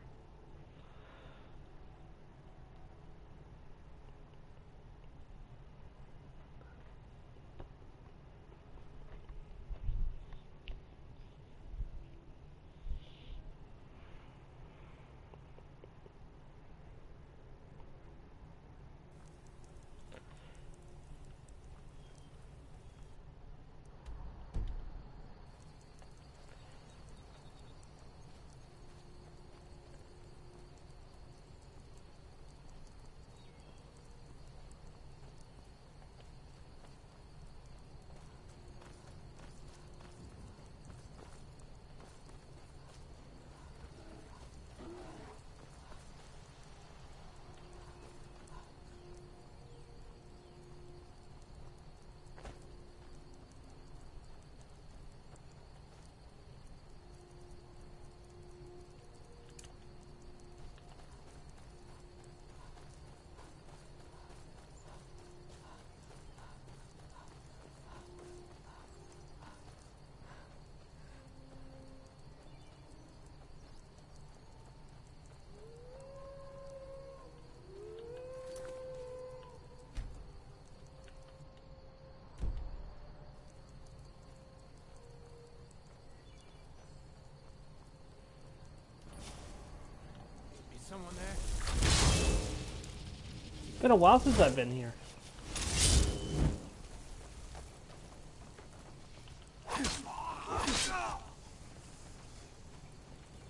Someone there? Been a while since I've been here.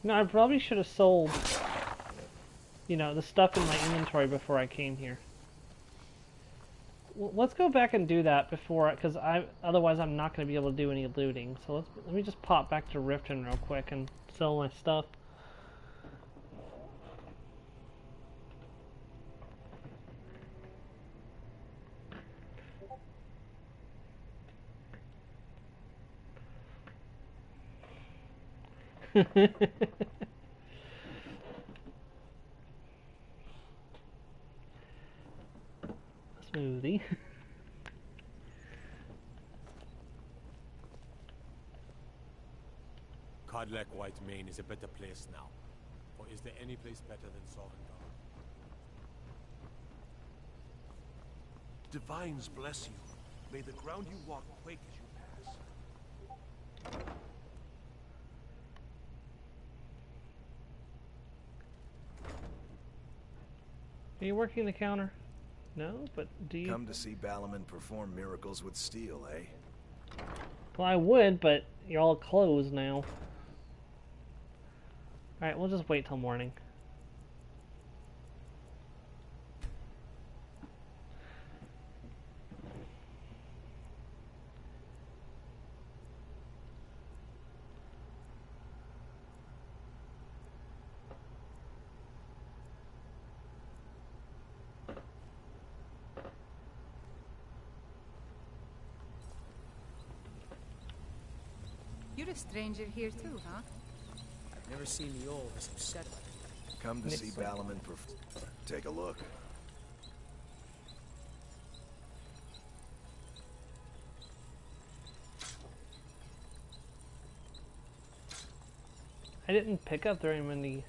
No, I probably should have sold, you know, the stuff in my inventory before I came here. Well, let's go back and do that before, because otherwise I'm not going to be able to do any looting. So let me just pop back to Riften real quick and sell my stuff. Smoothie. Codlek White Mane is a better place now. Or is there any place better than Sovngarde? Divines bless you. May the ground you walk quake as you pass. Are you working the counter? No, but do you... Come to see Balaman perform miracles with steel, eh? Well, I would, but you're all closed now. Alright, we'll just wait till morning. You're a stranger here too, huh? I've never seen the old as upset about it. Come to see Balaman perform. Take a look. I didn't pick up very many.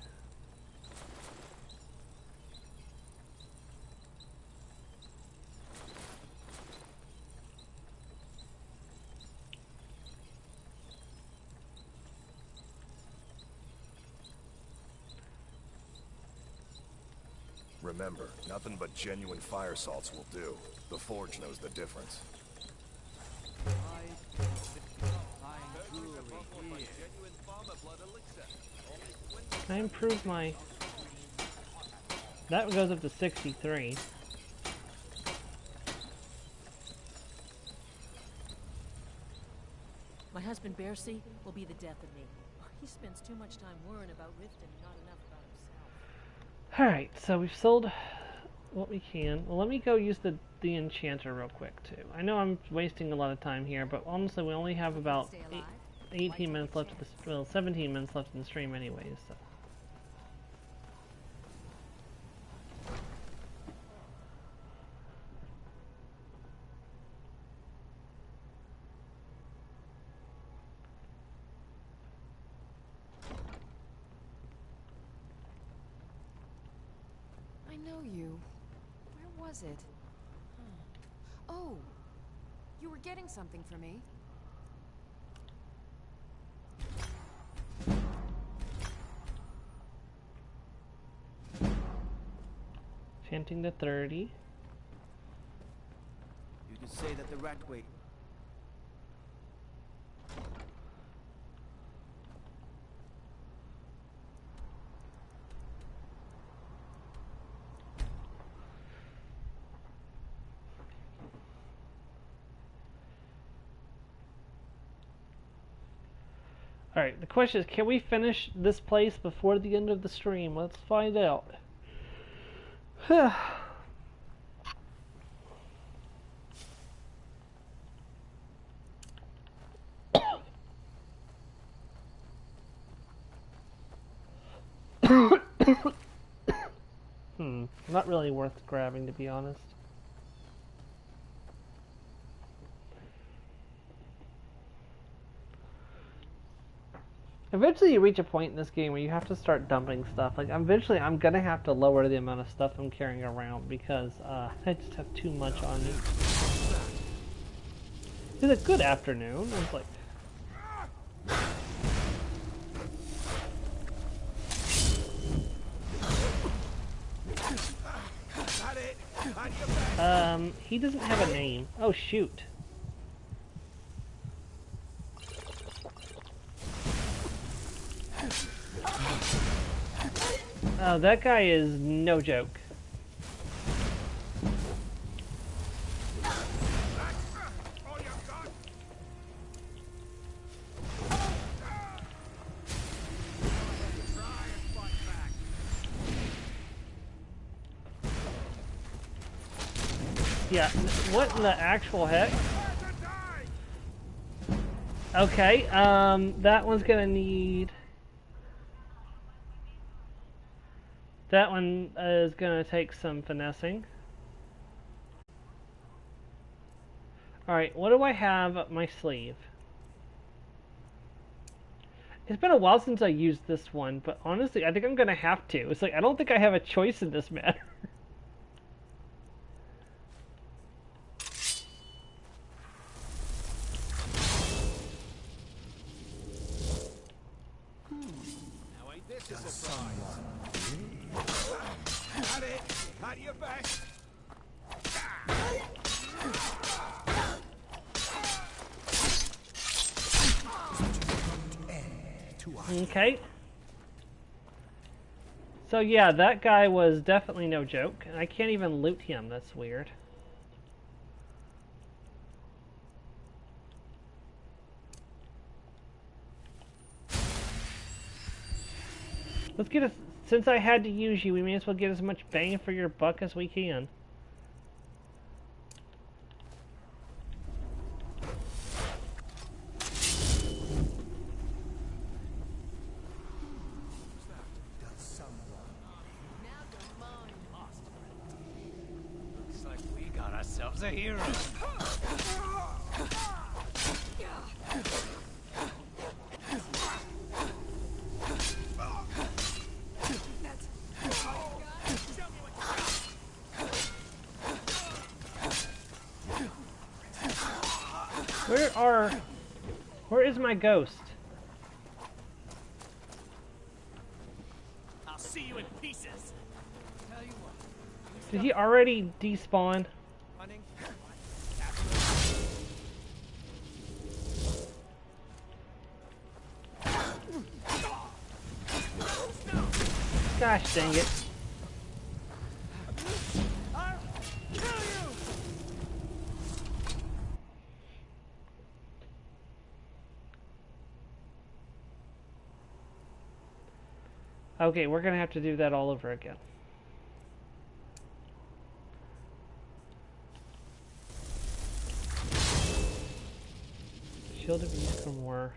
Remember, nothing but genuine fire salts will do. The Forge knows the difference. Can I improve my... That goes up to 63. My husband Bearsea will be the death of me. He spends too much time worrying about Riften and not enough about himself. Alright, so we've sold what we can. Well, let me go use the enchanter real quick, too. I know I'm wasting a lot of time here, but honestly, we only have about 18 minutes left of the... Well, 17 minutes left in the stream anyways, so... I know you. Where was it? Huh. Oh! You were getting something for me. Chanting to 30. You could say that the rat weight. Alright, the question is, can we finish this place before the end of the stream? Let's find out. Not really worth grabbing, to be honest. Eventually you reach a point in this game where you have to start dumping stuff. Like, eventually I'm gonna have to lower the amount of stuff I'm carrying around because I just have too much on me. It's a good afternoon. It's like... he doesn't have a name. Oh, shoot. Oh, that guy is no joke. Yeah, what in the actual heck? Okay, that one's gonna need... That one is gonna take some finessing. Alright, what do I have up my sleeve? It's been a while since I used this one, but honestly, I think I'm gonna have to. It's like, I don't think I have a choice in this matter. Now ain't this a surprise? Got it! Got your back! Okay. So yeah, that guy was definitely no joke. I can't even loot him, that's weird. Let's get a... Since I had to use you, we may as well get as much bang for your buck as we can. Looks like we got ourselves a hero. Where is my ghost? I'll see you in pieces. Tell you what. Did he already despawn? Gosh dang it. Okay, we're gonna have to do that all over again. Shield of East from War.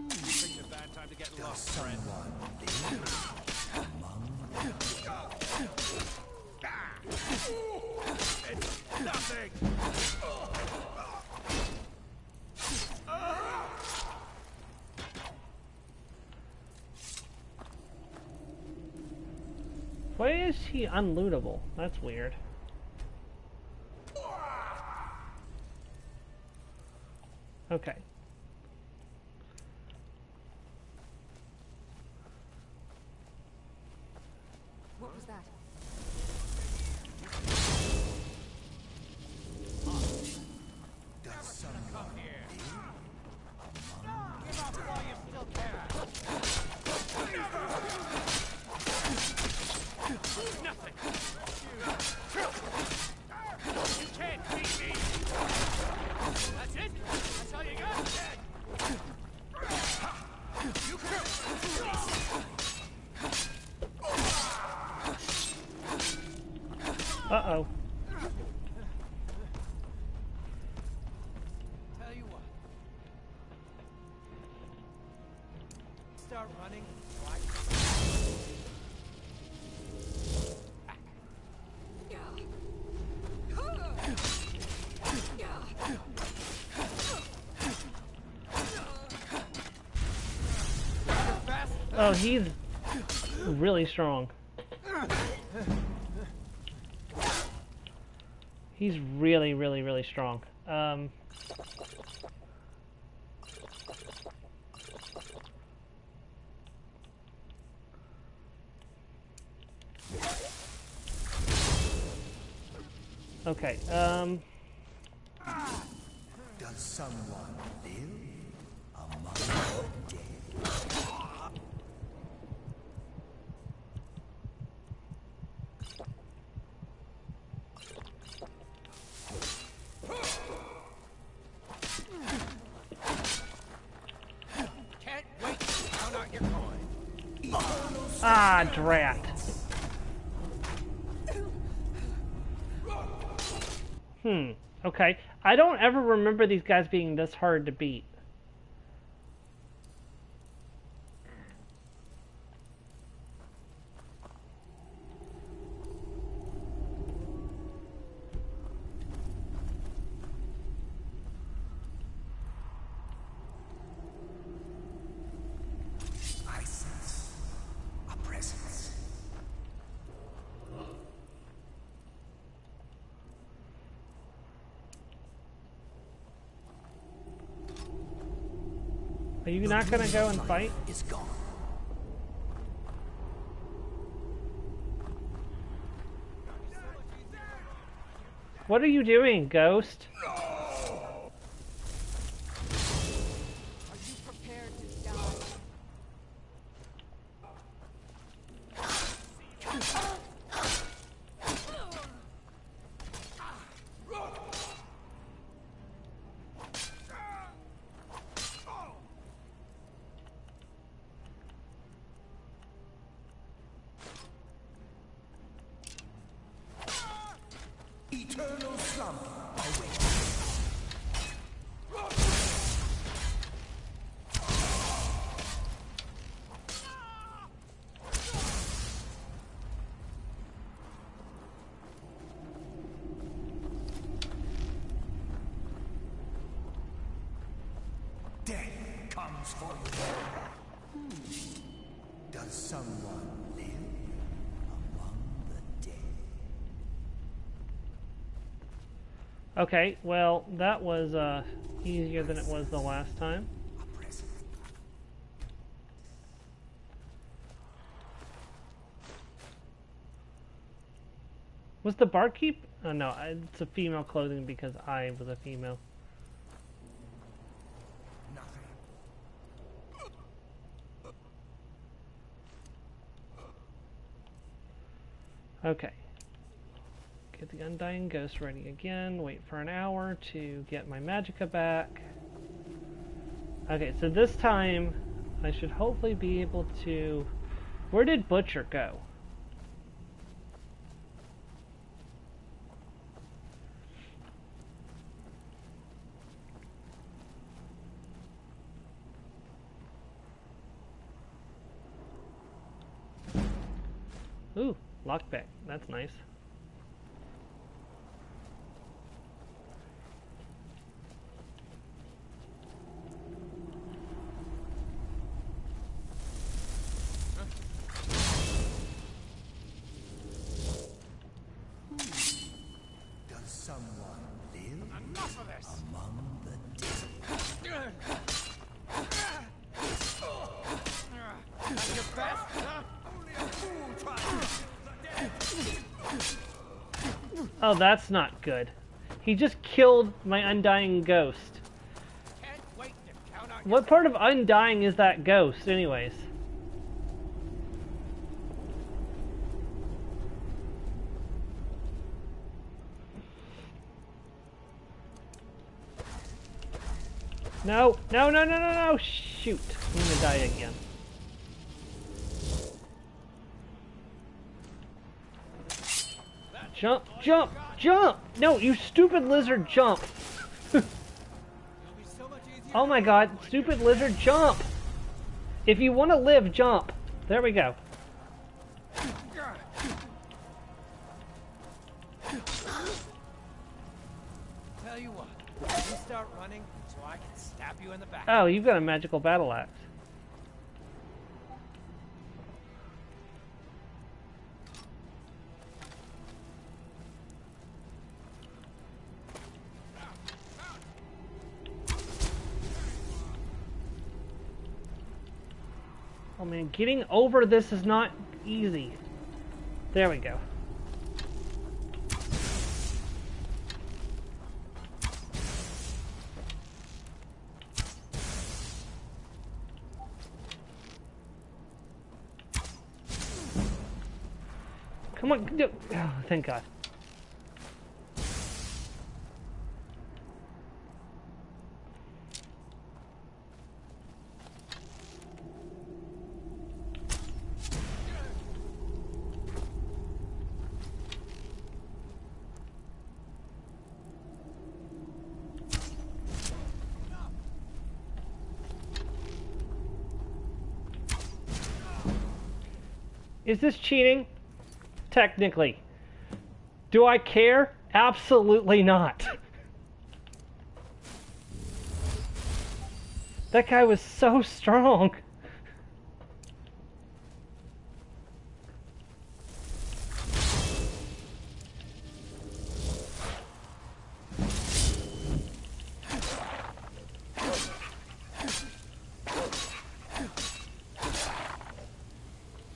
Picked a bad time to get lost, friend. It's nothing. Why is he unlootable? That's weird. Okay. What was that? Does someone come here? Give up while you still can. Nothing. You can't beat me. That's it? That's all you got? You can. Uh-oh. Tell you what. Start running. Right. Oh, he's really strong. He's really, really, really strong. Okay, Does someone live among the dead? Can't wait to count out your coin. ah, drat. Okay. I don't ever remember these guys being this hard to beat. I sense a presence. Are you not gonna go and fight? Is gone. What are you doing, Ghost? Are you prepared to die? Eternal slumber awaits. Death comes for you. Does someone live among the dead? Okay, well, that was easier than it was the last time. Was the barkeep? Oh no, it's a female clothing because I was a female. Okay. Get the Undying Ghost ready again. Wait for an hour to get my magicka back. Okay, so this time I should hopefully be able to... Where did Butcher go? Ooh, lockpick. That's nice. Does someone live? Enough of this! Among the dead. At your best, huh? Only a fool tries. Oh, that's not good. He just killed my Undying Ghost. Can't wait to count on What part of Undying is that ghost, anyways? No, no, no, no, no, no! Shoot. I'm gonna die again. Jump, jump, jump! No, you stupid lizard, jump! Oh my god, stupid lizard, jump! If you want to live, jump. There we go. Tell you what, you start running so I can stab you in the back. Oh, you've got a magical battle axe. Oh man, getting over this is not easy. There we go. Come on, oh, thank God. Is this cheating? Technically. Do I care? Absolutely not. That guy was so strong.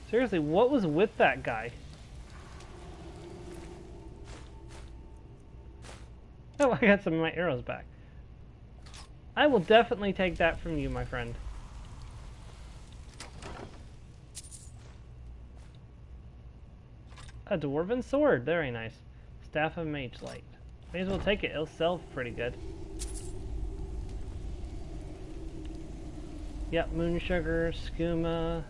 Seriously, what was with that guy? Oh, I got some of my arrows back. I will definitely take that from you, my friend. A dwarven sword, very nice. Staff of Mage Light. May as well take it, it'll sell pretty good. Yep, moon sugar, skooma.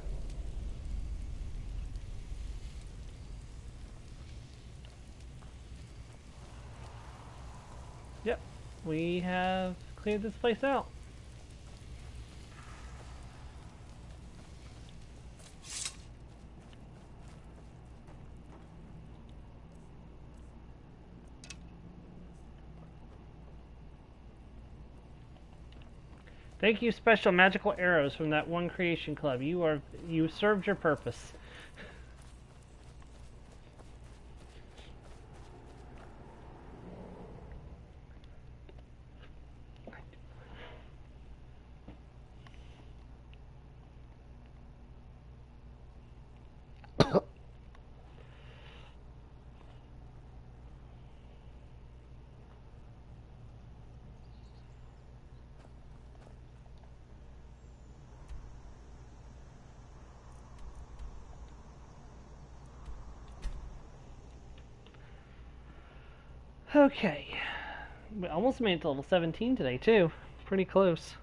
Yep, we have cleared this place out. Thank you, special magical arrows from that one creation club. You served your purpose. Okay. We almost made it to level 17 today, too. Pretty close.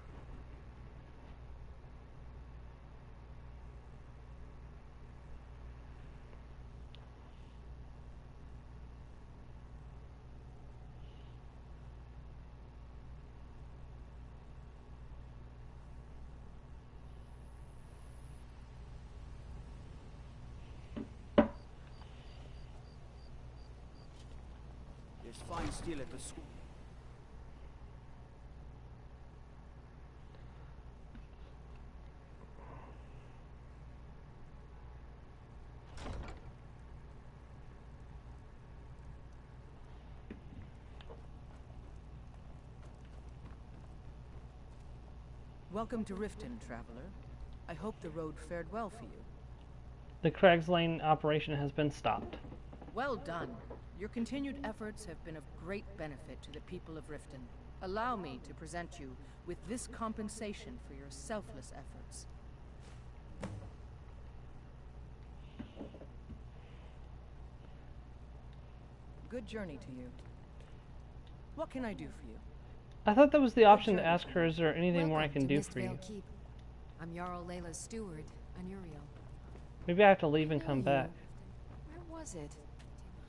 There's fine steel at the school. Welcome to Riften, traveler. I hope the road fared well for you. The Craig's Lane operation has been stopped. Well done. Your continued efforts have been of great benefit to the people of Riften. Allow me to present you with this compensation for your selfless efforts. Good journey to you. What can I do for you? I thought that was the option to ask her, is there anything more I Welcome can to do for you? Mistvale Keep. I'm Jarl Layla's steward, Anuriel. Maybe I have to leave and come back. Where was it?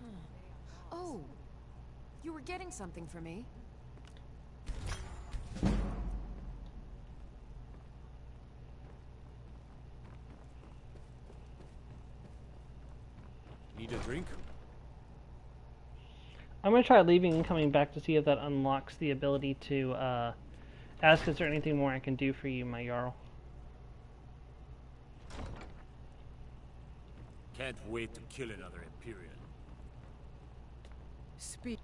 Huh. Oh, you were getting something for me. Need a drink? I'm going to try leaving and coming back to see if that unlocks the ability to ask, is there anything more I can do for you, my Jarl? Can't wait to kill another Imperial. Speak.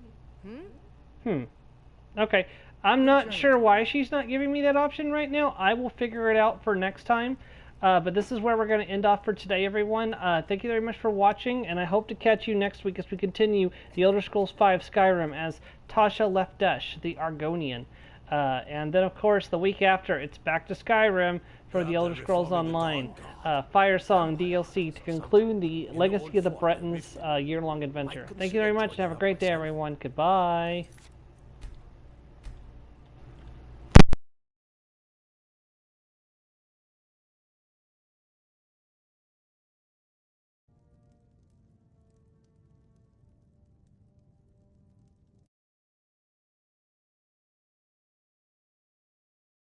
Okay. I'm not sure why she's not giving me that option right now. I will figure it out for next time. But this is where we're going to end off for today, everyone. Thank you very much for watching, and I hope to catch you next week as we continue The Elder Scrolls V Skyrim as Tasha Lefdesh, the Argonian. And then, of course, the week after, it's back to Skyrim for The Elder Scrolls Online. Fire Song DLC to conclude the Legacy of the Bretons year-long adventure. Thank you very much, and have a great day, everyone. Goodbye.